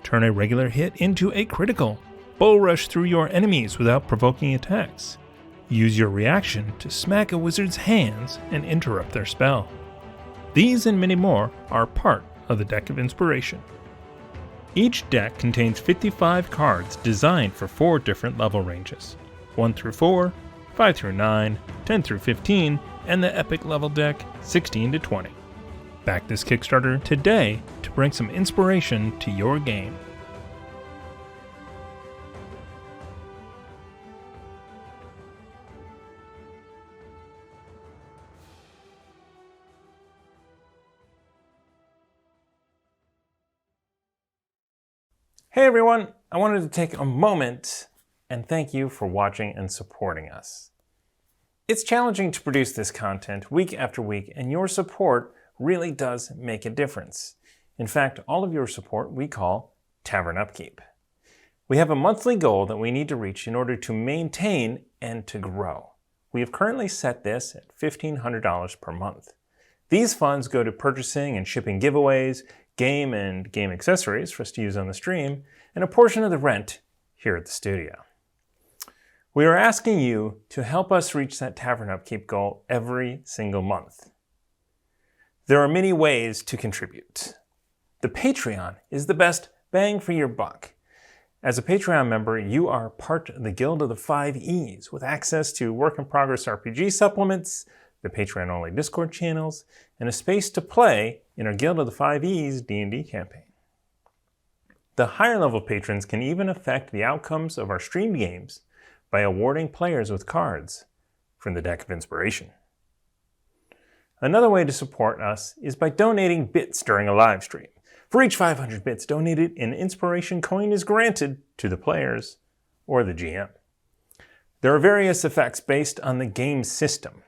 Turn a regular hit into a critical. Bull rush through your enemies without provoking attacks. Use your reaction to smack a wizard's hands and interrupt their spell. These and many more are part of the Deck of Inspiration. Each deck contains 55 cards designed for 4 different level ranges: 1 through 4, 5 through 9, 10 through 15, and the epic level deck 16 to 20. Back this Kickstarter today to bring some inspiration to your game. Hey everyone, I wanted to take a moment and thank you for watching and supporting us. It's challenging to produce this content week after week, and your support really does make a difference. In fact, all of your support we call Tavern Upkeep. We have a monthly goal that we need to reach in order to maintain and to grow. We have currently set this at $1,500 per month. These funds go to purchasing and shipping giveaways, game and game accessories for us to use on the stream, and a portion of the rent here at the studio. We are asking you to help us reach that Tavern Upkeep goal every single month. There are many ways to contribute. The Patreon is the best bang for your buck. As a Patreon member, you are part of the Guild of the 5 E's with access to work-in-progress RPG supplements, the Patreon-only Discord channels, and a space to play in our Guild of the 5 E's D&D campaign. The higher-level patrons can even affect the outcomes of our streamed games by awarding players with cards from the Deck of Inspiration. Another way to support us is by donating bits during a live stream. For each 500 bits donated, an inspiration coin is granted to the players or the GM. There are various effects based on the game system,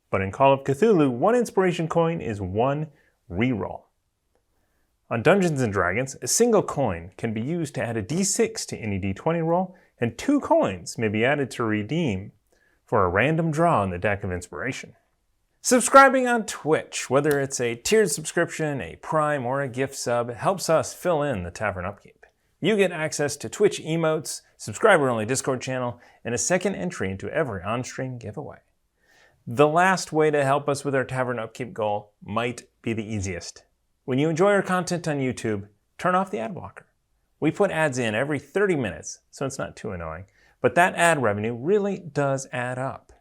but in Call of Cthulhu, 1 inspiration coin is 1 reroll. On Dungeons & Dragons, a single coin can be used to add a d6 to any d20 roll, and 2 coins may be added to redeem for a random draw in the Deck of Inspiration. Subscribing on Twitch, whether it's a tiered subscription, a Prime, or a gift sub, helps us fill in the Tavern Upkeep. You get access to Twitch emotes, subscriber-only Discord channel, and a second entry into every on-stream giveaway. The last way to help us with our Tavern Upkeep goal might be the easiest. When you enjoy our content on YouTube, turn off the ad blocker. We put ads in every 30 minutes, so it's not too annoying, but that ad revenue really does add up.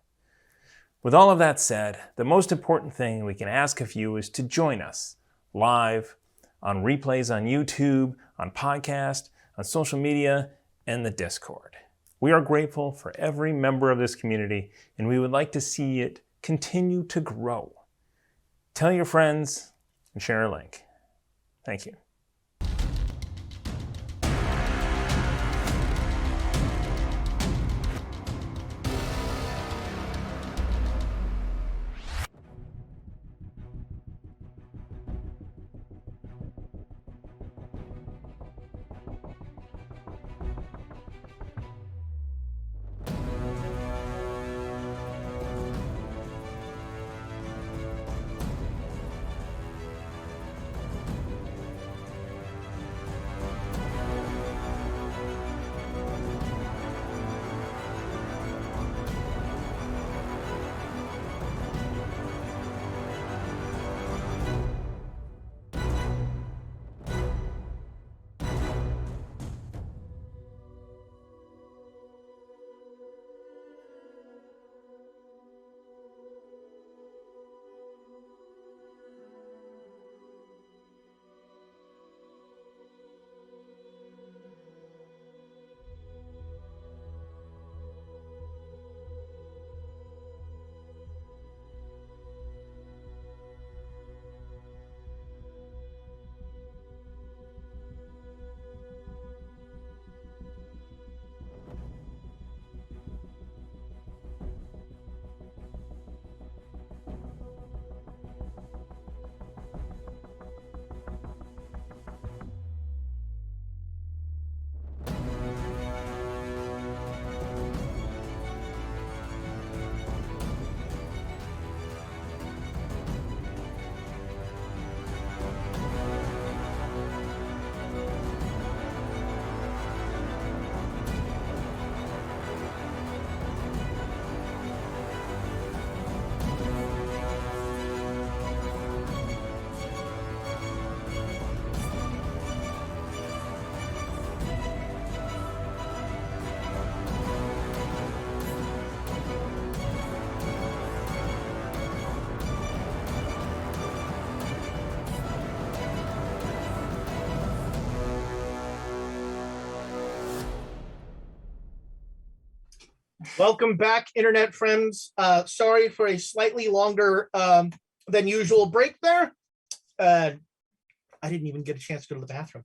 With all of that said, the most important thing we can ask of you is to join us live, on replays on YouTube, on podcast, on social media, and the Discord. We are grateful for every member of this community, and we would like to see it continue to grow. Tell your friends and share a link. Thank you. Welcome back, internet friends. Sorry for a slightly longer than usual break there. I didn't even get a chance to go to the bathroom.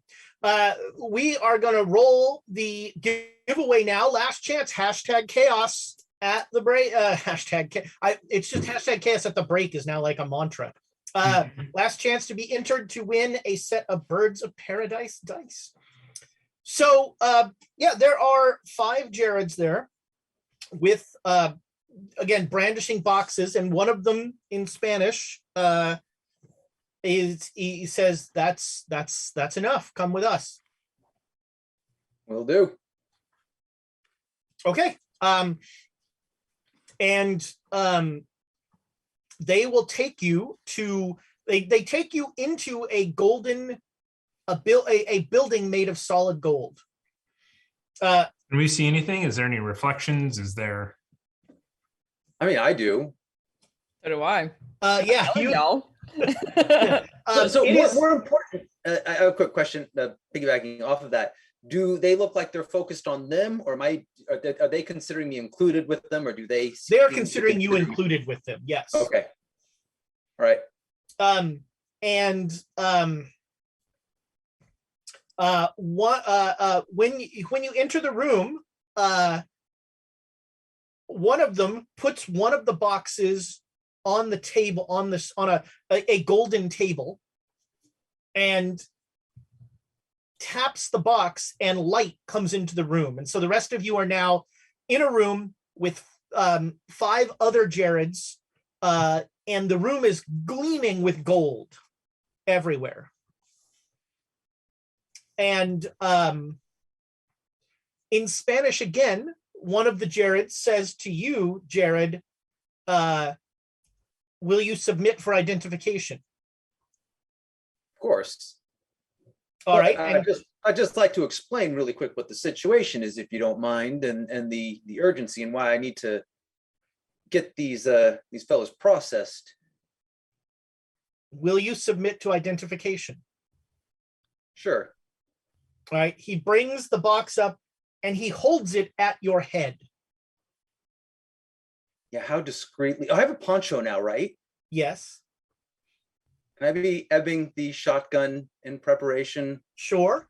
We are going to roll the giveaway now. Last chance, hashtag chaos at the break. It's just hashtag chaos at the break is now like a mantra. Last chance to be entered to win a set of Birds of Paradise dice. So, yeah, there are 5 Jareds there with, again, brandishing boxes, and one of them in Spanish he says, that's enough. Come with us. Will do. Okay. They will take you to, they take you into a golden, a building made of solid gold. Can we see anything? Is there any reflections? Is there? I mean, I do. So do I. Yeah, you you know. So it more, is- more important, I have a quick question, piggybacking off of that. Do they look like they're focused on them, or are they considering me included with them, or do they? They are considering you included with them. Yes. Okay. All right. When you enter the room, one of them puts one of the boxes on the table, on a golden table, and taps the box, and light comes into the room. And so the rest of you are now in a room with 5 other Jareds, and the room is gleaming with gold everywhere. And in Spanish again, one of the Jareds says to you, Jared, will you submit for identification? Of course. All right. I'd just like to explain really quick what the situation is, if you don't mind, and the urgency and why I need to get these fellows processed. Will you submit to identification? Sure. All right. He brings the box up and he holds it at your head. Yeah, how discreetly? I have a poncho now, right? Yes. Can I be ebbing the shotgun in preparation? Sure.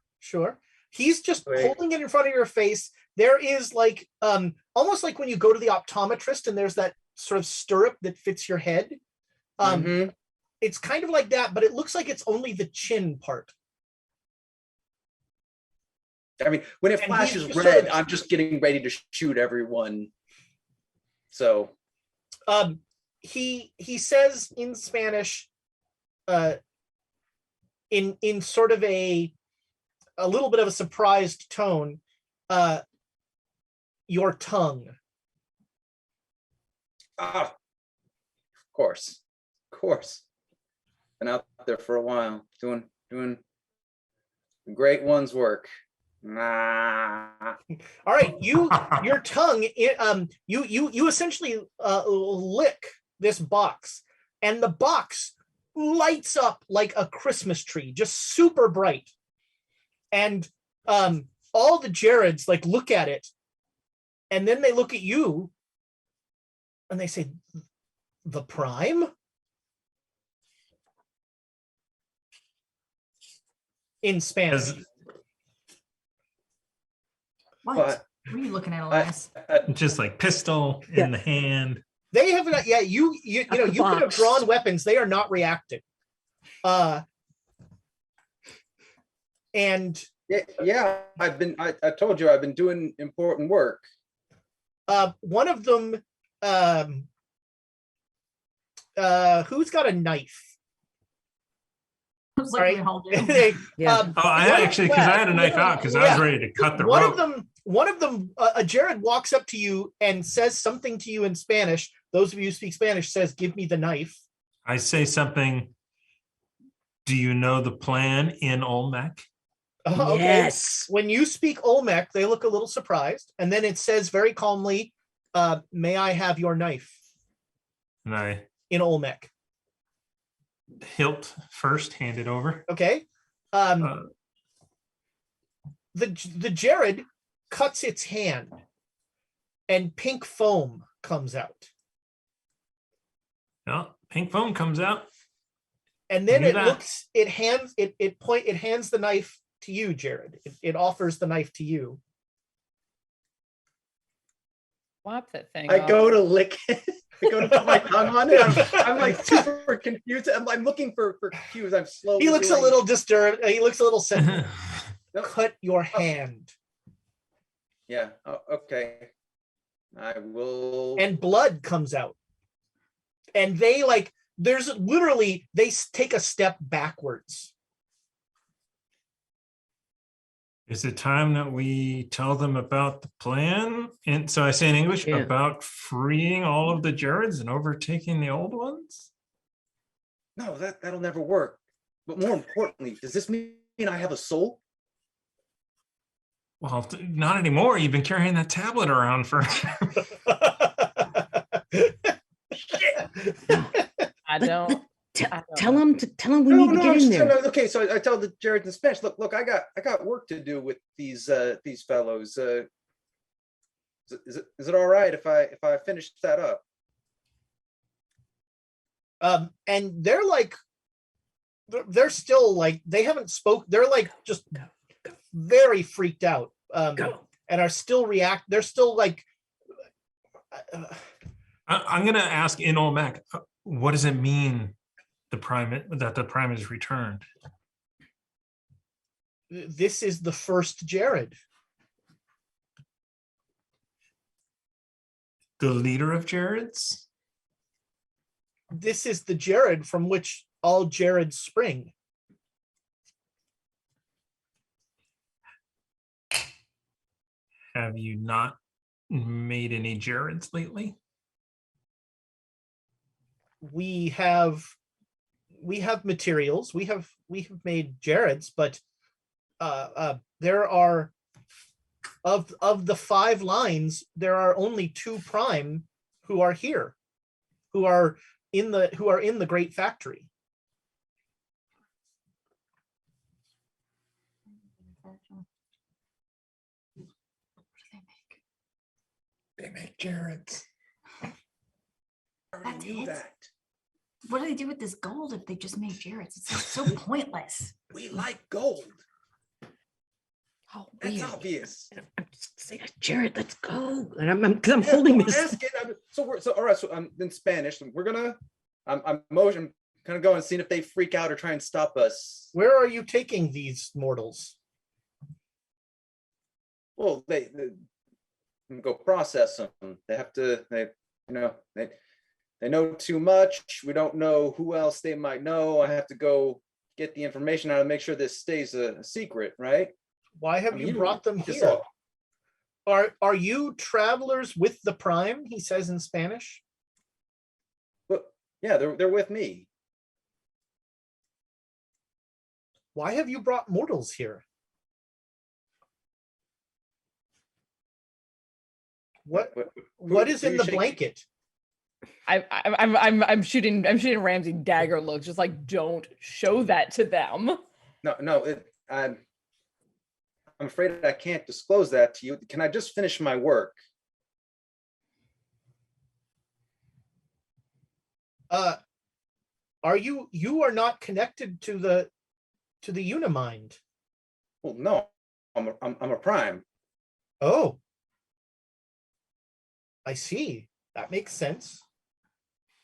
He's just Great. holding it in front of your face. There is like, almost like when you go to the optometrist and there's that sort of stirrup that fits your head. It's kind of like that, but it looks like it's only the chin part. I mean, when it And flashes he's just red, sort of- I'm just getting ready to shoot everyone. So he says in Spanish, in sort of a little bit of a surprised tone, your tongue. of course. Been out there for a while, doing great one's work. All right, your tongue, you essentially lick this box, and the box lights up like a Christmas tree, just super bright. And all the Jareds like look at it, and then they look at you, and they say, "The Prime?" In Spanish. What? But What are you looking at, Elias? Just like pistol Yeah. in the hand. They have not. Yeah, you At know, the you could have box. drawn weapons. They are not reacting. And yeah, I told you I've been doing important work. one of them, who's got a knife? I was like, Right. we all do. They, Yeah. Oh, I one of- actually, because I had a knife out because I was Yeah. ready to cut the one rope. of them, a Jared walks up to you and says something to you in Spanish. Those of you who speak Spanish says, "Give me the knife." I say something. Do you know the plan in Olmec? Okay. Yes. When you speak Olmec, they look a little surprised, and then it says very calmly, "May I have your knife?" And I In Olmec. hilt first, hand it over. Okay. The Jared cuts its hand, and pink foam comes out. Yeah, pink foam comes out. And then Knew it that. looks, it hands the knife to you, Jared. It offers the knife to you. Swap that thing. I off. go to lick it. I go to put my tongue on it. I'm like super confused. I'm looking for cues. I'm slowly. He looks a doing- little disturbed. He looks a little sad. Nope. Cut your hand. Yeah. Oh, okay. I will. And blood comes out. And they there's literally, they take a step backwards. Is it time that we tell them about the plan? And so I say in English, Yeah. about freeing all of the Jareds and overtaking the old ones? No, that'll never work. But more importantly, does this mean I have a soul? Well, not anymore. You've been carrying that tablet around for. I don't. Tell him we need to get in there. Okay, so I tell the Jared in Spanish, look, I got work to do with these fellows. Is it all right if I finish that up? And they're still they haven't spoke. They're just very freaked out. And are still they're still I'm going to ask in Olmec, what does it mean that the prime is returned? This is the first Jared. The leader of Jareds? This is the Jared from which all Jareds spring. Have you not made any Jareds lately? We have materials. We have made Jareds, but there are of the 5 lines, there are only 2 prime who are here, who are in the great factory. They make Jareds. That's Knew it. that. What do they do with this gold if they just make Jareds? It's so pointless. We like gold. Oh, That's weird. obvious. I'm just saying, Jared, let's go. And I'm holding this. Asking, so all right. So I'm in Spanish. I'm motion kind of going, seeing if they freak out or try and stop us. Where are you taking these mortals? Well, they go process them. They have to. They know too much. We don't know who else they might know. I have to go get the information out and make sure this stays a secret, right? Why have you brought them Just here? Are you travelers with the prime? He says in Spanish. But yeah, they're with me. Why have you brought mortals here? What is in the blanket? I'm shooting Ramsey dagger looks, just don't show that to them. No, I'm afraid I can't disclose that to you. Can I just finish my work? You are not connected to the Unimind? Well, no, I'm a prime. Oh, I see. That makes sense.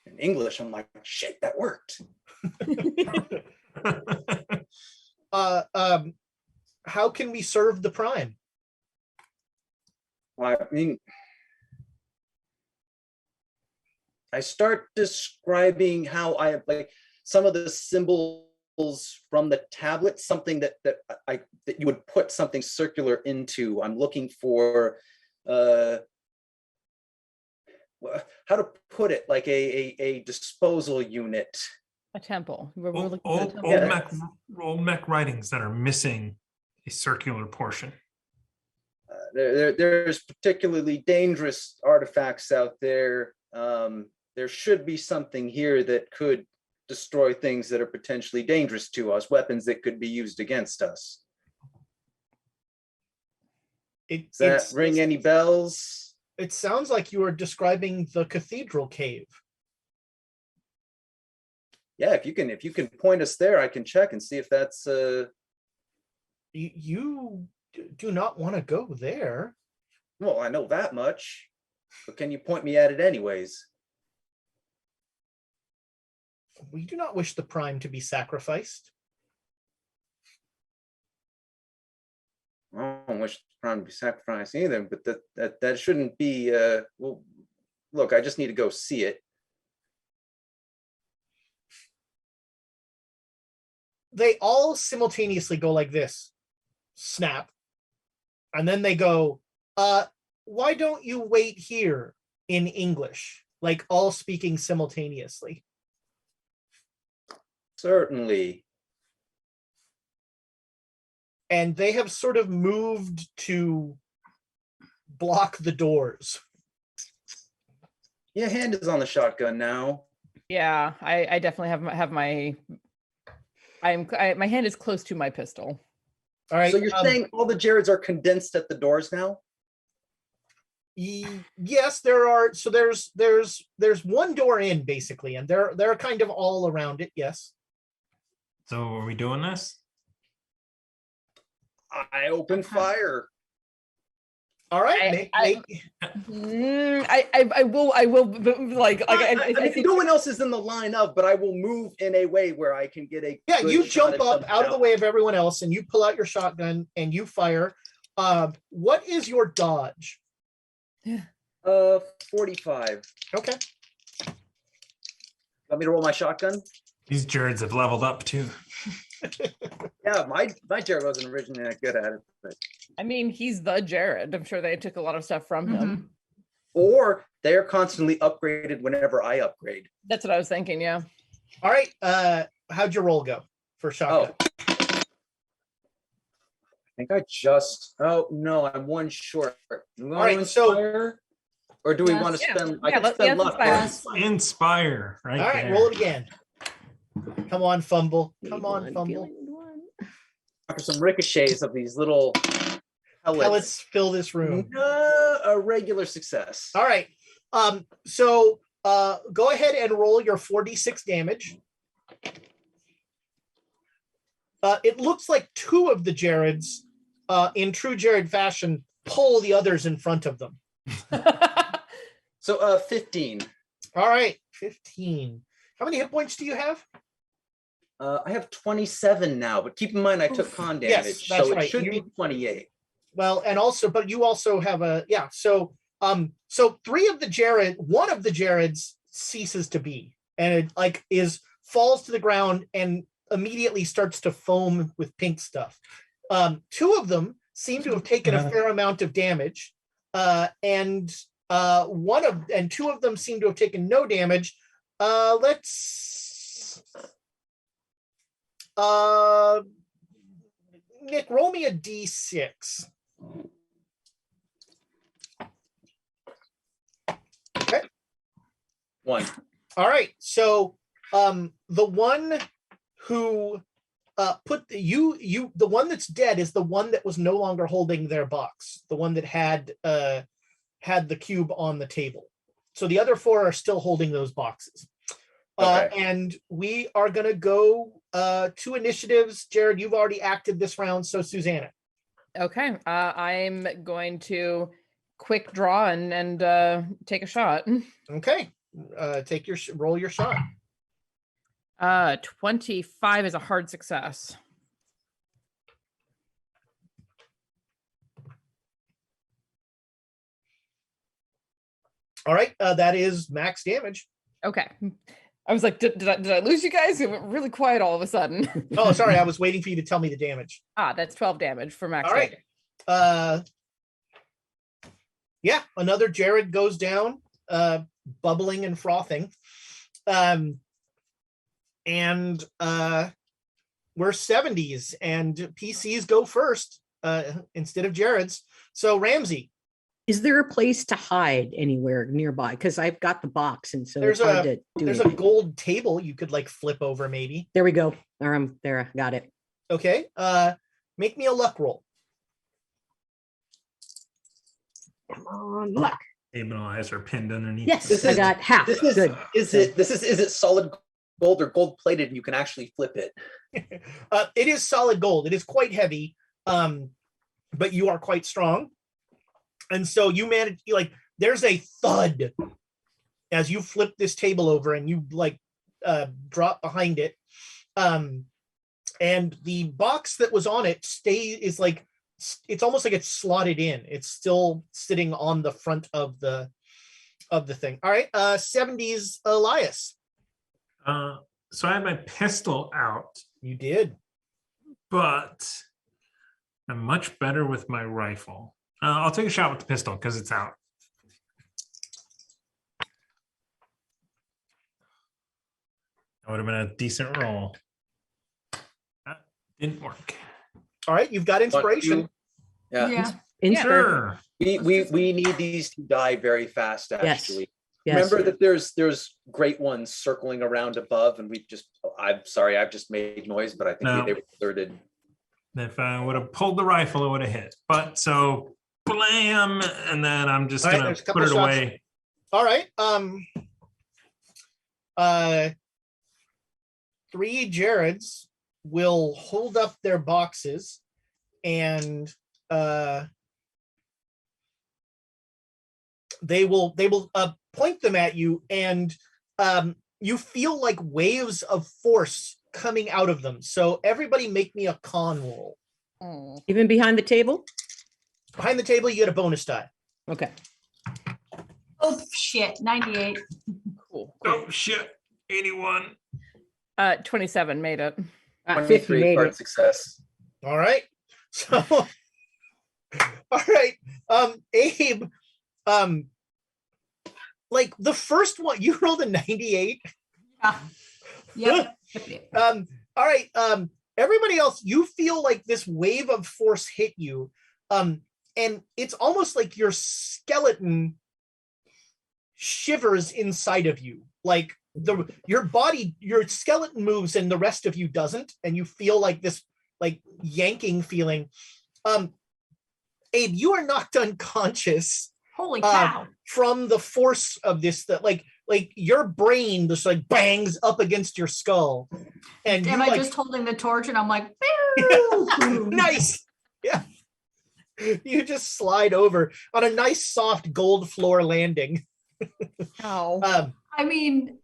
In English, I'm like, shit, that worked. How can we serve the prime? Well, I mean, I start describing how I some of the symbols from the tablet, something that you would put something circular into. I'm looking for how to put it, like a disposal unit. A temple. Old mech writings that are missing a circular portion. There's particularly dangerous artifacts out there. There should be something here that could destroy things that are potentially dangerous to us, weapons that could be used against us. Does that ring any bells? It sounds like you are describing the Cathedral cave. Yeah, if you can point us there, I can check and see if that's You do not want to go there. well, I know that much. But can you point me at it anyways? We do not wish the prime to be sacrificed. I don't wish the prime to be sacrificed either, but that shouldn't be well, look, I just need to go see it. They all simultaneously go like this. Snap. And then they go, why don't you wait here in English? Like all speaking simultaneously. Certainly. And they have sort of moved to block the doors. Yeah, hand is on the shotgun now. Yeah, I definitely have my. My hand is close to my pistol. All right. So you're saying all the Jareds are condensed at the doors now? Yes, there are. So there's one door in basically, and they're kind of all around it. Yes. So are we doing this? I open fire. All right. I will like I if think no one else is in the lineup, but I will move in a way where I can get a yeah. good You shot jump at up them out of the now. way of everyone else, and you pull out your shotgun and you fire. What is your dodge? 45. Okay. Want me to roll my shotgun? These Jareds have leveled up too. Yeah, my Jared wasn't originally that good at it, but I mean, he's the Jared. I'm sure they took a lot of stuff from him. or they are constantly upgraded whenever I upgrade. That's what I was thinking. Yeah. All right. How'd your roll go for shotgun? I think I just. Oh no, I'm one short. Do we want right, to so- inspire, or do we want to Yeah. spend? I Yeah, can let's- spend yeah, luck. let's Inspire, right? All right. there. Roll it again. Come on, fumble. Come Need on, one, fumble. feeling one. For some ricochets of these little pellets. Pellets fill this room. A regular success. All right. So go ahead and roll your 4d6 damage. It looks like two of the Jareds, in true Jared fashion, pull the others in front of them. So 15. All right, 15. How many hit points do you have? I have 27 now, but keep in mind I took con Yes, damage, that's so right. it should You- be 28. Well, and also, but you also have a yeah. So one of the Jareds ceases to be, and it like falls to the ground and immediately starts to foam with pink stuff. Two of them seem to have taken a fair amount of damage, and two of them seem to have taken no damage. Nick, roll me a d6. Okay. 1. All right. So the one who the one that's dead is the one that was no longer holding their box, the one that had the cube on the table. So the other four are still holding those boxes. Okay. And we are going to go to initiatives. Jared, you've already acted this round, so Susanna. Okay. I'm going to quick draw and take a shot. Okay. Roll your shot. 25 is a hard success. All right. That is max damage. Okay. I was like, did I lose you guys? It went really quiet all of a sudden. Oh, sorry. I was waiting for you to tell me the damage. That's 12 damage for max All right. damage. Yeah, another Jared goes down, bubbling and frothing. And we're 70s and PCs go first instead of Jared's. So Ramsey, Is there a place to hide anywhere nearby? Because I've got the box, and so There's it's hard to do there's it. a gold table you could like flip over maybe. There we go. There, got it. Okay. Make me a luck roll. Come on, luck. Abe and Elias are pinned underneath. Yes, This I is- got half. This is Good. is it solid gold or gold plated and you can actually flip it? It is solid gold. It is quite heavy, but you are quite strong. And so you manage, like, there's a thud as you flip this table over and you like drop behind it. And the box that was on it is like, it's almost like it's slotted in. It's still sitting on the front of the thing. All right, 70s Elias. So I had my pistol out, You did. but I'm much better with my rifle. I'll take a shot with the pistol because it's out. That would have been a decent roll. That didn't work. All right, you've got inspiration. Yeah. Yeah. Sure. We need these to die very fast, actually. Yes. Remember that there's great ones circling around above, and I'm sorry, I've just made noise, but I think No. they were alerted. If I would have pulled the rifle, it would have hit. But so blam, and then I'm just All right, gonna there's a couple put it shots. away. All right. 3 Jareds will hold up their boxes and they will point them at you, and you feel like waves of force coming out of them. So everybody make me a con roll. Oh. Even behind the table? Behind the table, you get a bonus die. Okay. Oh shit, 98. Cool. Oh shit, 81. 27 made it. 50 made hard it. success. All right. So all right. Abe, like the first one, you rolled a 98. Yep. All right. Everybody else, you feel like this wave of force hit you. And it's almost like your skeleton shivers inside of you. Like your body, your skeleton moves and the rest of you doesn't. And you feel like this like yanking feeling. Abe, you are knocked unconscious Holy cow. from the force of this, that like your brain just like bangs up against your skull. And Am you I like, just holding the torch and I'm like, nice. Yeah. You just slide over on a nice soft gold floor landing. Ow. I mean,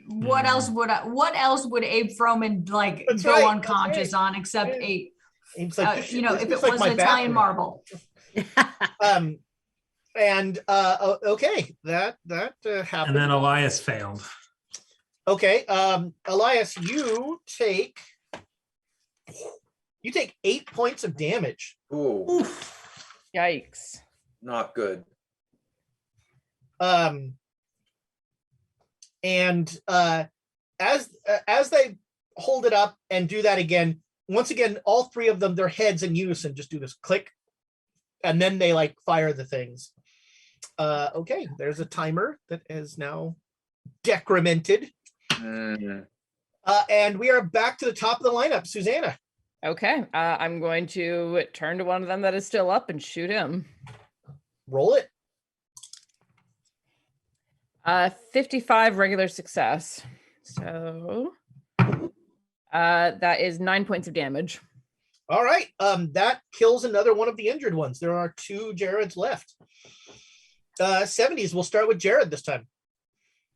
what else would Abe Froman like That's go right, that's unconscious right. on except Yeah. Abe? It's like, this You know, this if looks it like was my Italian bathroom. marble. Okay, that happened. And then Elias failed. Okay, Elias, you take 8 points of damage. Ooh, Yikes. not good. And as they hold it up and do that again, once again, all 3 of them, their heads in unison just do this click, and then they like fire the things. Okay, there's a timer that is now decremented. Mm. And we are back to the top of the lineup. Susanna. Okay. I'm going to turn to one of them that is still up and shoot him. Roll it. 55 regular success. So that is 9 points of damage. All right. That kills another one of the injured ones. There are 2 Jareds left. 70s. We'll start with Jared this time.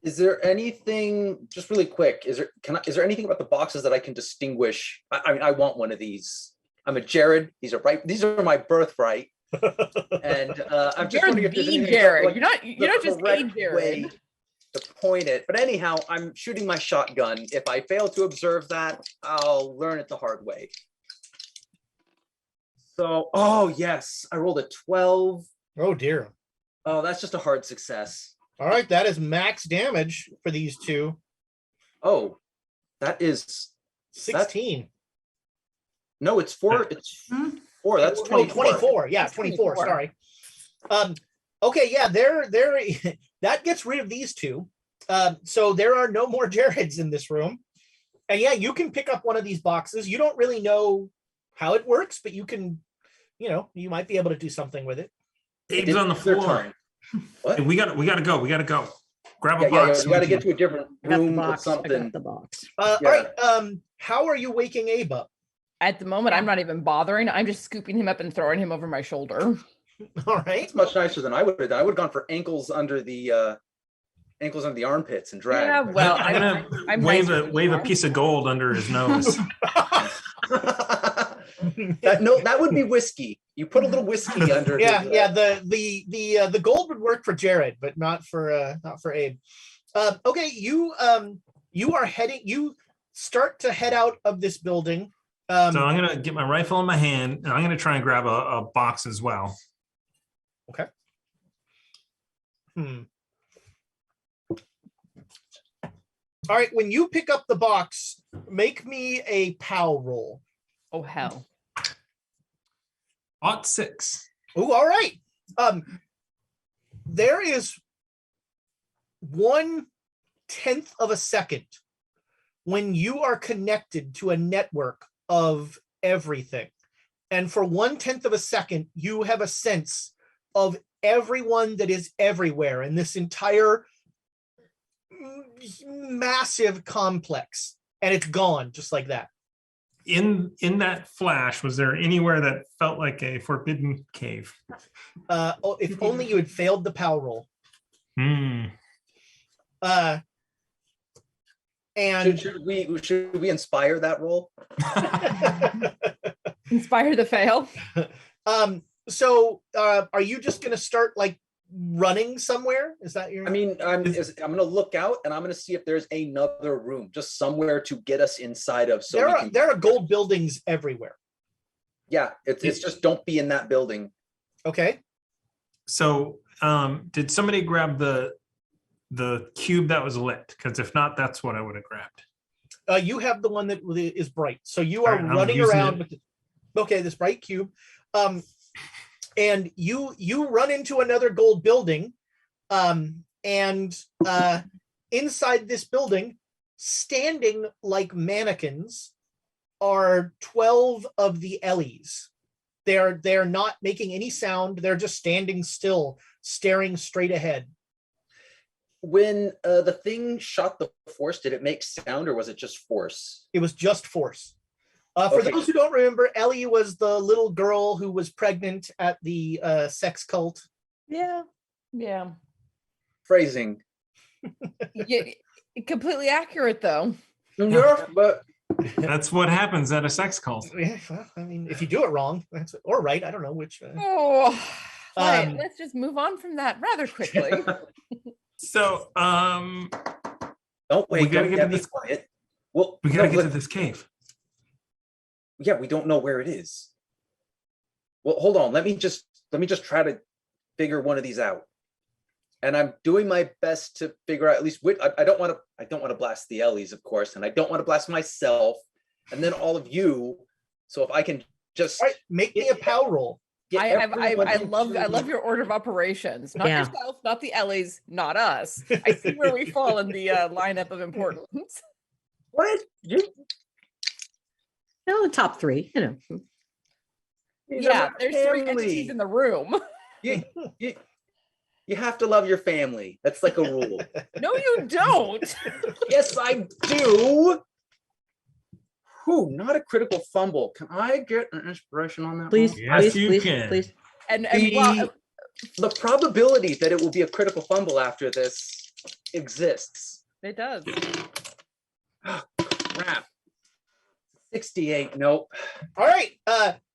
Is there anything, just really quick, is there anything about the boxes that I can distinguish? I mean, I want one of these. I'm a Jared. These are my birthright. And I'm just wondering if there's the anything Jared. like You're not just a correct way Jared. to point it. But anyhow, I'm shooting my shotgun. If I fail to observe that, I'll learn it the hard way. So, oh yes, I rolled a 12. Oh dear. Oh, that's just a hard success. All right, that is max damage for these 2. Oh, that is 16. no, it's 4. It's Hmm? 4. That's Oh, 24. 24. Yeah, 24. 24. Sorry. Okay, yeah, they're that gets rid of these 2. So there are no more Jareds in this room. And yeah, you can pick up one of these boxes. You don't really know how it works, but you can, you might be able to do something with it. Abe's on the It's their floor. turn. What? Hey, we gotta go. We gotta go. Grab a Yeah, box. you got to get to a different I got the room or box. I something. got the box. All Yeah. right. How are you waking Abe up? At the moment, I'm not even bothering. I'm just scooping him up and throwing him over my shoulder. All right. It's much nicer than I would have done. I would have gone for ankles under the armpits and drag. Yeah, well, I'm gonna I'm wave nicer a than wave you a are. piece of gold under his nose. that would be whiskey. You put a little whiskey under. Yeah, his, yeah. The gold would work for Jared, but not for Abe. Okay, you are heading. You start to head out of this building. So I'm gonna get my rifle in my hand, and I'm gonna try and grab a box as well. Okay. All right. When you pick up the box, make me a POW roll. Oh hell! Ought 6. Oh, all right. There is 1/10 of a second when you are connected to a network of everything. And for 1/10 of a second, you have a sense of everyone that is everywhere in this entire massive complex. And it's gone just like that. In that flash, was there anywhere that felt like a forbidden cave? If only you had failed the POW roll. Hmm. And should we inspire that roll? Inspire the fail. So are you just going to start like running somewhere? Is that your? I mean, I'm going to look out and I'm going to see if there's another room, just somewhere to get us inside of. So there are gold buildings everywhere. Yeah, it's just don't be in that building. Okay. So, did somebody grab the cube that was lit? Because if not, that's what I would have grabbed. You have the one that is bright. So you are All right, I'm running using around with this bright cube. And you run into another gold building. And inside this building, standing like mannequins, are 12 of the Ellies. They're not making any sound. They're just standing still, staring straight ahead. When the thing shot the force, did it make sound or was it just force? It was just force. For Okay. those who don't remember, Ellie was the little girl who was pregnant at the sex cult. Yeah. Phrasing. Yeah, completely accurate though. Yeah, but That's what happens at a sex cult. Yeah, well, I mean, if you do it wrong, that's or right. I don't know which. Oh, right. Let's just move on from that rather quickly. So, don't We wait. gotta Don't get to get me this- quiet. Well, we gotta no, get to look, this cave. yeah, we don't know where it is. Well, hold on. Let me just try to figure one of these out. And I'm doing my best to figure out at least which. I don't want to blast the Ellies, of course, and I don't want to blast myself, and then all of you. So if I can just All right, make me a POW roll. get everyone I into- love your order of operations. Not Yeah. yourself, not the Ellies, not us. I see where we fall in the lineup of importance. What you? No, the top 3, you know. These are Yeah, my there's 3 family. entities in the room. You have to love your family. That's like a rule. No, you don't. Yes, I do. Whew, not a critical fumble. Can I get an inspiration on that? Please, one? Yes, please, you please, can. please. And The, well, the probability that it will be a critical fumble after this exists. it does. Crap. 68. Nope. All right.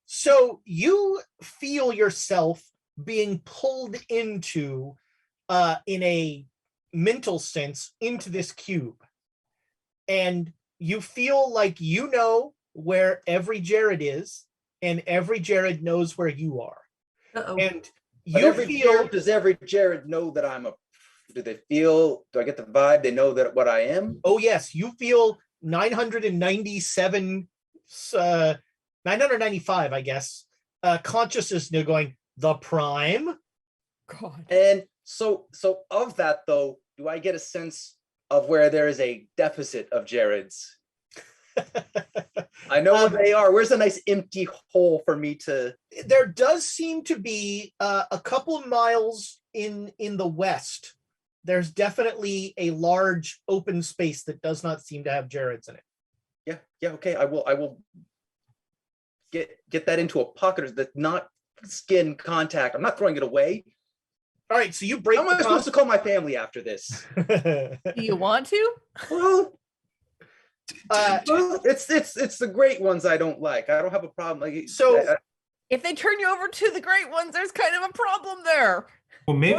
So you feel yourself being pulled into, in a mental sense, into this cube, and you feel like you know where every Jared is, and every Jared knows where you are, and But you every feel. Jared, does every Jared know that I'm a? Do they feel? Do I get the vibe? They know that what I am. Oh yes, you feel 997, 995, I guess. Consciousness now going the prime. God. And so of that though, do I get a sense of where there is a deficit of Jareds? I know where they are. Where's a nice empty hole for me to? There does seem to be a couple of miles in the west, there's definitely a large open space that does not seem to have Jared's in it. Yeah, okay. I will get that into a pocket that's not skin contact. I'm not throwing it away. All right, so you break. How am I supposed to call my family after this? Do you want to? Well, it's the great ones I don't like. I don't have a problem. Like, So- If they turn you over to the great ones, there's kind of a problem there. Well, maybe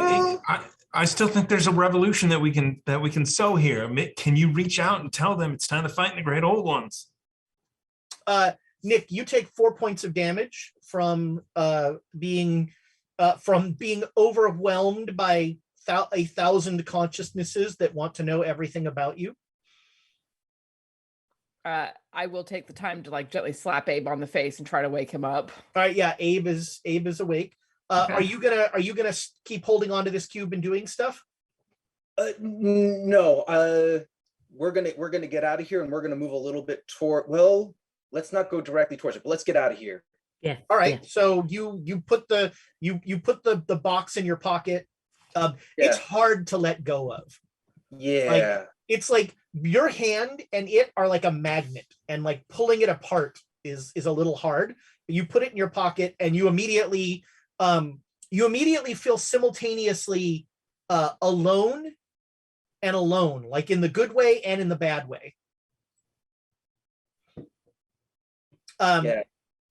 I still think there's a revolution that we can sow here. Can you reach out and tell them it's time to fight the great old ones? Nick, you take 4 points of damage from being overwhelmed by 1,000 consciousnesses that want to know everything about you. I will take the time to like gently slap Abe on the face and try to wake him up. All right, yeah, Abe is awake. Okay. Are you gonna keep holding on to this cube and doing stuff? No, we're gonna get out of here, and we're gonna move a little bit toward. Well, let's not go directly towards it, but let's get out of here. Yeah. All right. yeah. So you put the box in your pocket. It's hard to let go of. Yeah. It's like your hand and it are like a magnet, and like pulling it apart is a little hard. But you put it in your pocket, and you immediately feel simultaneously alone and alone, like in the good way and in the bad way.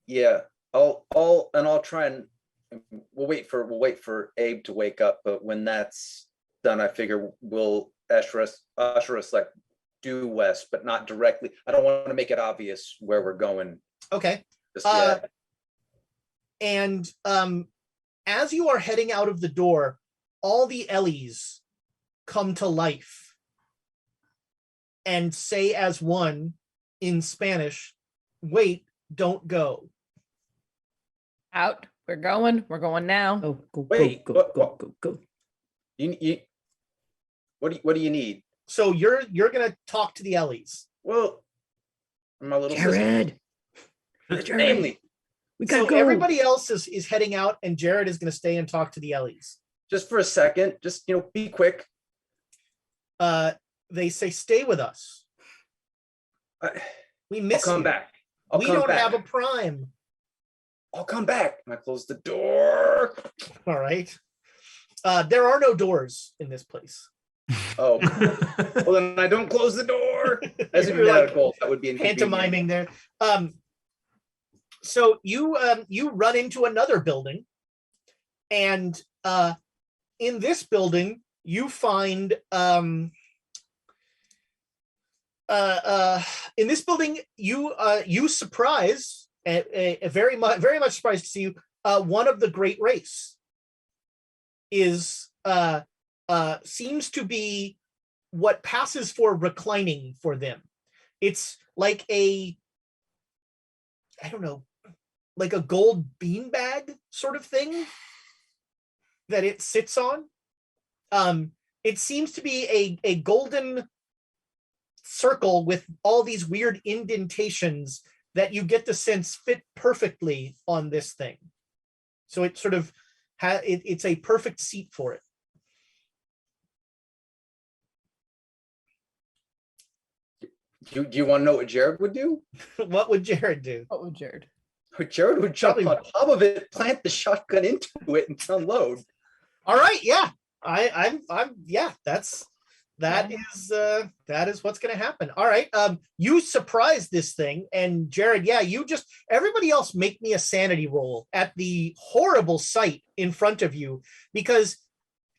Yeah. I'll try and we'll wait for Abe to wake up. But when that's done, I figure we'll usher us like due west, but not directly. I don't want to make it obvious where we're going. Okay. Just yet. And as you are heading out of the door, all the Ellies come to life and say as one in Spanish, "Wait, don't go." Out. We're going now. Go, go, Wait, go, what- go, go, go, go. You what do you need? So you're gonna talk to the Ellies. Well, my little sister. Jared, Family. we gotta So go. everybody else is heading out, and Jared is gonna stay and talk to the Ellies. Just for a second, just be quick. They say, "Stay with us. We I'll miss come you. back. We don't have a prime." I'll come back. And I close the door. All right. There are no doors in this place. Oh, well then I don't close the door. As if You're you're like like gold, that would be inconvenient. pantomiming there. So you run into another building, and in this building you find you surprise very much surprised to see you. One of the great race is seems to be what passes for reclining for them. It's like I don't know, like a gold beanbag sort of thing that it sits on. It seems to be a golden circle with all these weird indentations that you get the sense fit perfectly on this thing. So it sort of it's a perfect seat for it. Do you want to know what Jared would do? What would Jared do? What would Jared? Jared would jump Probably- on top of it, plant the shotgun into it, and unload. All right, yeah. I'm yeah, that is what's gonna happen. All right. You surprise this thing, and Jared, yeah, everybody else make me a sanity roll at the horrible sight in front of you, because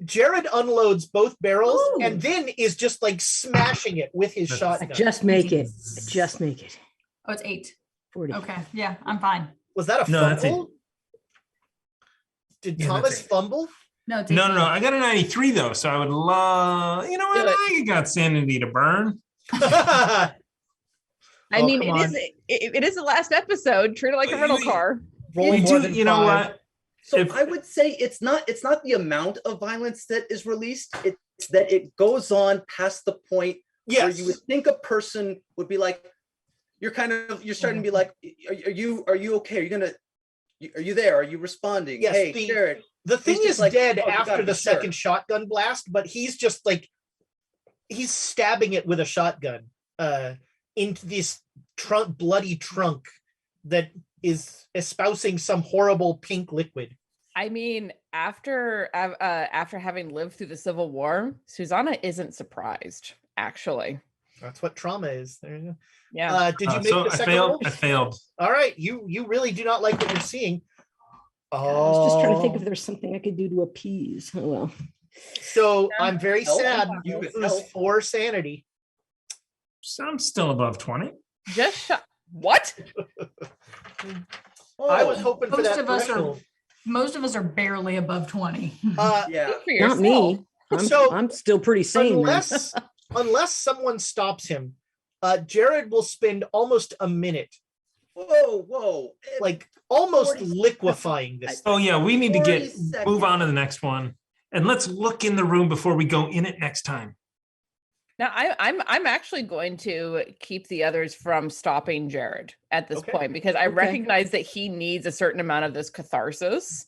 Jared unloads both barrels Ooh. and then is just like smashing it with his I shotgun. just make it. I just make it. Oh, it's 8. 40. Okay. Yeah, I'm fine. Was that a No, that's fumble? Did Yeah, Thomas that's it. fumble? No, it's No, 18. I got a 93 though, so I would love. You know what? Do it. I got sanity to burn. I Oh, mean, come on. it is the last episode. Treat it like a rental car. Roll You more do. than You know 5. what? So If- I would say it's not the amount of violence that is released. It's that it goes on past the point where Yes. you would think a person would be like, you're starting to be like, are you okay? Are you gonna Are you there? Are you responding? Yes, Hey, Jared. the thing He's just is like, dead "Oh, you after gotta the be sure." second shotgun blast, but he's just like he's stabbing it with a shotgun into this bloody trunk that is espousing some horrible pink liquid. I mean, after having lived through the Civil War, Susanna isn't surprised, actually. That's what trauma is. There you go. Yeah. Did you make So the I second failed. roll? I failed. All right, you really do not like what you're seeing. I was just trying to think if there's something I could do to appease. Oh well. So I'm very Help. sad. You You could lose help. 4 sanity. So I'm still above 20. Just what? I was hoping for Most that of us threshold. Most of us are barely above 20. Yeah. Speak for Not me. yourself. I'm still pretty sane. then. Unless someone stops him, Jared will spend almost a minute, Whoa. like almost 40 liquefying this. Oh yeah, we need to 40 move seconds. on to the next one, and let's look in the room before we go in it next time. Now I'm actually going to keep the others from stopping Jared at this Okay. point because I recognize that he needs a certain amount of this catharsis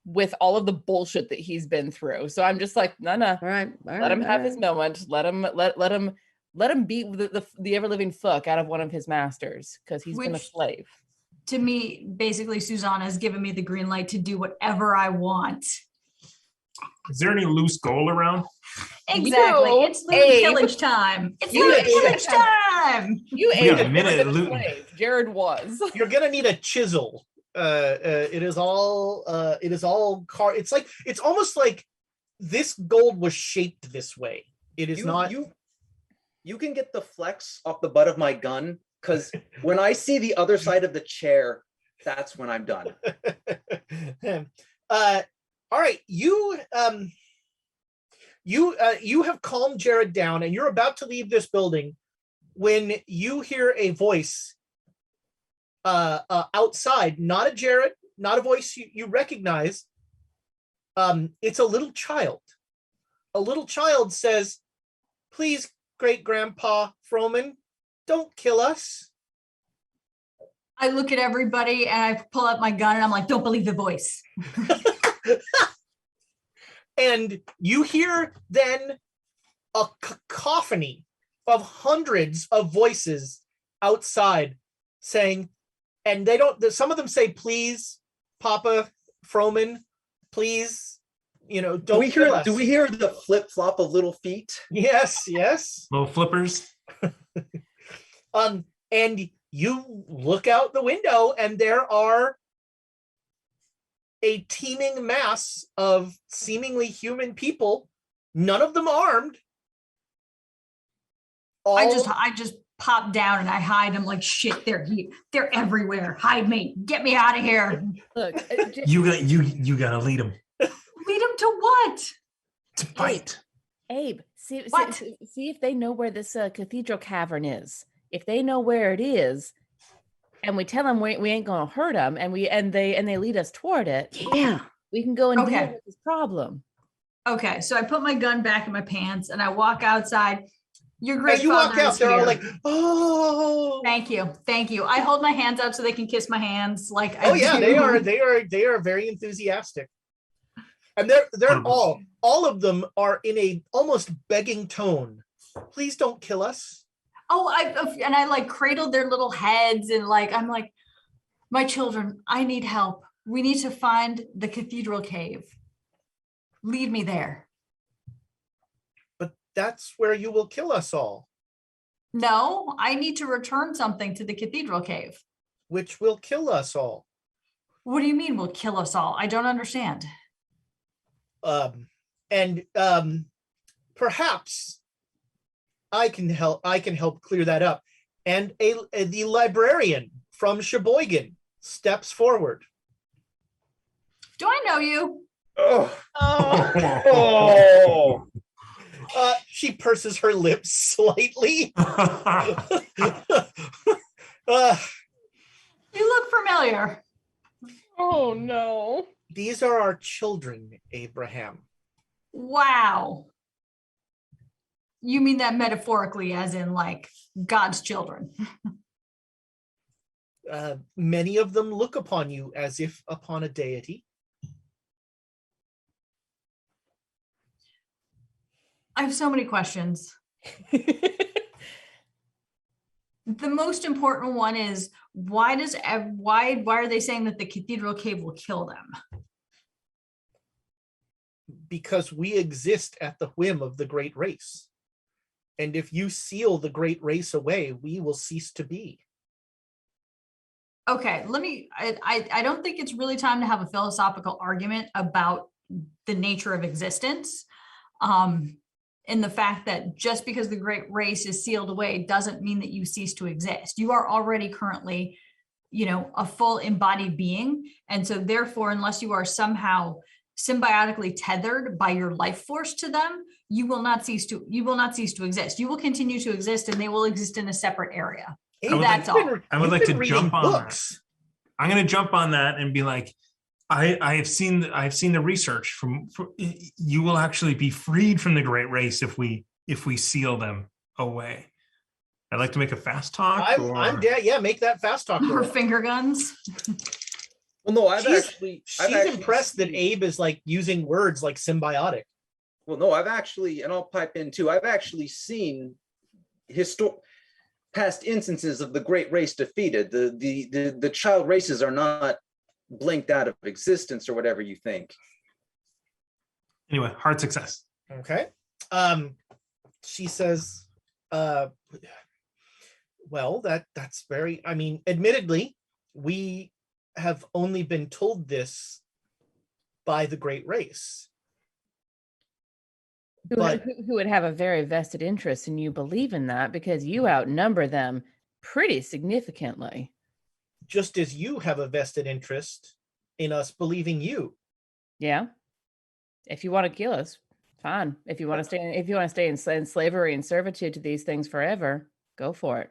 with all of the bullshit that he's been through. So I'm just like, no. All right. Let him have his moment. Let him beat the ever living fuck out of one of his masters because he's been a Which- slave. To me, basically, Susanna has given me the green light to do whatever I want. Is there any loose gold around? Exactly. You, It's loot Abe. pillage time. It's You, loot Abe. pillage time. You We got ain't a minute been of a looting. slave. Jared was. You're gonna need a chisel. It is all it's almost like this gold was shaped this way. It is not. You can get the flex off the butt of my gun, because when I see the other side of the chair, that's when I'm done. All right, you have calmed Jared down, and you're about to leave this building when you hear a voice outside. Not a Jared, not a voice you recognize. It's a little child. A little child says, "Please, great grandpa Froman, don't kill us." I look at everybody and I pull out my gun and I'm like, don't believe the voice. And you hear then a cacophony of hundreds of voices outside saying, and they don't, some of them say, "Please, Papa Froman, please, don't Do we kill hear? us." Do we hear the flip flop of little feet? Yes. Little flippers. And you look out the window and there are a teeming mass of seemingly human people, none of them armed. I just pop down and I hide. I'm like, shit, they're here. They're everywhere. Hide me. Get me out of here. Look, You gotta lead them Lead them to what? to fight. Abe, see What? if they know where this cathedral cavern is. If they know where it is, and we tell them we ain't gonna hurt them, and they lead us toward it, Yeah. we can go and Okay. deal with this problem. Okay, so I put my gun back in my pants and I walk outside. Your great As you walk father out, is they're all here. like, "Oh, Thank you. I hold my hands out so they can kiss my hands. Like, oh I yeah, do. they are very enthusiastic." And they're all of them are in a almost begging tone. "Please don't kill us." Oh, I like cradled their little heads and like I'm like, my children, I need help. We need to find the cathedral cave. Lead me there. "But that's where you will kill us all." No, I need to return something to the cathedral cave. "Which will kill us all." What do you mean will kill us all? I don't understand. And perhaps I can help clear that up. And the librarian from Sheboygan steps forward. Do I know you? Oh. She purses her lips slightly. You look familiar. Oh no. These are our children, Abraham. Wow. You mean that metaphorically, as in like God's children? Many of them look upon you as if upon a deity. I have so many questions. The most important one is why are they saying that the cathedral cave will kill them? Because we exist at the whim of the great race. And if you seal the great race away, we will cease to be. Okay, I don't think it's really time to have a philosophical argument about the nature of existence. And the fact that just because the great race is sealed away doesn't mean that you cease to exist. You are already currently, a full embodied being. And so therefore, unless you are somehow symbiotically tethered by your life force to them, you will not cease to exist. You will continue to exist and they will exist in a separate area. That's all. I would like to jump on that. I'm going to jump on that and be like, I've seen the research from you will actually be freed from the great race if we seal them away. I'd like to make a fast talk. I'm dead. Yeah, make that fast talk. Or finger guns. Well, no, she's impressed that Abe is like using words like symbiotic. Well, no, and I'll pipe in too. I've actually seen past instances of the great race defeated. The child races are not blinked out of existence or whatever you think. Anyway, hard success. Okay. She says, well, that's very, admittedly, we have only been told this by the great race. Who would have a very vested interest in you believing that because you outnumber them pretty significantly. Just as you have a vested interest in us believing you. Yeah. If you want to kill us, fine. If you want to stay in slavery and servitude to these things forever, go for it.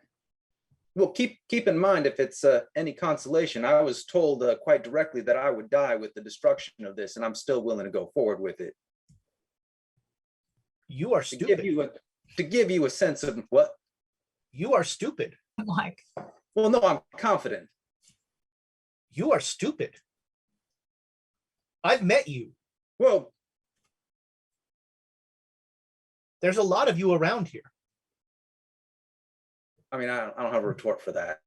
Well, keep in mind, if it's any consolation, I was told quite directly that I would die with the destruction of this, and I'm still willing to go forward with it. You are stupid. To give you a sense of what? You are stupid. Like, well, no, I'm confident. You are stupid. I've met you. Well, there's a lot of you around here. I don't have a retort for that.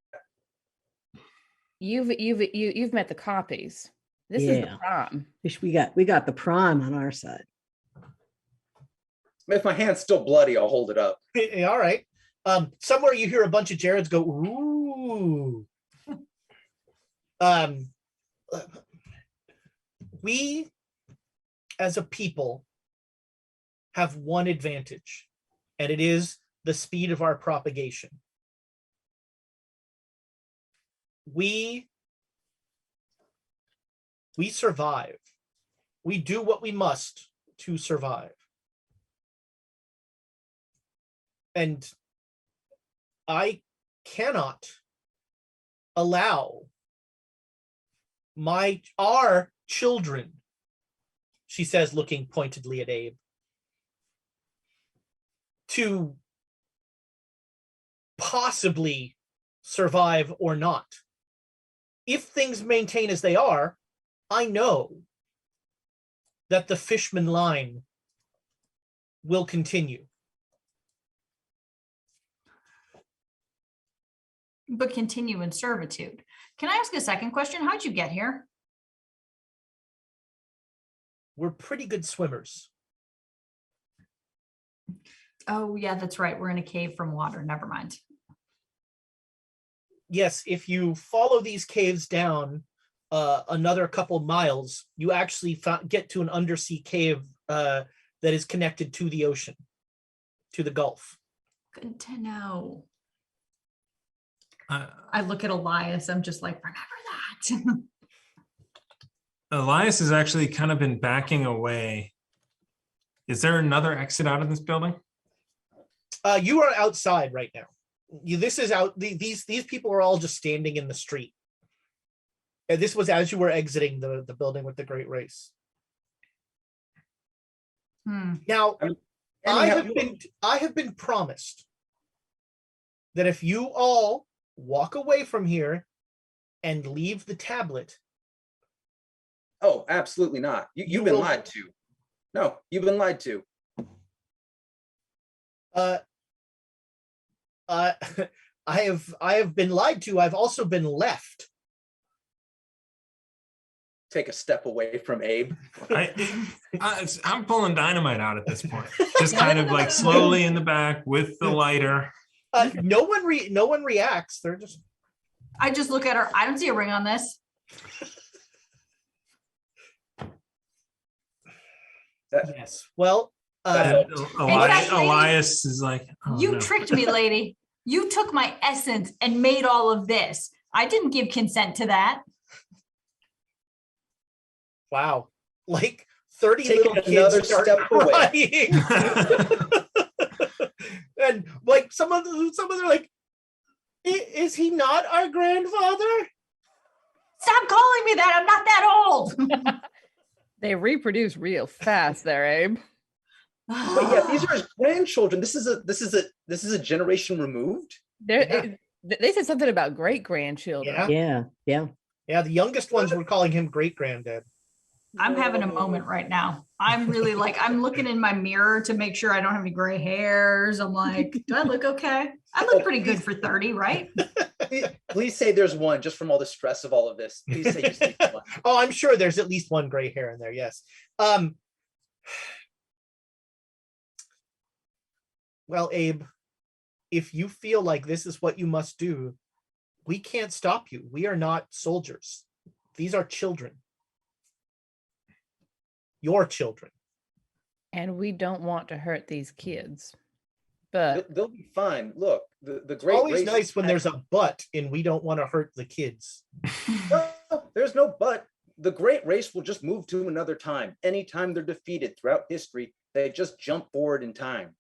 You've met the copies. This is the prime. We got the prime on our side. If my hand's still bloody, I'll hold it up. All right. Somewhere you hear a bunch of Jareds go, ooh. We, as a people, have one advantage, and it is the speed of our propagation. We survive. We do what we must to survive. And I cannot allow our children, she says, looking pointedly at Abe, to possibly survive or not. If things maintain as they are, I know that the Fishman line will continue. But continue in servitude. Can I ask a second question? How'd you get here? We're pretty good swimmers. Oh, yeah, that's right. We're in a cave from water. Never mind. Yes, if you follow these caves down another couple miles, you actually get to an undersea cave that is connected to the ocean, to the Gulf. Good to know. I look at Elias. I'm just like, remember that. Elias has actually kind of been backing away. Is there another exit out of this building? You are outside right now. This is out. These people are all just standing in the street. And this was as you were exiting the building with the Great Race. Now, I have been promised that if you all walk away from here and leave the tablet. Oh, absolutely not. You've been lied to. No, you've been lied to. I have been lied to. I've also been left. Take a step away from Abe. I'm pulling dynamite out at this point, just kind of like slowly in the back with the lighter. No one reacts. They're just. I just look at her. I don't see a ring on this. Yes. Well, Elias is like, oh, you no. tricked me, lady. You took my essence and made all of this. I didn't give consent to that. Wow. Like 30 Take little another kids start step away. crying. And like some of them are like, is he not our grandfather? Stop calling me that. I'm not that old. They reproduce real fast there, Abe. But yeah, these are his grandchildren. This is a generation removed. They said something about great grandchildren. Yeah. The youngest ones were calling him great granddad. I'm having a moment right now. I'm really like, I'm looking in my mirror to make sure I don't have any gray hairs. I'm like, do I look okay? I look pretty good for 30, right? Please say there's one, just from all the stress of all of this. Please say you see one. Oh, I'm sure there's at least one gray hair in there. Yes. Well, Abe, if you feel like this is what you must do, we can't stop you. We are not soldiers. These are children. Your children. And we don't want to hurt these kids. But They'll be fine. Look, the It's great always race nice when there's a but and we don't want to hurt the kids. No, there's no but. The great race will just move to another time. Anytime they're defeated throughout history, they just jump forward in time.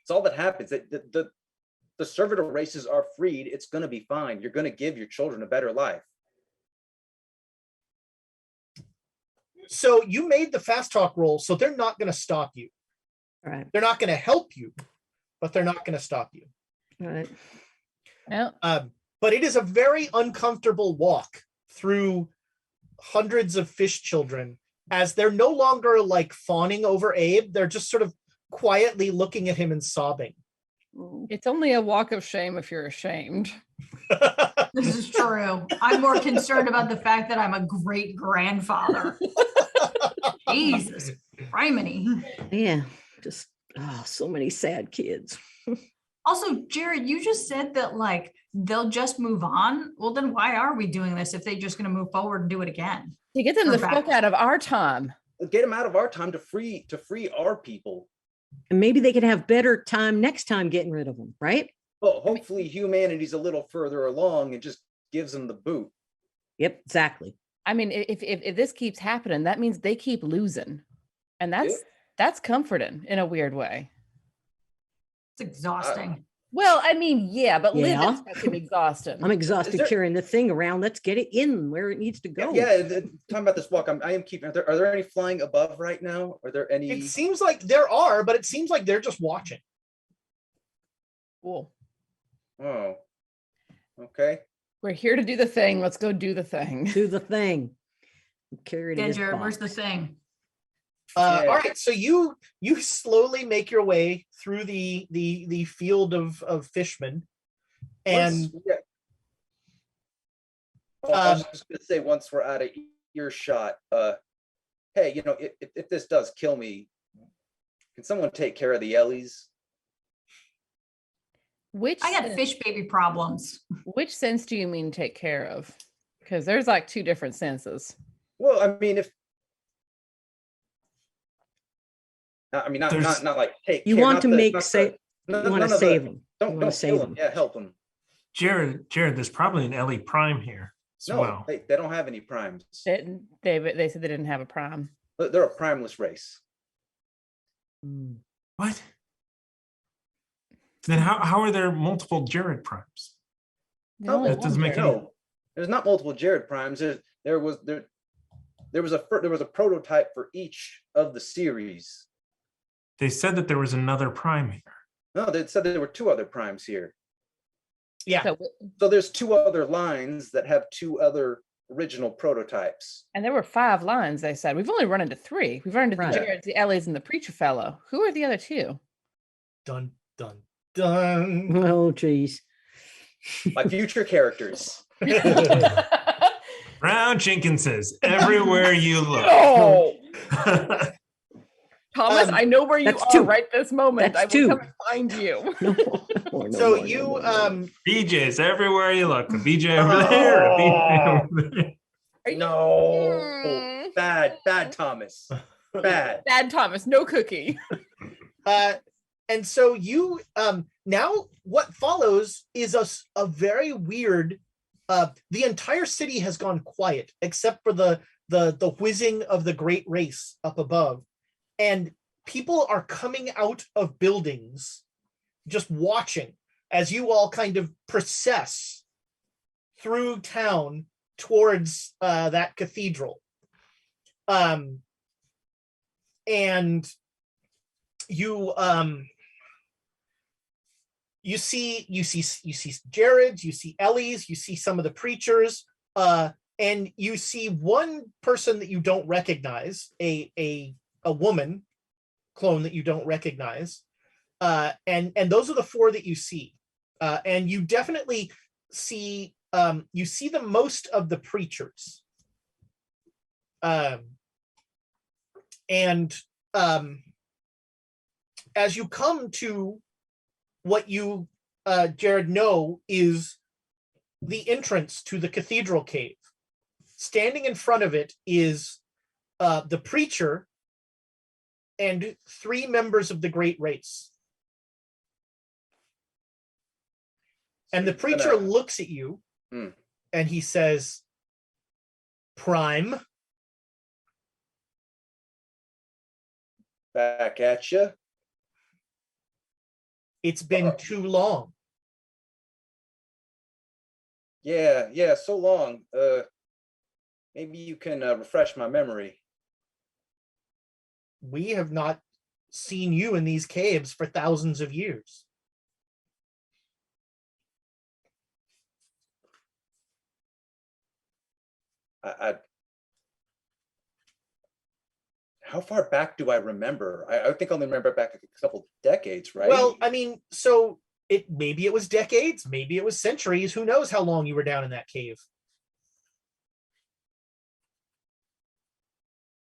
It's all that happens. The servitor races are freed. It's going to be fine. You're going to give your children a better life. So you made the fast talk roll, so they're not going to stop you. All right. They're not going to help you, but they're not going to stop you. All right. no, But it is a very uncomfortable walk through hundreds of fish children as they're no longer like fawning over Abe. They're just sort of quietly looking at him and sobbing. it's only a walk of shame if you're ashamed. This is true. I'm more concerned about the fact that I'm a great grandfather. Jesus, criminy. Yeah. Just so many sad kids. Also, Jared, you just said that like they'll just move on. Well, then why are we doing this if they're just going to move forward and do it again? To get them the fuck out of our time. Get them out of our time to free our people. And maybe they could have better time next time getting rid of them, right? Well, hopefully humanity's a little further along and just gives them the boot. Yep, exactly. I mean, if this keeps happening, that means they keep losing. And that's comforting in a weird way. It's exhausting. Well, I mean, yeah, but Yeah. living's fucking exhausting. I'm exhausted carrying the thing around. Let's get it in where it needs to go. Yeah, talking about this walk, I am keeping. Are there any flying above right now? Are there any? It seems like there are, but it seems like they're just watching. Cool. Oh, okay. We're here to do the thing. Let's go do the thing. Do the thing. Carry it in Yeah, his Jared, where's box. the thing? All right, so you slowly make your way through the field of fishmen, and I was just gonna say, once we're out of earshot, hey, if this does kill me, can someone take care of the Ellies? I got fish baby problems. Which sense do you mean take care of? Because there's like two different senses. Well, I mean, not like take. You care, want not to the- make not save. the- You want none to of the- save them. Don't save them. Yeah, help them. Jared, there's probably an Ellie Prime here as No, well. they don't have any primes. They said they didn't have a prime. They're a primeless race. What? Then how are there multiple Jared Primes? That doesn't make any. No, there's not multiple Jared primes. There was a prototype for each of the series. They said that there was another Prime here. No, they said there were two other primes here. Yeah. So there's 2 other lines that have 2 other original prototypes. And there were 5 lines, they said. We've only run into 3. We've run into Right. the Jareds, the Ellies, and the preacher fellow. Who are the other 2? Dun, dun, dun. Oh, geez. My future characters. Brown Jenkinses everywhere you look. No! Thomas, Um, I know where you that's are 2. right this moment. That's I will 2. come and find you. No, no, So no, you no, no, no. BJ's everywhere you look. A BJ over there, a BJ over there. Are you- No. Mm. Bad Thomas. Bad. Bad Thomas, no cookie. And so you now what follows is a very weird the entire city has gone quiet except for the whizzing of the great race up above, and people are coming out of buildings just watching as you all kind of process through town towards that cathedral. And you see Jared's, you see Ellie's, you see some of the preachers, and you see one person that you don't recognize, a woman clone that you don't recognize, and those are the 4 that you see, and you definitely see the most of the preachers, and as you come to what you, Jared, know is the entrance to the cathedral cave. Standing in front of it is the preacher and 3 members of the great race. And the preacher looks at you and he says, "Prime." Back at you. It's been too long. Yeah, so long. Maybe you can refresh my memory. We have not seen you in these caves for thousands of years. How far back do I remember? I think I only remember back a couple decades, right? Well, I mean, so maybe it was decades, maybe it was centuries. Who knows how long you were down in that cave?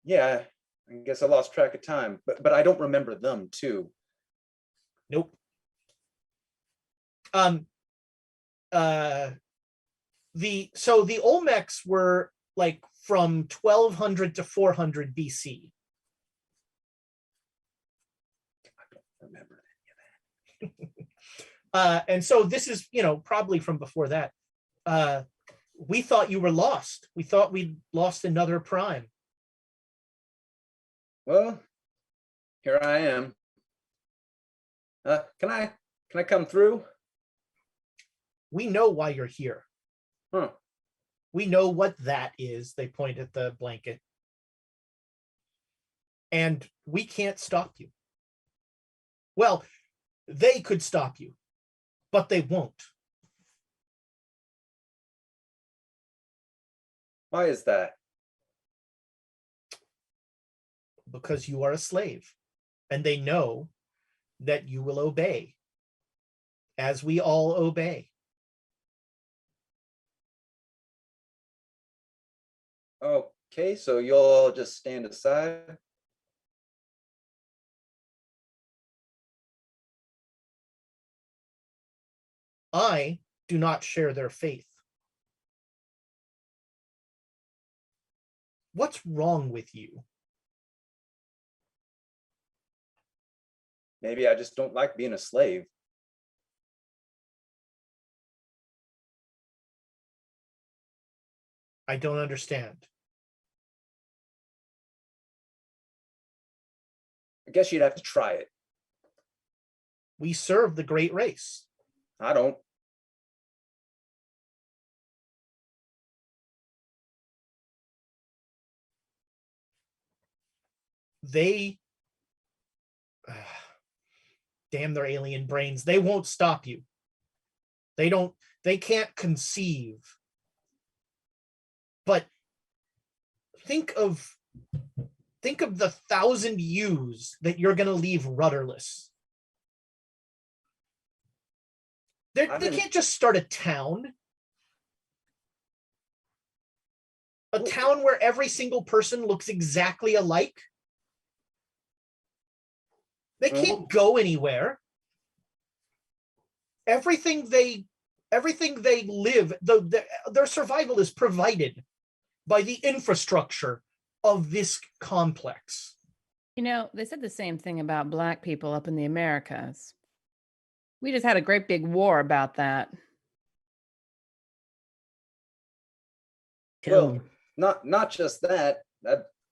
Yeah, I guess I lost track of time, but I don't remember them too. Nope. The Olmecs were like from 1200 to 400 BC. Remember any of that. And so this is, probably from before that. We thought you were lost. We thought we'd lost another prime. Well, here I am. Can I come through? We know why you're here. Huh. We know what that is. They point at the blanket. And we can't stop you. Well, they could stop you, but they won't. Why is that? Because you are a slave, and they know that you will obey, as we all obey. Okay, so you'll all just stand aside. I do not share their faith. What's wrong with you? Maybe I just don't like being a slave. I don't understand. I guess you'd have to try it. We serve the great race. I don't. They, damn their alien brains, they won't stop you. They can't conceive. But think of the 1,000 ewes that you're going to leave rudderless. They can't just start a town. A town where every single person looks exactly alike. They can't go anywhere. Everything they live, their survival is provided by the infrastructure of this complex. You know, they said the same thing about Black people up in the Americas. We just had a great big war about that. Well, not just that.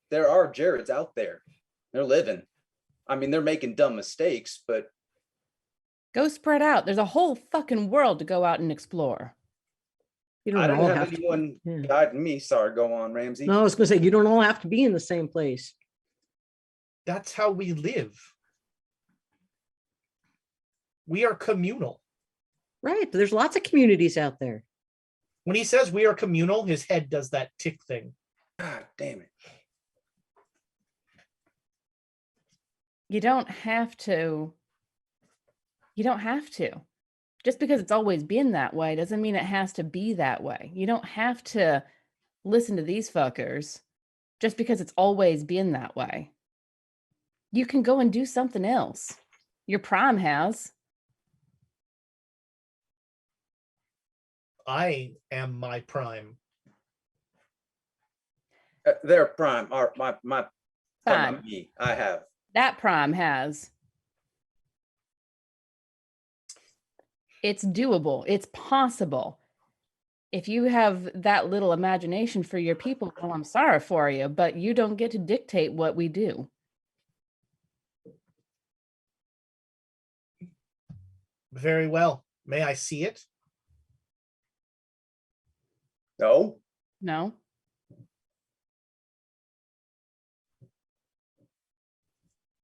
There are Jareds out there. They're living. I mean, they're making dumb mistakes, but Go spread out. There's a whole fucking world to go out and explore. You I don't don't all have have to. anyone Yeah. guiding me. Sorry, go on, Ramsey. No, I was going to say, you don't all have to be in the same place. That's how we live. We are communal. Right. But there's lots of communities out there. When he says we are communal, his head does that tick thing. God damn it. You don't have to. You don't have to. Just because it's always been that way doesn't mean it has to be that way. You don't have to listen to these fuckers just because it's always been that way. You can go and do something else. Your prime has. I am my prime. Their prime, my Fine. me. I have. That prime has. It's doable. It's possible. If you have that little imagination for your people, well, I'm sorry for you, but you don't get to dictate what we do. Very well. May I see it? No. No?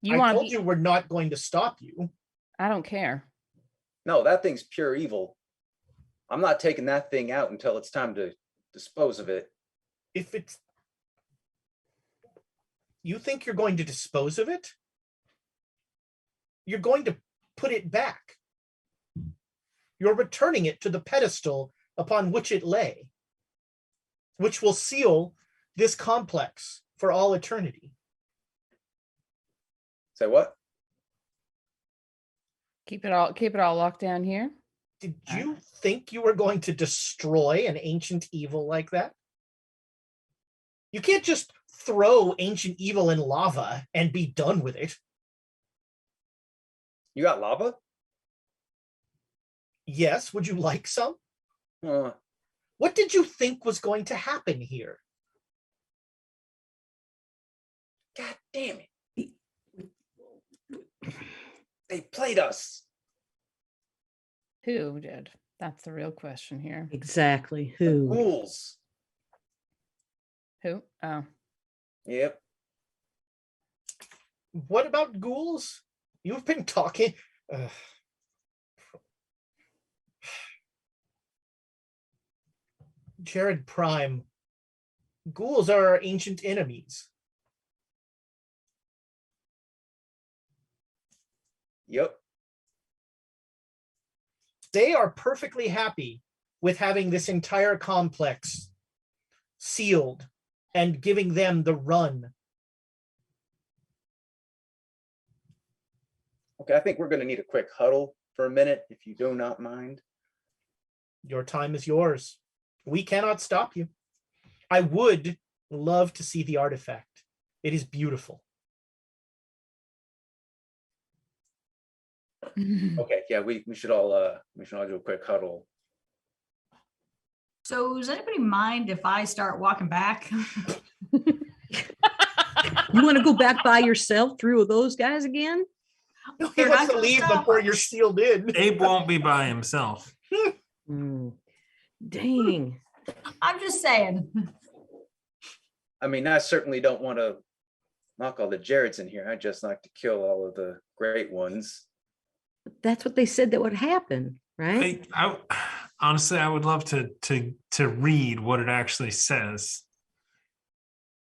You I want told you we're not going to stop you. I don't care. No, that thing's pure evil. I'm not taking that thing out until it's time to dispose of it. If it's... You think you're going to dispose of it? You're going to put it back. You're returning it to the pedestal upon which it lay, which will seal this complex for all eternity. Say what? Keep it all locked down here. Did you think you were going to destroy an ancient evil like that? You can't just throw ancient evil in lava and be done with it. You got lava? Yes, would you like some? What did you think was going to happen here? God damn it. They played us. Who did? That's the real question here. Exactly. The Who? ghouls. Who? Oh. Yep. What about ghouls? You've been talking... Jared Prime, ghouls are our ancient enemies. Yep. They are perfectly happy with having this entire complex sealed and giving them the run. Okay, I think we're going to need a quick huddle for a minute, if you do not mind. Your time is yours. We cannot stop you. I would love to see the artifact. It is beautiful. Okay, yeah, we should all do a quick huddle. So does anybody mind if I start walking back? You want to go back by yourself through those guys again? He They're wants not to gonna leave stop before us. you're sealed in. Abe won't be by himself. Dang. I'm just saying. I mean, I certainly don't want to knock all the Jareds in here. I just like to kill all of the great ones. That's what they said that would happen, right? I honestly, I would love to read what it actually says.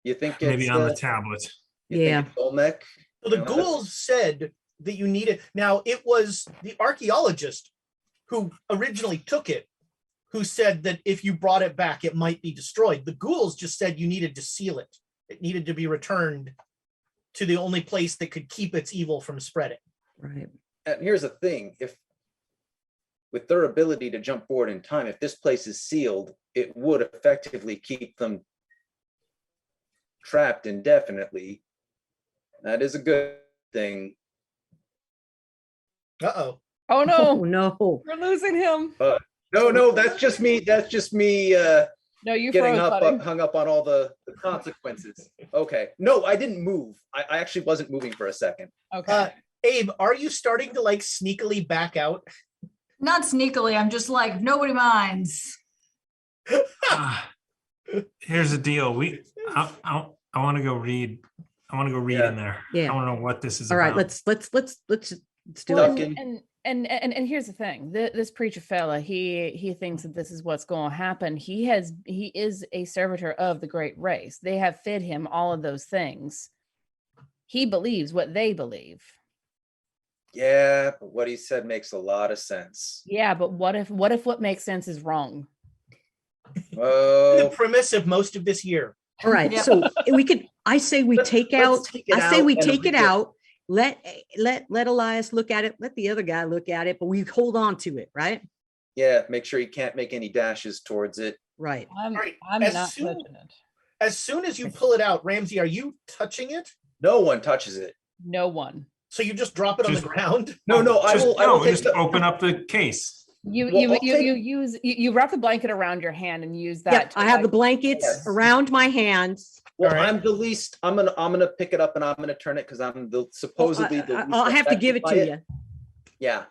You think it's Maybe on the tablet. You Yeah. think it's Olmec? So the You know, ghouls said that you needed. Now it was the archaeologist who originally took it, who said that if you brought it back, it might be destroyed. The ghouls just said you needed to seal it. It needed to be returned to the only place that could keep its evil from spreading. Right. And here's the thing: if with their ability to jump forward in time, if this place is sealed, it would effectively keep them trapped indefinitely. That is a good thing. Uh-oh. Oh Oh no, no. we're losing him. No, that's just me. That's just me No, you getting froze, buddy. hung up on all the consequences. Okay. No, I didn't move. I actually wasn't moving for a second. Okay. Abe, are you starting to like sneakily back out? Not sneakily. I'm just like, nobody minds. Here's the deal. I want to go read. I want to go read Yeah. in there. Yeah. I want to know what this is All right, about. let's do Well, it. Duncan. and here's the thing. This preacher fella, he thinks that this is what's going to happen. He is a servitor of the great race. They have fed him all of those things. He believes what they believe. Yeah, but what he said makes a lot of sense. Yeah, but what if what makes sense is wrong? The Oh, premise of most of this year. All right, Yep. so we could, I say we Let's- take let's out, take it I say out we and take it read it. out, let Elias look at it, let the other guy look at it, but we hold on to it, right? yeah, make sure you can't make any dashes towards it. Right. I'm All right, I'm as not soon- touching it. As soon as you pull it out, Ramsey, are you touching it? No one touches it. No one. So you just drop it on the Just- ground? No, I Just, will. I will take just the, open up the case. You Well, you I'll you, take- you use you wrap the blanket around your hand and use that. Yep, to, I have the like- blankets Yes. around my hands. well, All right. I'm the least. I'm gonna pick it up and I'm gonna turn it because I'm the supposedly the. least I'll have to give it to affected by you. Yeah.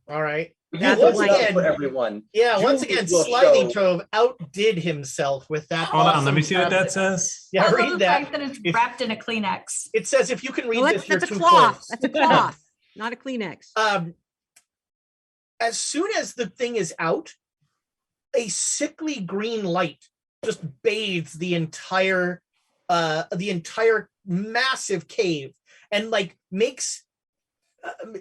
All right. You That's once hold it up again- for everyone. Yeah, once Julius again, will Slimy show- Tove outdid himself with that. Hold on, let awesome me see what that tablet. says. Yeah, I love read the that. fact that it's If- wrapped in a Kleenex. It says if you can read Well, this, you're that's a too cloth. close. That's a cloth, not a Kleenex. As soon as the thing is out, a sickly green light just bathes the entire massive cave and like makes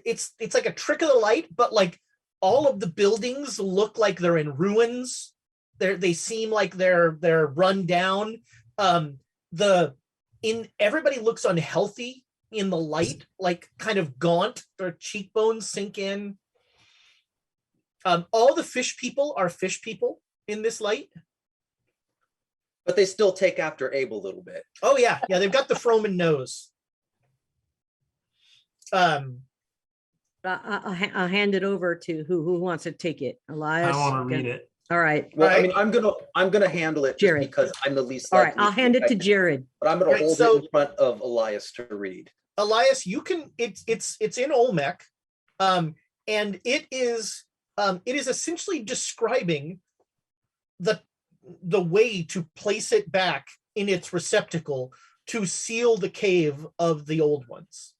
it's like a trick of the light, but like all of the buildings look like they're in ruins. They seem like they're run down. Everybody looks unhealthy in the light, like kind of gaunt. Their cheekbones sink in. All the fish people are fish people in this light. But they still take after Abe a little bit. Oh yeah, they've got the Froman nose. I'll hand it over to who wants to take it. Elias. I want to okay. read it. All right. Well, Right. I mean, I'm gonna handle it just Jared. because I'm the least. All right. likely I'll hand it to affected, Jared. But I'm gonna Right, hold so- it in front of Elias to read. Elias, you can. It's in Olmec, and it is essentially describing the way to place it back in its receptacle to seal the cave of the old ones.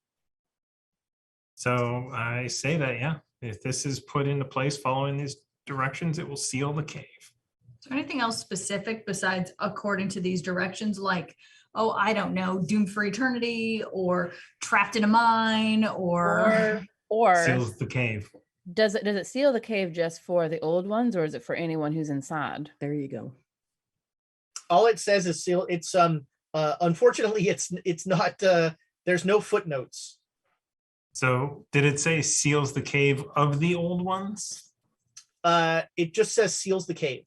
So I say that, yeah, if this is put into place following these directions, it will seal the cave. Is there anything else specific besides according to these directions? Like, oh, I don't know, doomed for eternity or trapped in a mine or or Seals the cave. does it seal the cave just for the old ones, or is it for anyone who's inside? There you go. All it says is seal. It's unfortunately it's not. There's no footnotes. So did it say seals the cave of the old ones? It just says seals the cave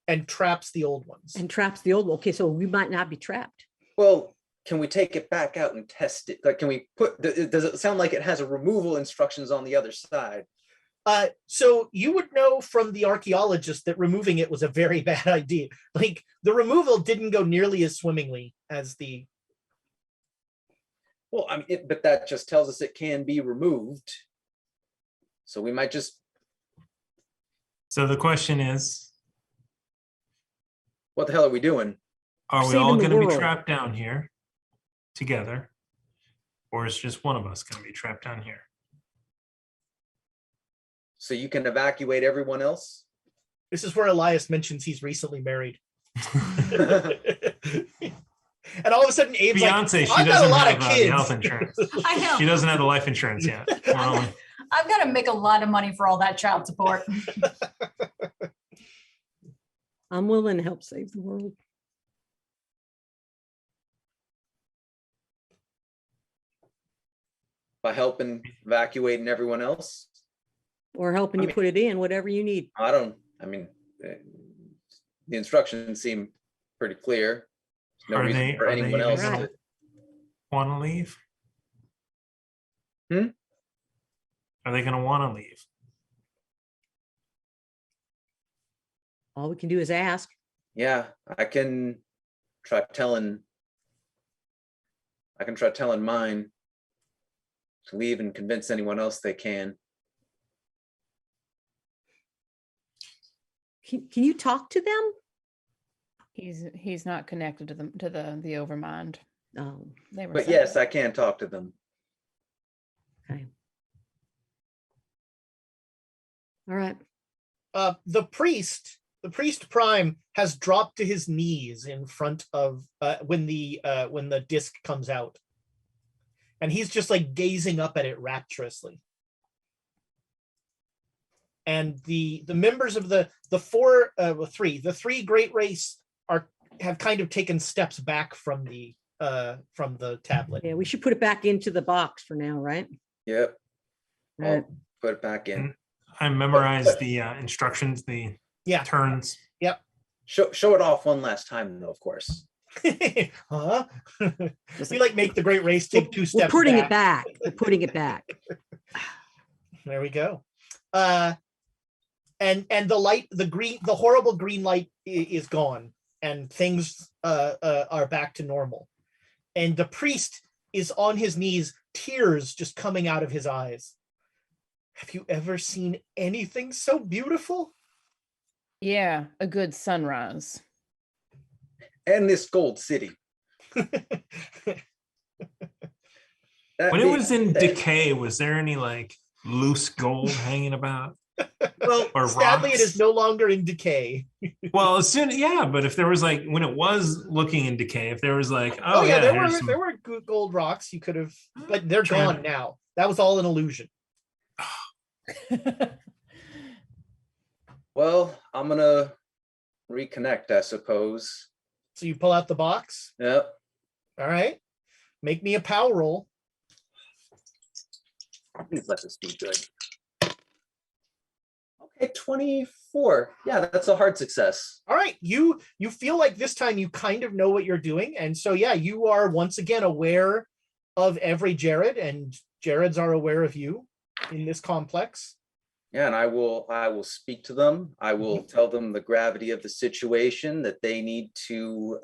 and traps the old ones. And traps the old one. Okay, so we might not be trapped. Well, can we take it back out and test it? Like, can we put? Does it sound like it has a removal instructions on the other side? So you would know from the archaeologist that removing it was a very bad idea. Like the removal didn't go nearly as swimmingly as the. Well, I mean, but that just tells us it can be removed. So we might just. So the question is, What the hell are we doing? are we Saving all the going to be world. trapped down here together? Or is just one of us going to be trapped down here? so you can evacuate everyone else? This is where Elias mentions he's recently married. And all of a sudden, Abe's Beyonce, like, she I've got a doesn't lot have of the kids. health insurance. I know. She doesn't have the life insurance yet. We're only- I've got to make a lot of money for all that child support. I'm willing to help save the world. By helping evacuating everyone else? Or helping you put it in, whatever you need. I mean, the instructions seem pretty clear. There's no Are reason they- for are anyone they else gonna- to. Want to leave? Hmm? Are they going to want to leave? All we can do is ask. Yeah, I can try telling mine to leave and convince anyone else they can. Can you talk to them? He's not connected to the overmind. Oh, They were But separate. yes, I can talk to them. okay. All right. The priest prime has dropped to his knees in front of when the disc comes out, and he's just like gazing up at it rapturously. And the members of the three great race have kind of taken steps back from the tablet. Yeah, we should put it back into the box for now, right? Yep. All right. I'll put it back in. I memorized the instructions, the turns. Yep. Show it off one last time, though, of course. Huh? We like make the great race take two We're steps. putting back. it back. We're putting it back. There we go. And the light, the horrible green light is gone, and things are back to normal. And the priest is on his knees, tears just coming out of his eyes. Have you ever seen anything so beautiful? Yeah, a good sunrise. And this gold city. When it was in decay, was there any like loose gold hanging about? Well, Or sadly, rocks? it is no longer in decay. Well, as soon, yeah, but if there was like when it was looking in decay, if there was like, oh, yeah, there here's some- were gold rocks you could have, but they're True. gone now. That was all an illusion. Well, I'm gonna reconnect, I suppose. So you pull out the box. Yep. All right. Make me a power roll. Please let this be good. Okay, 24. Yeah, that's a hard success. All right. You feel like this time you kind of know what you're doing. And so, yeah, you are once again aware of every Jared, and Jareds are aware of you in this complex. Yeah, and I will speak to them. I will tell them the gravity of the situation, that they need to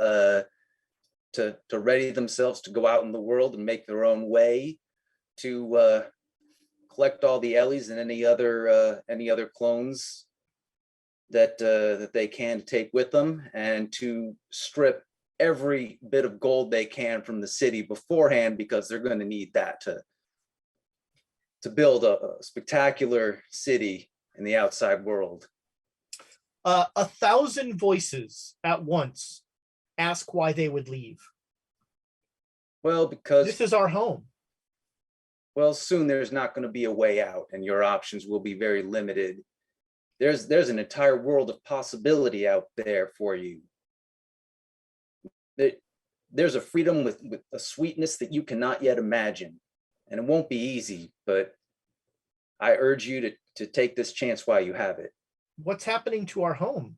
ready themselves to go out in the world and make their own way, to collect all the Ellies and any other clones that they can take with them, and to strip every bit of gold they can from the city beforehand, because they're going to need that to build a spectacular city in the outside world. 1,000 voices at once ask why they would leave. Well, because This is our home. well, soon there's not going to be a way out, and your options will be very limited. There's an entire world of possibility out there for you. There's a freedom with a sweetness that you cannot yet imagine. And it won't be easy, but I urge you to take this chance while you have it. What's happening to our home?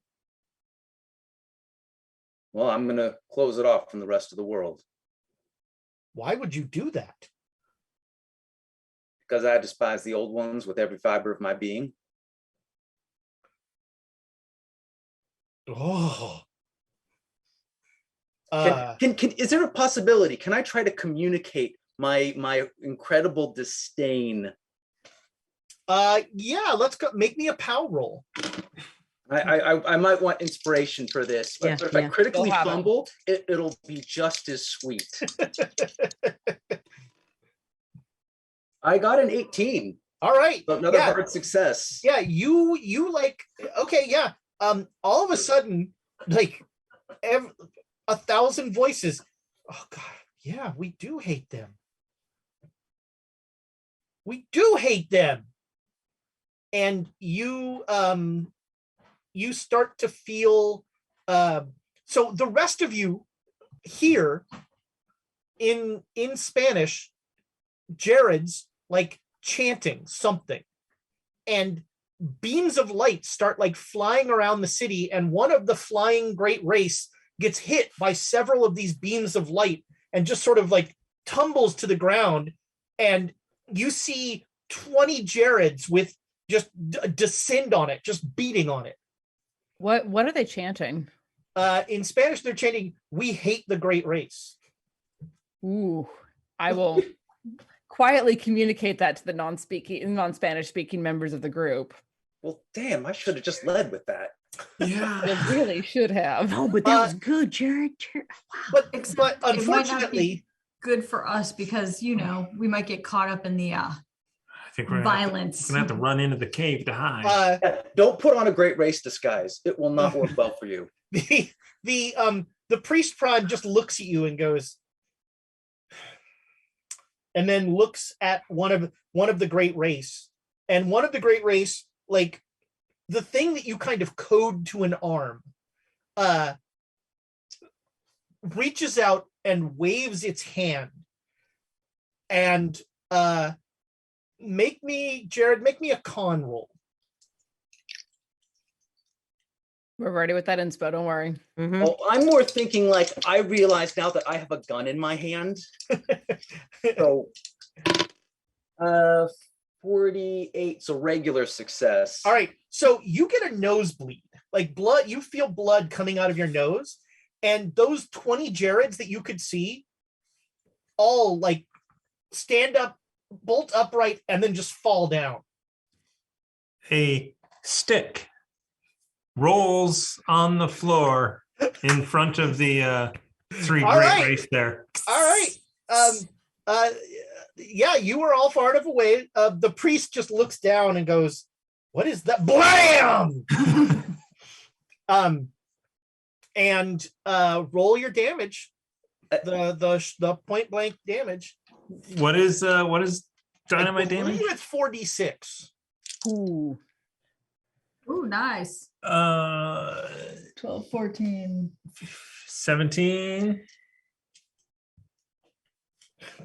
Well, I'm going to close it off from the rest of the world, Why would you do that? because I despise the old ones with every fiber of my being. Oh. Is there a possibility? Can I try to communicate my incredible disdain? Yeah, let's go. Make me a power roll. I might want inspiration for this, but Yeah, if I critically You'll have it. fumble, it'll be just as sweet. I got an 18. All right. So another Yeah. hard success. Yeah, you like, okay, yeah. All of a sudden, like 1,000 voices. Oh God, yeah, we do hate them. We do hate them. And you start to feel so the rest of you hear in Spanish, Jared's like chanting something, and beams of light start like flying around the city, and one of the flying great race gets hit by several of these beams of light and just sort of like tumbles to the ground, and you see 20 Jareds with just descend on it, just beating on it. What are they chanting? In Spanish, they're chanting, "We hate the great race." Ooh, I will quietly communicate that to the non-Spanish speaking members of the group. Well, damn, I should have just led with that. Yeah. You really should have. No, but that was good, Jared. But Except but it might not be unfortunately, good for us because, you know, we might get caught up in the I think we're violence. gonna have to run into the cave to hide. Yeah, don't put on a great race disguise. It will not work well for you. the priest prime just looks at you and goes, and then looks at one of the great race, and one of the great race, like the thing that you kind of code to an arm, reaches out and waves its hand, and make me a con roll. We're ready with that inspo, don't worry. Mhm. Oh, I'm more thinking like I realize now that I have a gun in my hand. So 48's a regular success. All right, so you get a nosebleed, like blood. You feel blood coming out of your nose, and those 20 Jareds that you could see all like stand up, bolt upright, and then just fall down. A stick rolls on the floor in front of the three All great right. race there. All right. Yeah, you were all far enough away. The priest just looks down and goes, "What is that?" Blam! And roll your damage. The point blank damage. What is dynamite I believe damage? it's 4d6. Ooh. Ooh, nice. 12, 14. 17.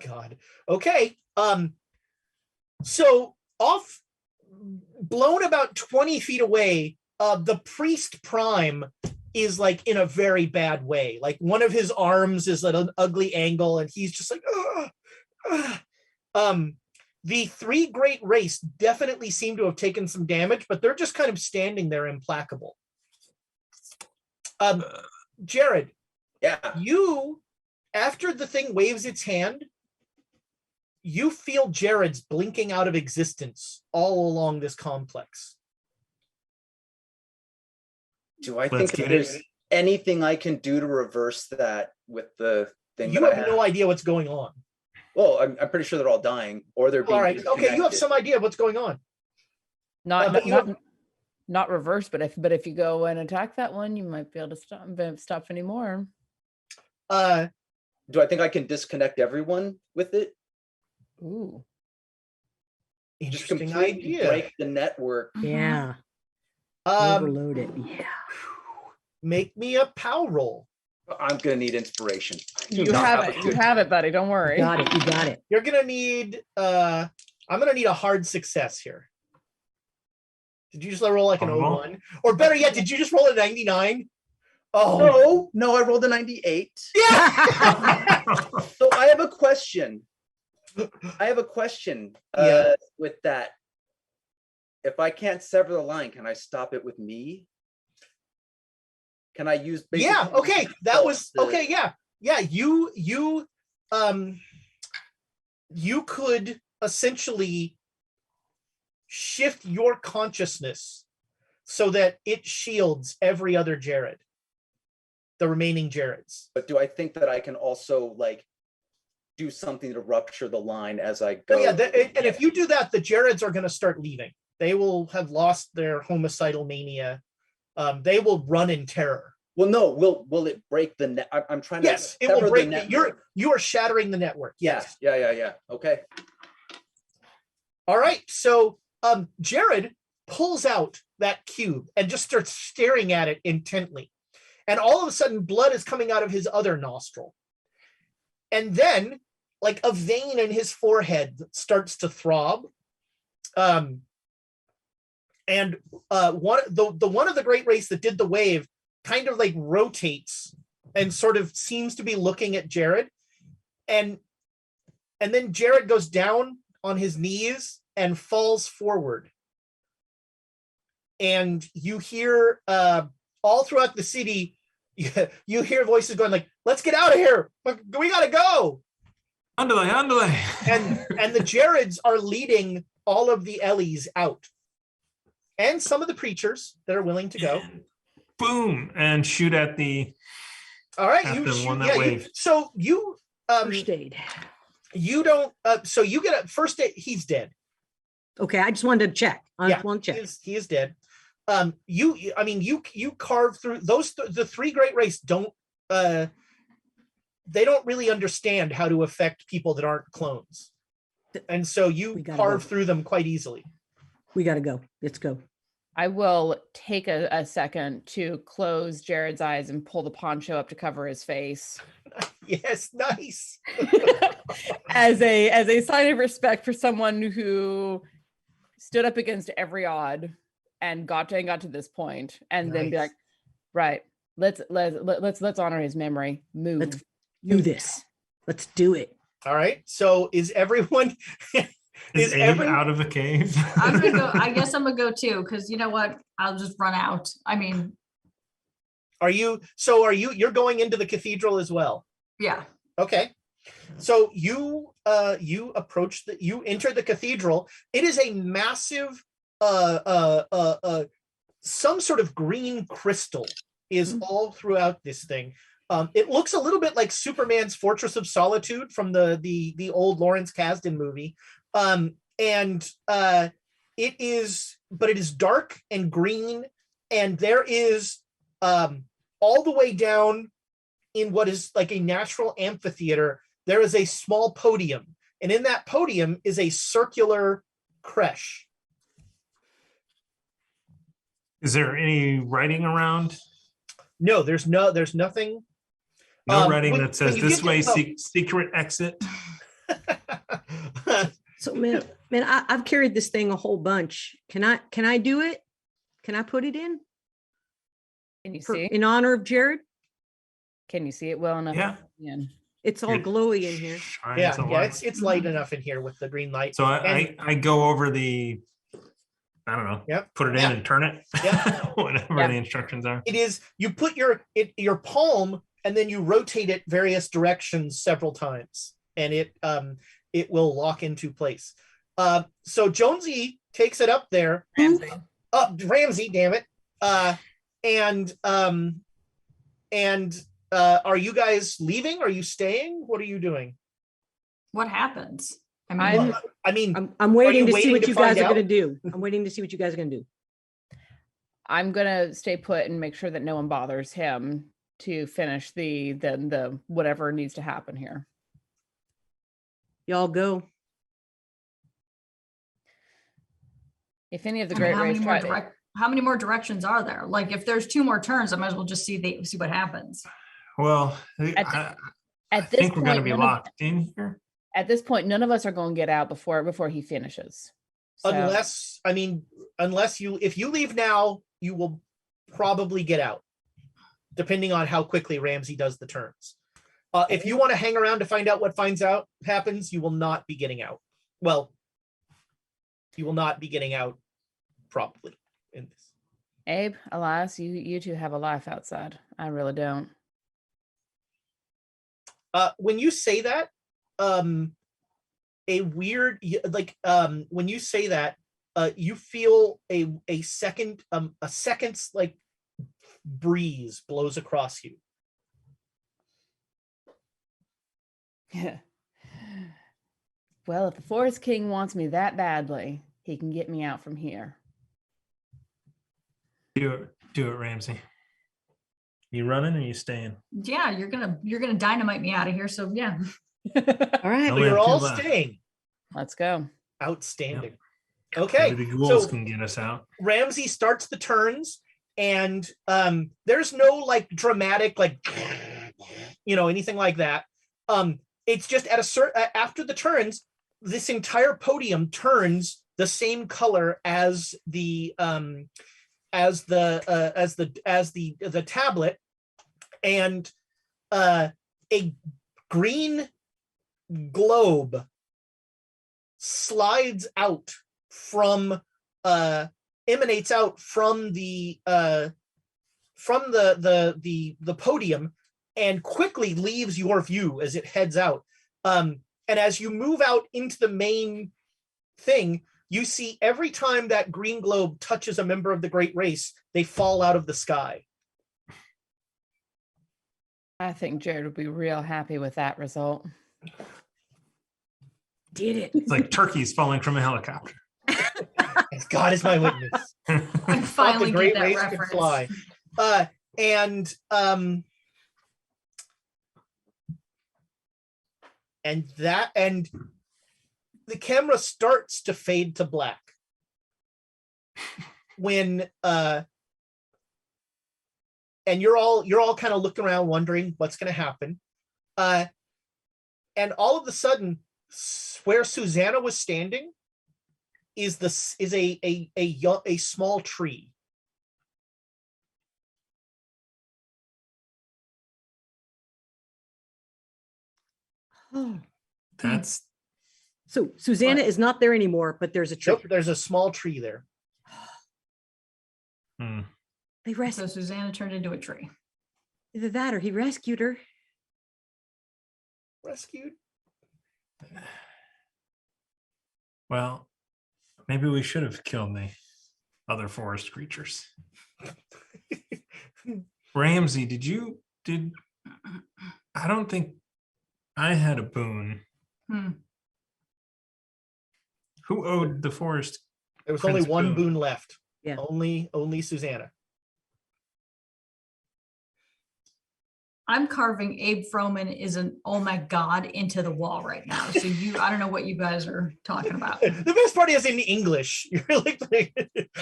God. Okay. So off, blown about 20 feet away, the priest prime is like in a very bad way. Like one of his arms is at an ugly angle, and he's just like, the three great race definitely seem to have taken some damage, but they're just kind of standing there implacable. Jared, Yeah. you, after the thing waves its hand, you feel Jared's blinking out of existence all along this complex. Do I Let's think that get there's it. anything I can do to reverse that with the thing? You that I have no idea what's going on. Well, I'm pretty sure they're all dying, or they're being All right. Okay, you have disconnected. some idea of what's going on. Not you not, have- not reverse, but if you go and attack that one, you might be able to stop any more. Do I think I can disconnect everyone with it? Ooh. Just Interesting completely idea. break the network. Yeah. Um, Overload it. Yeah. make me a POW roll. I'm gonna need inspiration. I do You not have a it. You good- have it, buddy. Don't You worry. got it. You got it. You're gonna need. I'm gonna need a hard success here. Did you just roll like an Oh. 01? Or better yet, did you just roll a 99? Oh No, I rolled a 98. yeah. So I have a question. Yeah. With that. If I can't sever the line, can I stop it with me? Can I use Yeah, okay. That was the- okay, yeah. Yeah, you could essentially shift your consciousness so that it shields every other Jared, the remaining Jareds. But do I think that I can also like do something to rupture the line as I But go. yeah, and if you do that, the Jareds are going to start leaving. They will have lost their homicidal mania. They will run in terror. Well, no, will it break the net? I'm trying to. Yes, it will break. You are shattering the network. Yes. Yeah. Okay. All right. So Jared pulls out that cube and just starts staring at it intently. And all of a sudden, blood is coming out of his other nostril. And then, like, a vein in his forehead starts to throb. And one of the great race that did the wave kind of like rotates and sort of seems to be looking at Jared. And then Jared goes down on his knees and falls forward. And you hear all throughout the city, you hear voices going like, let's get out of here. We got to go. Andale. And the Jareds are leading all of the Ellies out. And some of the preachers that are willing to go. Boom, and shoot at the. All right, at you the shoot, one that waved. So you First aid. You don't. So you get a first aid. He's dead. Okay, I just wanted to check. I just want to check. He is dead. You carve through those. The three great race don't. They don't really understand how to affect people that aren't clones, and so you carve through them quite easily. We got to go. Let's go. I will take a second to close Jared's eyes and pull the poncho up to cover his face. Yes, nice. as a sign of respect for someone who stood up against every odd and got to this point, and then be like, right, let's honor his memory. Move. Let's do this. Let's do it. All right. So is everyone? Is Abe out of the cave? I'm gonna go. I guess I'm gonna go too, because you know what? I'll just run out. I mean, are you? You're going into the cathedral as well? Yeah. Okay. So you approach you enter the cathedral. It is a massive some sort of green crystal is all throughout this thing. It looks a little bit like Superman's Fortress of Solitude from the old Lawrence Kasdan movie. It is dark and green, and there is all the way down in what is like a natural amphitheater, there is a small podium, and in that podium is a circular creche. Is there any writing around? No, there's nothing. No writing that says this way, secret exit. So man, I've carried this thing a whole bunch. Can I do it? Can I put it in? Can you see in honor of Jared? Can you see it well enough? Yeah. It's all glowy in here. Yeah, it's light enough in here with the green light. So I go over the, I don't know. Yep. Put it in and turn it. Yeah. Whatever the instructions are. It is. You put your palm and then you rotate it various directions several times, and it will lock into place. So Jonesy takes it up there. Ramsey, damn it. Are you guys leaving? Are you staying? What are you doing? What happens? I'm waiting to see what you guys are going to do. I'm waiting to see what you guys are going to do. I'm going to stay put and make sure that no one bothers him to finish the whatever needs to happen here. Y'all go. If any of the great race how many more directions are there? Like, if there's 2 more turns, I might as well just see what happens. Well, I think we're going to be locked in here. At this point, none of us are going to get out before he finishes. So. Unless if you leave now, you will probably get out, depending on how quickly Ramsey does the turns. If you want to hang around to find out what happens, you will not be getting out. Well, you will not be getting out probably in this. Abe, Elias, you two have a life outside. I really don't. When you say that, when you say that, you feel a second's like breeze blows across you. Yeah. Well, if the Forest King wants me that badly, he can get me out from here. Do it, Ramsey. You running or you staying? Yeah, you're gonna dynamite me out of here. So yeah. All right. So Only you're have two all left. staying. Let's go. Outstanding. Okay. Maybe the ghouls So can get us out. Ramsey starts the turns, and there's no like dramatic like anything like that. It's just at a certain after the turns, this entire podium turns the same color as the tablet, and a green globe slides out from emanates out from the podium and quickly leaves your view as it heads out. And as you move out into the main thing, you see every time that green globe touches a member of the Great Race, they fall out of the sky. I think Jared would be real happy with that result. Did it. It's like turkeys falling from a helicopter. As God is my witness. I finally the Great get that Race can reference. fly. And the camera starts to fade to black when and you're all kind of looking around wondering what's going to happen, and all of a sudden where Susanna was standing is a small tree. Oh. That's So Susanna is not there anymore, but there's a tree. Nope, there's a small tree there. They So rescued Susanna turned into a tree. either that or he rescued her. Rescued. well, maybe we should have killed the other forest creatures. Ramsey, did I don't think I had a boon. Who owed the forest? There was Prince only one Boone. boon left. Yeah. Only Susanna. I'm carving Abe Froman is an oh my god into the wall right now. So I don't know what you guys are talking about. The best part is in English. You're like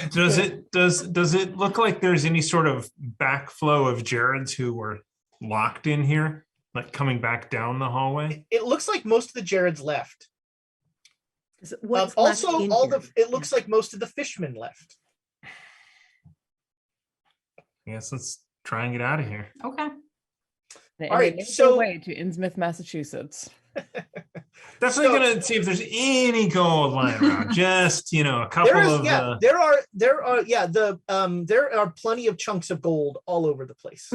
Does it look like there's any sort of backflow of Jared's who were locked in here, like coming back down the hallway? It looks like most of the Jareds left. What's Also, left in all here? it looks like most of the fishmen left. I guess let's try and get out of here. Okay. They All right, made so- their way to Innsmouth, Massachusetts. Definitely So- gonna see if there's any gold lying around. Just a couple There is, of there are plenty of chunks of gold all over the place.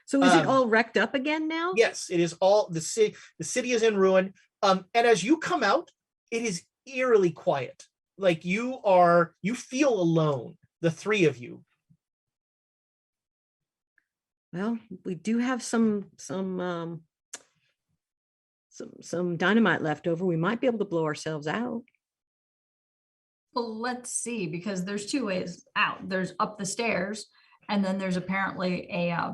So is it all wrecked up again now? Yes, it is all the city. The city is in ruin. And as you come out, it is eerily quiet. Like you feel alone, the three of you. Well, we do have some dynamite left over. We might be able to blow ourselves out. Well, let's see, because there's two ways out. There's up the stairs, and then there's apparently a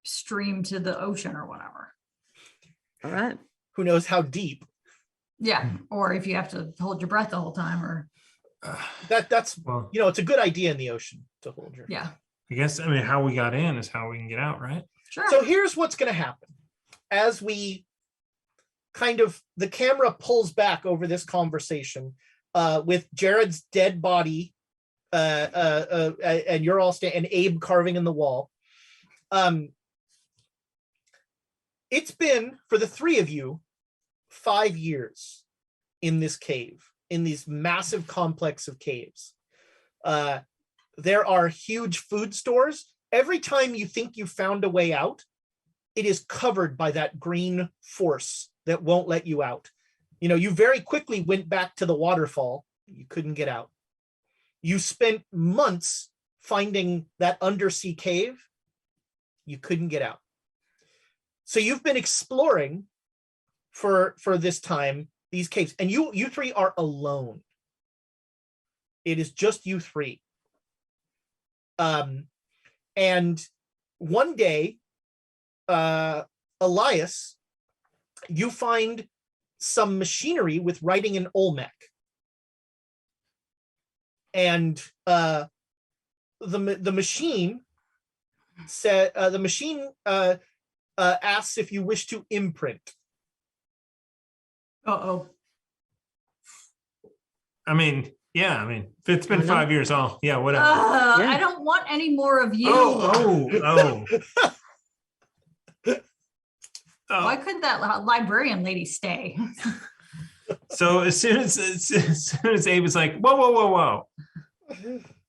stream to the ocean or whatever. All right. Who knows how deep? Yeah, or if you have to hold your breath the whole time, or That's Well, it's a good idea in the ocean to hold your. yeah, I guess how we got in is how we can get out, right? sure. So here's what's going to happen. As we the camera pulls back over this conversation with Jared's dead body and you're all and Abe carving in the wall. It's been, for the three of you, 5 years in this cave, in these massive complex of caves. There are huge food stores. Every time you think you found a way out, it is covered by that green force that won't let you out. You very quickly went back to the waterfall. You couldn't get out. You spent months finding that undersea cave. You couldn't get out. So you've been exploring for this time, these caves, and you three are alone. It is just you three. And one day, Elias, you find some machinery with writing in Olmec. And the machine asks if you wish to imprint. Uh-oh. I mean, if it's been 5 years, yeah, whatever. Yeah. I don't want any more of you. Oh. Why couldn't that librarian lady stay? So as soon as Abe was like, whoa,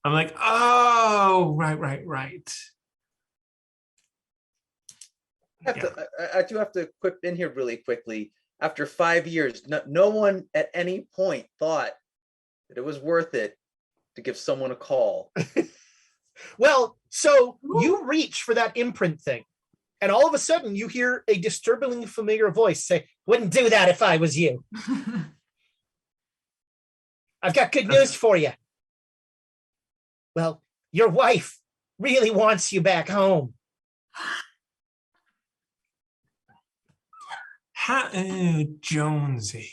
I'm like, oh, right. I do have to quip in here really quickly. After 5 years, no one at any point thought that it was worth it to give someone a call. Well, so you reach for that imprint thing, and all of a sudden you hear a disturbingly familiar voice say, "Wouldn't do that if I was you. I've got good news for you. Well, your wife really wants you back home." Jonesy,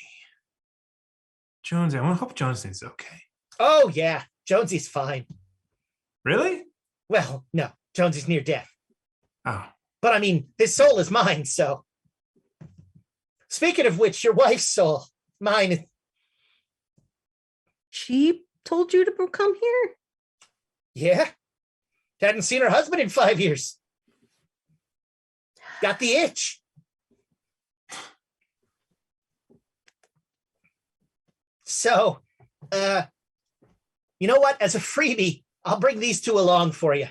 I hope Jonesy's okay. Oh, yeah, Jonesy's fine. Really? Well, no, Jonesy's near death. Oh. But I mean, his soul is mine, so. Speaking of which, your wife's soul, mine. She told you to come here? Yeah. Hadn't seen her husband in 5 years. Got the itch. So, you know what? As a freebie, I'll bring these two along for you.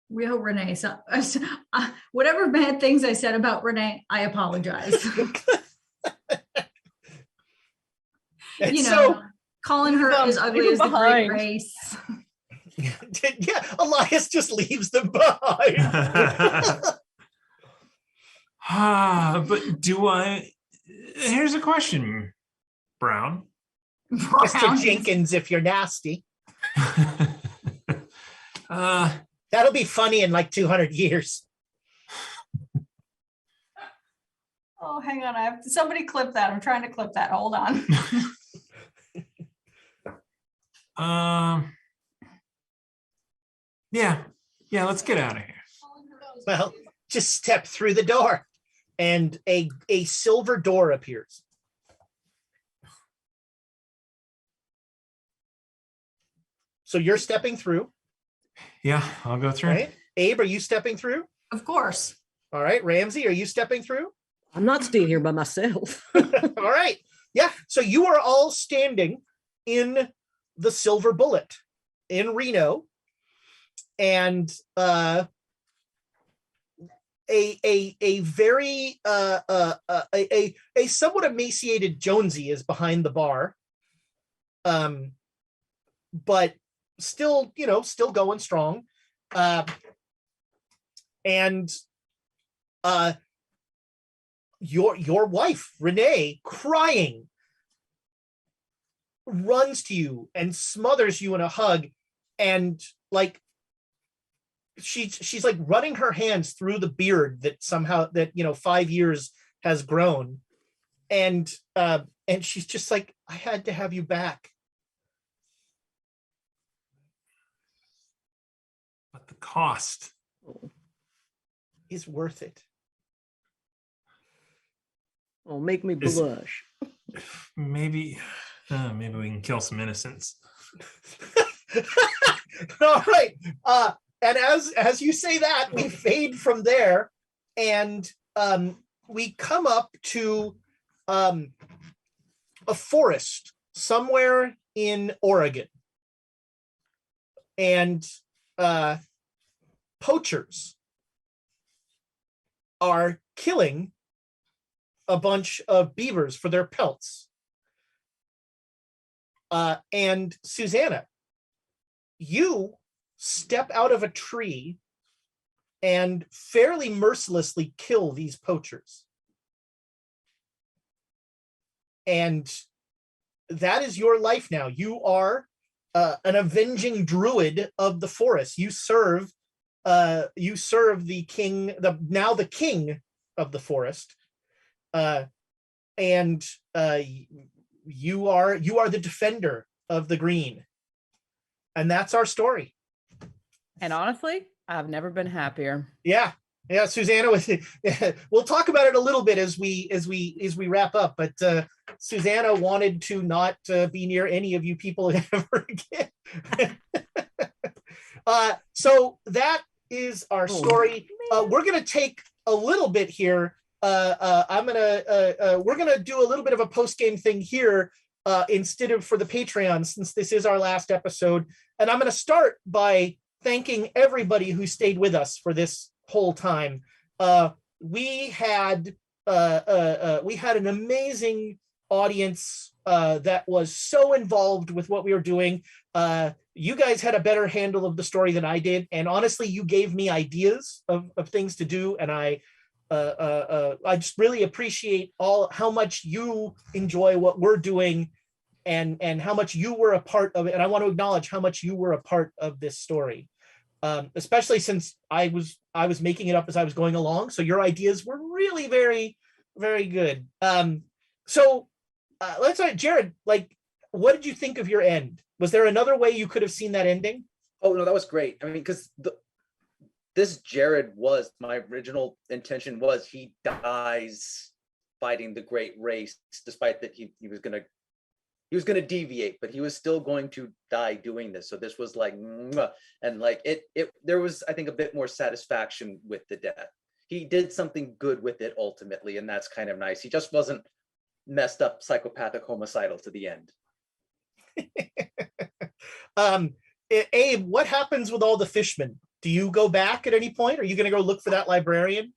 Real Renee. So, whatever bad things I said about Renee, I apologize. Calling her as ugly as the Great Race. Yeah, Elias just leaves them behind. But here's a question, Brown. Mr. Jenkins, if you're nasty. That'll be funny in like 200 years. Oh, hang on. Somebody clip that. I'm trying to clip that. Hold on. Yeah, let's get out of here. Well, just step through the door and a silver door appears. So you're stepping through. Yeah, I'll go through. Right? Abe, are you stepping through? Of course. All right. Ramsey, are you stepping through? I'm not staying here by myself. All right. Yeah. So you are all standing in the Silver Bullet in Reno, and a very a somewhat emaciated Jonesy is behind the bar, but still going strong, and your wife Renee, crying, runs to you and smothers you in a hug, and like she's like running her hands through the beard that 5 years has grown, and she's just like, "I had to have you back." But the cost is worth it. Oh, make me blush. Maybe we can kill some innocents. All right. And as you say that, we fade from there, and we come up to a forest somewhere in Oregon, and poachers are killing a bunch of beavers for their pelts. And Susanna, you step out of a tree and fairly mercilessly kill these poachers. And that is your life now. You are an avenging druid of the forest. You serve the king, the king of the forest, and you are the defender of the green, and that's our story. And honestly, I've never been happier. Yeah, Susanna. We'll talk about it a little bit as we wrap up. But Susanna wanted to not be near any of you people ever again. So that is our story. We're gonna take a little bit here. We're gonna do a little bit of a post-game thing here instead of for the Patreon, since this is our last episode. And I'm gonna start by thanking everybody who stayed with us for this whole time. We had an amazing audience that was so involved with what we were doing. You guys had a better handle of the story than I did, and honestly, you gave me ideas of things to do, and I just really appreciate how much you enjoy what we're doing, and how much you were a part of it. And I want to acknowledge how much you were a part of this story, especially since I was making it up as I was going along. So your ideas were really very, very good. So let's start, Jared. Like, what did you think of your end? Was there another way you could have seen that ending? Oh no, that was great. I mean, because this Jared was my original intention was he dies fighting the great race, despite that he was gonna deviate, but he was still going to die doing this. So this was like, and like it there was, I think, a bit more satisfaction with the death. He did something good with it ultimately, and that's kind of nice. He just wasn't messed up, psychopathic, homicidal to the end. Abe, what happens with all the fishmen? Do you go back at any point? Are you going to go look for that librarian?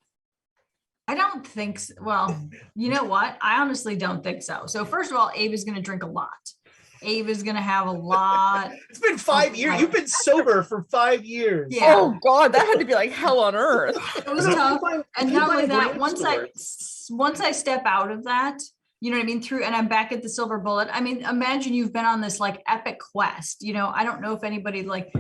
I don't think so. Well, you know what? I honestly don't think so. So first of all, Abe is going to drink a lot. Abe is going to have a lot. It's been 5 years. You've been sober for 5 years. Yeah. Oh God, that had to be like hell on earth. It was tough. And not only that, once I step out of that, you know what I mean? And I'm back at the Silver Bullet. I mean, imagine you've been on this like epic quest. You know, I don't know if anybody like,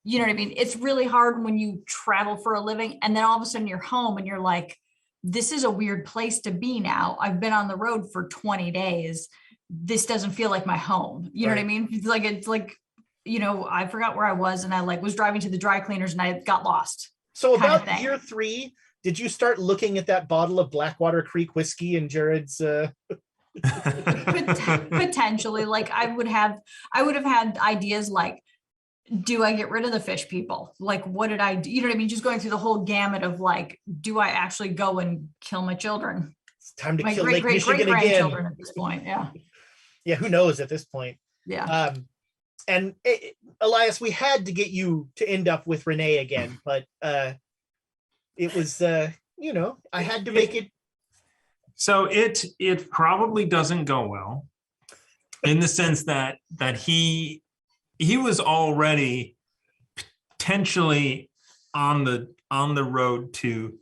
you know what I mean? It's really hard when you travel for a living and then all of a sudden you're home and you're like, this is a weird place to be now. I've been on the road for 20 days. This doesn't feel like my home. You know what I mean? It's like, you know, I forgot where I was and I like was driving to the dry cleaners and I got lost. So about year 3, did you start looking at that bottle of Blackwater Creek whiskey and Jared's? Potentially, like I would have had ideas like, do I get rid of the fish people? Like, what did I do? You know what I mean? Just going through the whole gamut of like, do I actually go and kill my children? It's time to kill Lake Michigan again. At this point, yeah. Yeah, who knows at this point? Yeah. And Elias, we had to get you to end up with Renee again, but it was, you know, I had to make it. So it probably doesn't go well, in the sense that he was already potentially on the road to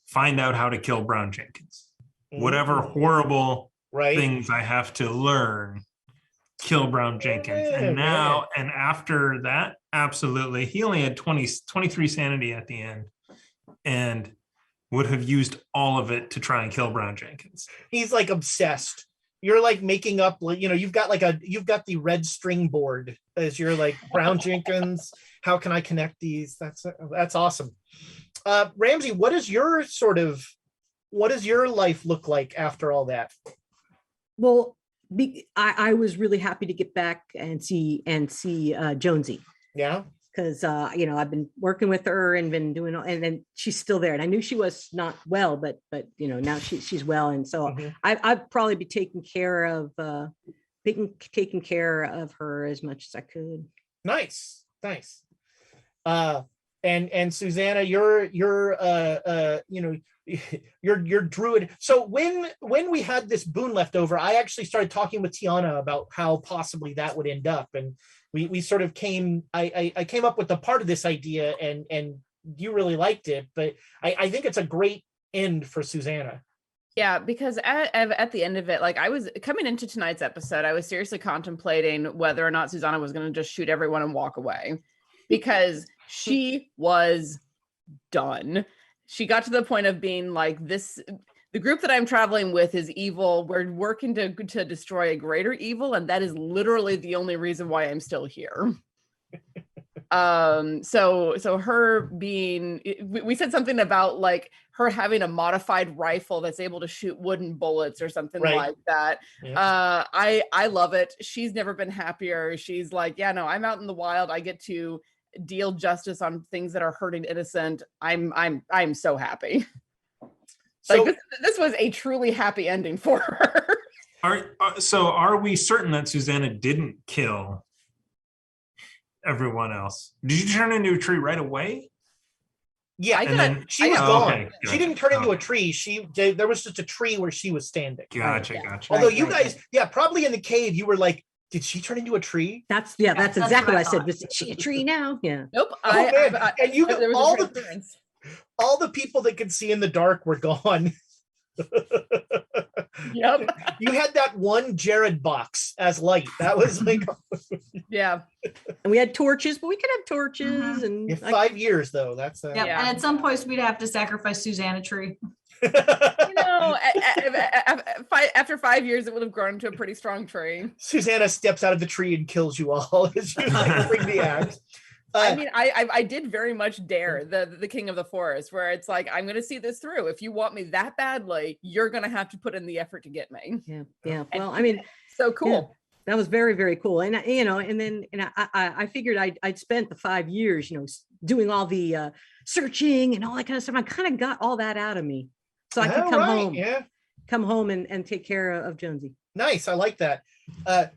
find out how to kill Brown Jenkins. Whatever horrible things I have to learn, kill Brown Jenkins. And now, and after that, absolutely. He only had 23 sanity at the end and would have used all of it to try and kill Brown Jenkins. He's like obsessed. You're like making up, you know, you've got the red string board as you're like Brown Jenkins. How can I connect these? That's awesome. Ramsey, what does your life look like after all that? Well, I was really happy to get back and see Jonesy. Yeah. Because you know, I've been working with her and been doing, and then she's still there. And I knew she was not well, but you know, now she's well, and so I'd probably be taking care of her as much as I could. Nice. And Susanna, you're you know, you're druid. So when we had this boon left over, I actually started talking with Tiana about how possibly that would end up, and we sort of I came up with a part of this idea, and you really liked it, but I think it's a great end for Susanna. Yeah, because at the end of it, like I was coming into tonight's episode, I was seriously contemplating whether or not Susanna was going to just shoot everyone and walk away, because she was done. She got to the point of being like, the group that I'm traveling with is evil. We're working to destroy a greater evil, and that is literally the only reason why I'm still here. So her being, we said something about like her having a modified rifle that's able to shoot wooden bullets or something like that. Yeah. I love it. She's never been happier. She's like, yeah, no, I'm out in the wild. I get to deal justice on things that are hurting innocent. I'm so happy. So, like this was a truly happy ending for her. Are we certain that Susanna didn't kill everyone else? Did you turn into a tree right away? Yeah, she was gone. Okay, she didn't turn into a tree. There was just a tree where she was standing. Gotcha. Although you guys, probably in the cave, you were like, did she turn into a tree? That's exactly what I said. Was she a tree now? Yeah. Nope. And you all the people that could see in the dark were gone. Yep. You had that one Jared box as light. That was like yeah. And we had torches, but we could have torches and 5 years though. That's And at some point we'd have to sacrifice Susanna tree. After 5 years, it would have grown into a pretty strong tree. Susanna steps out of the tree and kills you all as you bring the axe. I mean, I did very much dare the king of the forest, where it's like, I'm going to see this through. If you want me that badly, you're going to have to put in the effort to get me. Yeah. Well, I mean, so cool. Yeah, that was very, very cool. And I figured I'd spent the 5 years, doing all the searching and all that kind of stuff. I kind of got all that out of me, so I could come home and take care of Jonesy. Nice, I like that.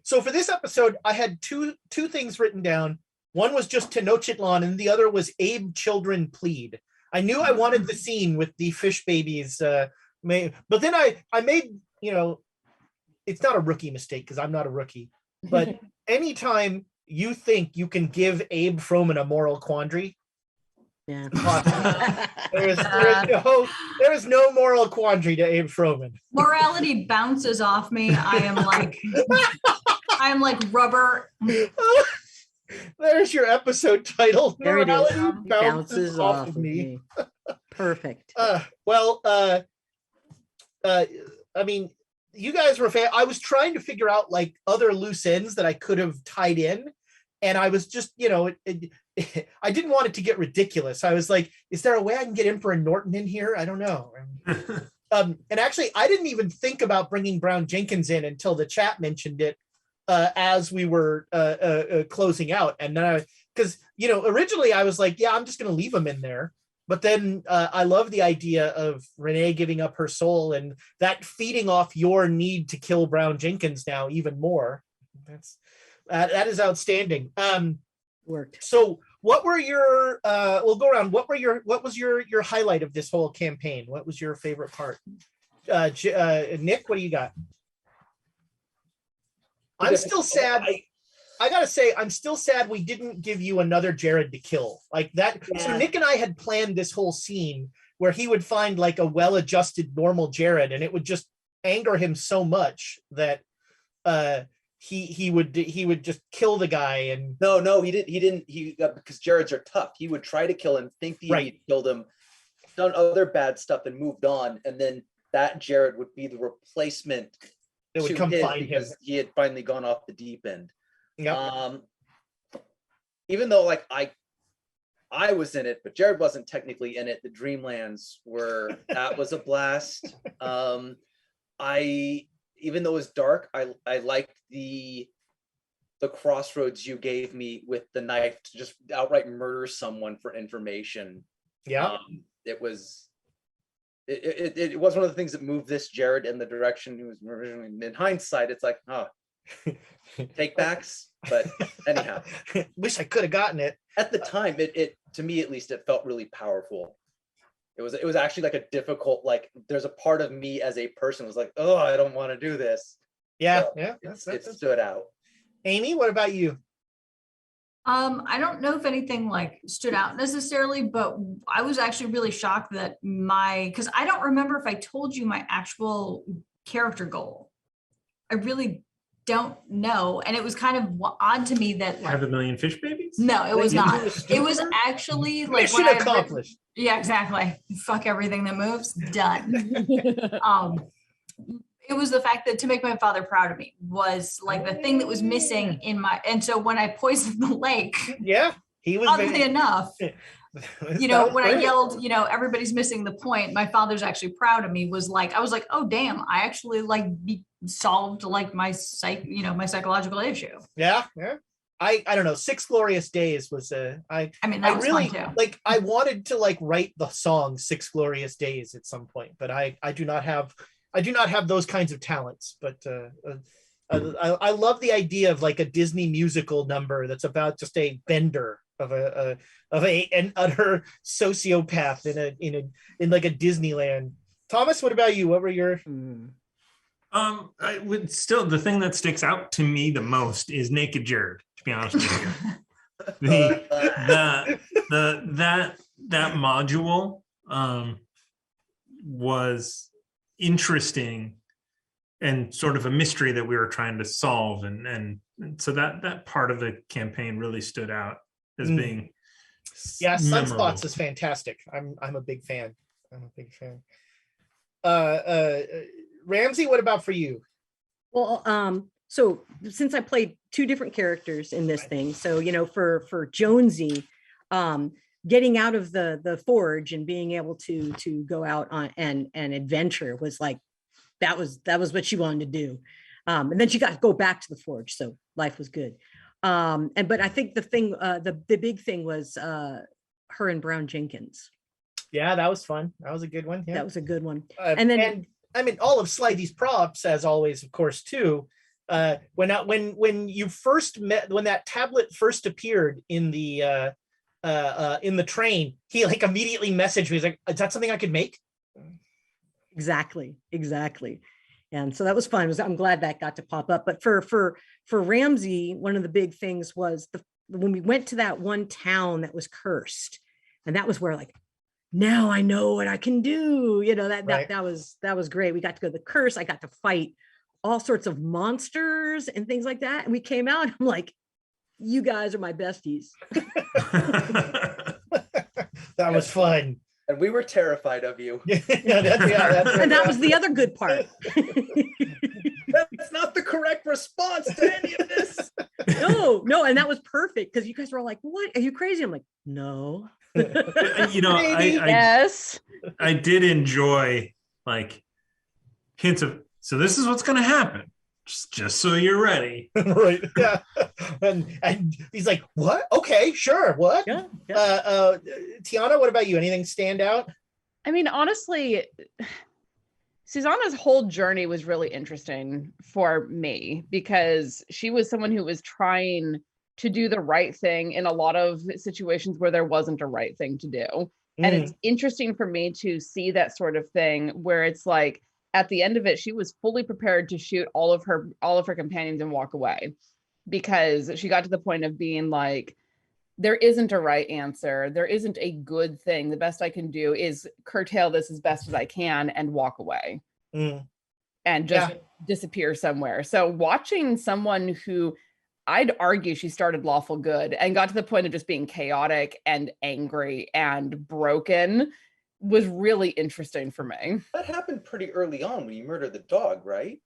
So for this episode, I had two things written down. One was just Tenochitlan, and the other was Abe Children Plead. I knew I wanted the scene with the fish babies, but then I made, it's not a rookie mistake because I'm not a rookie, but anytime you think you can give Abe Froman a moral quandary, there is no moral quandary to Abe Froman. Morality bounces off me. I am like rubber. There's your episode title. There it is. Morality bounces off of me. Perfect. I mean, you guys were I was trying to figure out like other loose ends that I could have tied in, and I was just, I didn't want it to get ridiculous. I was like, is there a way I can get Emperor Norton in here? I don't know. And actually, I didn't even think about bringing Brown Jenkins in until the chat mentioned it. As we were closing out, and then because originally I was like, I'm just going to leave him in there, but then I love the idea of Renee giving up her soul and that feeding off your need to kill Brown Jenkins now even more. That is outstanding. Worked. So what were your? We'll go around. What was your highlight of this whole campaign? What was your favorite part? Nick, what do you got? I'm still sad. I gotta say, I'm still sad we didn't give you another Jared to kill like that. Yeah. So Nick and I had planned this whole scene where he would find like a well-adjusted normal Jared, and it would just anger him so much that he would just kill the guy. And no, he didn't because Jareds are tough. He would try to kill him, think he killed him, done other bad stuff, and moved on, and then that Jared would be the replacement. It would come find him. He had finally gone off the deep end. Yep. Even though like I was in it, but Jared wasn't technically in it. The Dreamlands that was a blast. Even though it was dark, I liked the crossroads you gave me with the knife to just outright murder someone for information. Yeah. It was one of the things that moved this Jared in the direction he was originally. In hindsight, it's like, take backs. But anyhow, wish I could have gotten it at the time. It to me at least, it felt really powerful. It was actually like a difficult, like there's a part of me as a person was like, oh, I don't want to do this. Yeah, so it stood out. Amy, what about you? I don't know if anything like stood out necessarily, but I was actually really shocked that because I don't remember if I told you my actual character goal. I really don't know. And it was kind of odd to me that Have a million fish babies? no, it was Went not. into a It was stupor? actually like Mission when I had written- accomplished. yeah, exactly. Fuck everything that moves. Done. It was the fact that to make my father proud of me was like the thing that was missing in my, and so when I poisoned the lake, Yeah, he was oddly enough, when I great. yelled, everybody's missing the point, my father's actually proud of me, was like, I was like, oh damn, I actually solved like my my psychological issue. Yeah. I don't know. 6 Glorious Days was I mean, that was really fun too. like I wanted to like write the song 6 Glorious Days at some point, but I do not have those kinds of talents. But I love the idea of like a Disney musical number that's about just a bender of an utter sociopath in like a Disneyland. Thomas, what about you? What were your I would still, the thing that sticks out to me the most is Naked Jared, to be honest with you. That module was interesting and sort of a mystery that we were trying to solve, and so that part of the campaign really stood out as being Sunspots is fantastic. I'm a big fan. Ramsey, what about for you? Well, so since I played 2 different characters in this thing, so for Jonesy, getting out of the forge and being able to go out on an adventure was like that was what she wanted to do, and then she got to go back to the forge, so life was good. But I think the thing, the big thing was her and Brown Jenkins. Yeah, that was fun. That was a good one. Yeah, that was a good one. And I mean, all of Slidey's props, as always, of course, too. When you first met, when that tablet first appeared in the train, he like immediately messaged me. He's like, "Is that something I could make?" Exactly. And so that was fun. I'm glad that got to pop up. But for Ramsey, one of the big things was when we went to that one town that was cursed, and that was where like, now I know what I can do. That was great. We got to go to the curse. I got to fight all sorts of monsters and things like that. And we came out, I'm like, you guys are my besties. That was fun. And we were terrified of you. That's And that was the other good part. That's not the correct response to any of this. No, and that was perfect because you guys were all like, "What? Are you crazy?" I'm like, "No." Yes. I did enjoy like hints of, so this is what's going to happen, just so you're ready. Right. Yeah. And he's like, what? Okay, sure. What? Yeah. Tiana, what about you? Anything stand out? I mean, honestly, Susanna's whole journey was really interesting for me because she was someone who was trying to do the right thing in a lot of situations where there wasn't a right thing to do. And it's interesting for me to see that sort of thing where it's like, at the end of it, she was fully prepared to shoot all of her companions and walk away because she got to the point of being like, there isn't a right answer. There isn't a good thing. The best I can do is curtail this as best as I can and walk away and just disappear somewhere. So watching someone who I'd argue she started lawful good and got to the point of just being chaotic and angry and broken was really interesting for me. That happened pretty early on when you murdered the dog, right?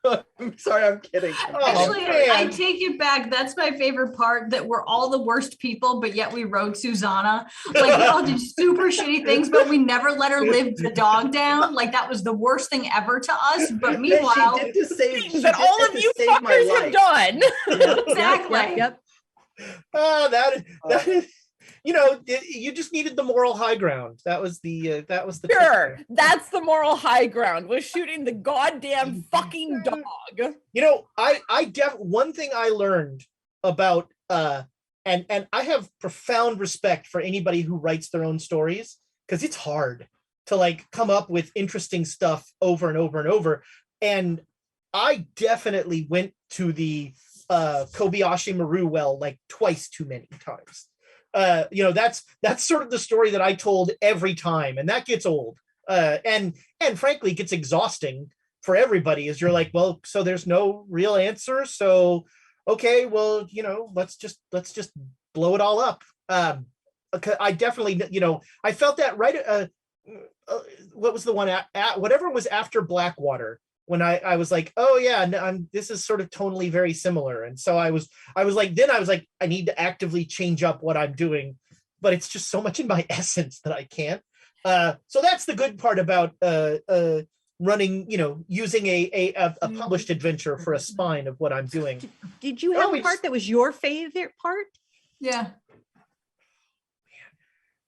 I'm sorry, I'm kidding. Actually, I take it back. That's my favorite part, that we're all the worst people, but yet we rode Susanna. Like, we all did super shitty things, but we never let her live the dog down. Like, that was the worst thing ever to us. But meanwhile, she did to save, that all of you fuckers have done. Exactly. Yep. That is, you just needed the moral high ground. That was the sure. That's the moral high ground, was shooting the goddamn fucking dog. One thing I learned about and I have profound respect for anybody who writes their own stories, because it's hard to like come up with interesting stuff over and over and over. And I definitely went to the Kobayashi Maru well like twice too many times. That's sort of the story that I told every time, and that gets old. And frankly gets exhausting for everybody, as you're like, well, so there's no real answer. So okay, well, let's just blow it all up. I definitely, I felt that right. What was the one at whatever was after Blackwater, when I was like, oh yeah, this is sort of tonally very similar. And so I was like, I need to actively change up what I'm doing, but it's just so much in my essence that I can't. So that's the good part about running, using a published adventure for a spine of what I'm doing. Did you have a part that was your favorite part? Yeah.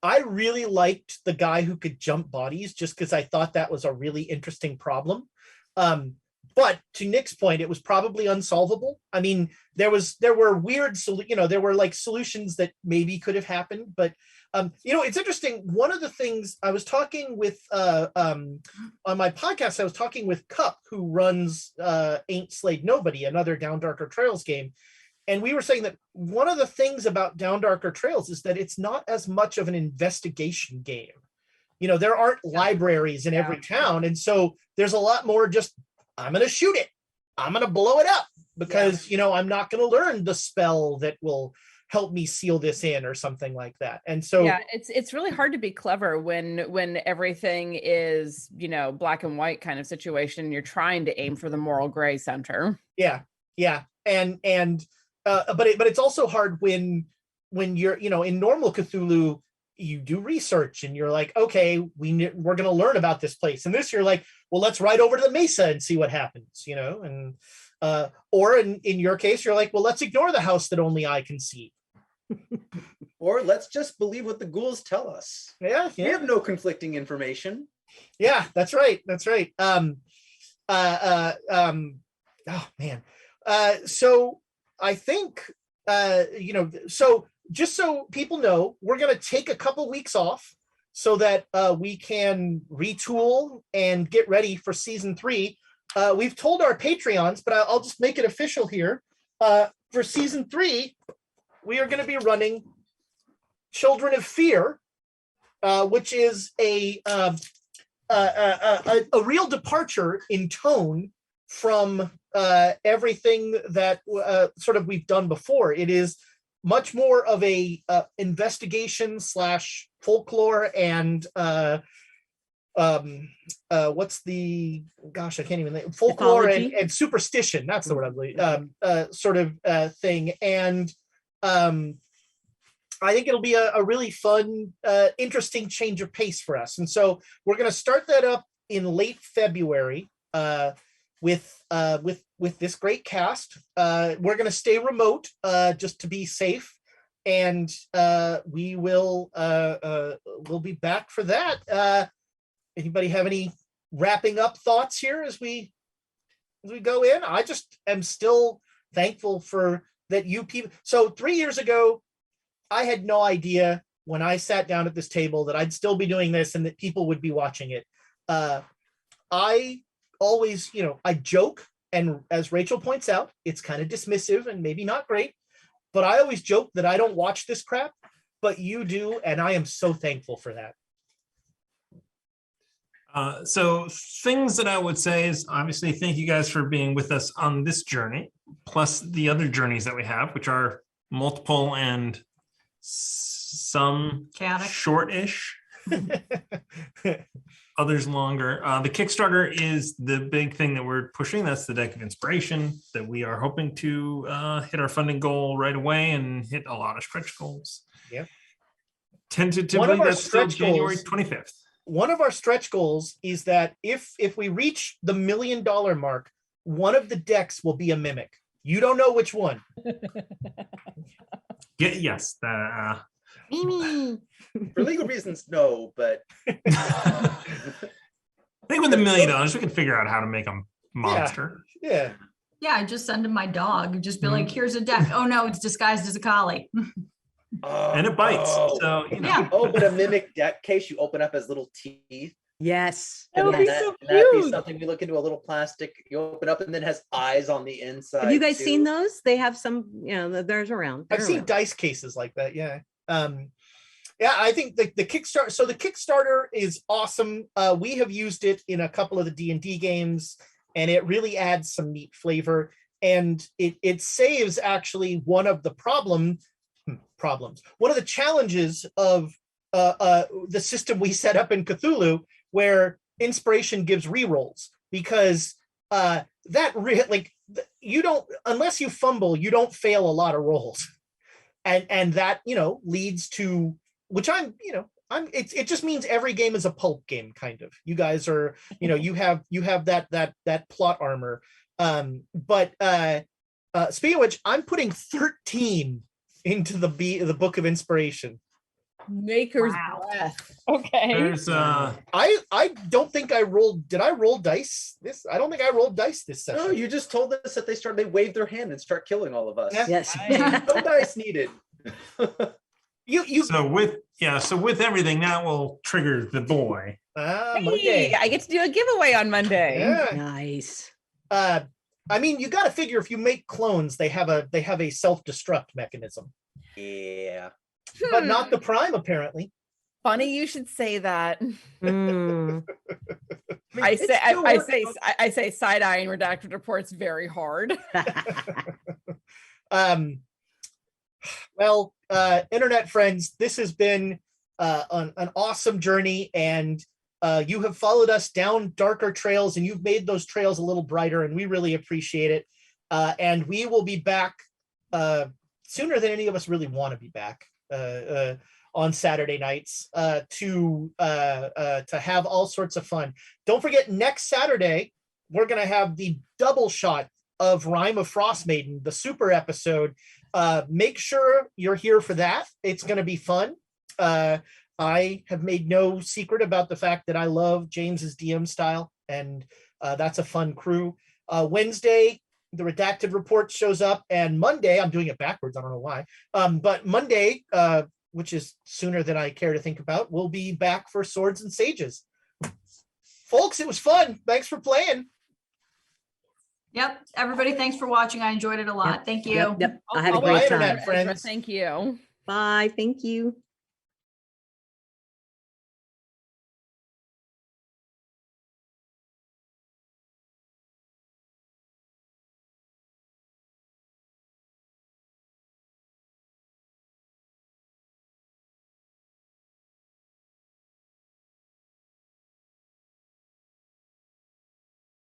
I really liked the guy who could jump bodies, just because I thought that was a really interesting problem. But to Nick's point, it was probably unsolvable. I mean, there were weird, there were like solutions that maybe could have happened, but it's interesting. One of the things I was talking with on my podcast, I was talking with Cup, who runs Ain't Slayed Nobody, another Down Darker Trails game. And we were saying that one of the things about Down Darker Trails is that it's not as much of an investigation game. There aren't libraries in every town. And so there's a lot more just, I'm going to shoot it. I'm going to blow it up because, I'm not going to learn the spell that will help me seal this in or something like that. And so it's really hard to be clever when everything is, black and white kind of situation. You're trying to aim for the moral gray center. Yeah. But it's also hard when you're, in normal Cthulhu, you do research and you're like, okay, we're going to learn about this place. And this, you're like, well, let's ride over to the mesa and see what happens, and or in your case, you're like, well, let's ignore the house that only I can see. Or let's just believe what the ghouls tell us. Yeah. We have no conflicting information. Yeah, that's right. Oh man. So I think, so just so people know, we're going to take a couple weeks off so that we can retool and get ready for season 3. We've told our Patreons, but I'll just make it official here. For season 3, we are going to be running Children of Fear, which is a real departure in tone from everything that sort of we've done before. It is much more of a investigation / folklore and what's the I can't even think. Folklore and superstition. That's the word I believe. Sort of thing. And I think it'll be a really fun, interesting change of pace for us. And so we're going to start that up in late February with this great cast. We're going to stay remote just to be safe, and we will we'll be back for that. Anybody have any wrapping up thoughts here as we go in? I just am still thankful for that you people. So 3 years ago, I had no idea when I sat down at this table that I'd still be doing this and that people would be watching it. I always, I joke, and as Rachel points out, it's kind of dismissive and maybe not great, but I always joke that I don't watch this crap, but you do, and I am so thankful for that. So things that I would say is obviously thank you guys for being with us on this journey, plus the other journeys that we have, which are multiple and some chaotic, short-ish, others longer. The Kickstarter is the big thing that we're pushing. That's the Deck of Inspiration that we are hoping to hit our funding goal right away and hit a lot of stretch goals. Yeah. Tentatively, that's still January 25th. One of our stretch goals is that if we reach the $1 million mark, one of the decks will be a mimic. You don't know which one. Yes. Mimi. For legal reasons, no, but I think with $1 million, we can figure out how to make a monster. Yeah. I just send him my dog. Just be like, here's a deck. Oh no, it's disguised as a collie. And it bites. So Yeah. Oh, but a mimic deck case you open up as little teeth. Yes. That would And be that, so and that'd be cute. something we look into a little plastic, you open up and then it has eyes on the inside. Have you guys seen too. those? They have some, there's around. I've They're seen around. dice cases like that. Yeah. Yeah, I think the Kickstarter. So the Kickstarter is awesome. We have used it in a couple of the D&D games, and it really adds some neat flavor. And it saves actually one of the problems. One of the challenges of the system we set up in Cthulhu, where inspiration gives rerolls, because you don't, unless you fumble, you don't fail a lot of rolls, and that leads to, which it just means every game is a pulp game, kind of. You guys are, you have that plot armor. But speaking of which, I'm putting 13 into the book of inspiration. Maker's Wow. breath. Okay. There's I don't think I rolled. Did I roll dice this? I don't think I rolled dice this session. No, you just told us that they wave their hand and start killing all of us. Yeah. Yes. No dice needed. You so with everything that will trigger the boy. Monday. Hey, I get to do a giveaway on Monday. Yeah. Nice. I mean, you got to figure if you make clones, they have a self-destruct mechanism, Yeah. but not the prime apparently. Funny you should say that. Mm. I say side eyeing redacted reports very hard. Well, internet friends, this has been an awesome journey, and you have followed us down darker trails, and you've made those trails a little brighter, and we really appreciate it. And we will be back sooner than any of us really want to be back on Saturday nights to have all sorts of fun. Don't forget, next Saturday we're going to have the double shot of Rime of Frost Maiden, the super episode. Make sure you're here for that. It's going to be fun. I have made no secret about the fact that I love James's DM style, and that's a fun crew. Wednesday, the redacted report shows up, and Monday, I'm doing it backwards, I don't know why, but Monday, which is sooner than I care to think about, we'll be back for Swords and Sages. Folks, it was fun. Thanks for playing. Yep. Everybody, thanks for watching. I enjoyed it a lot. Thank you. Yep. I had a I'll great watch internet time. friends. Thank you. Bye. Thank you.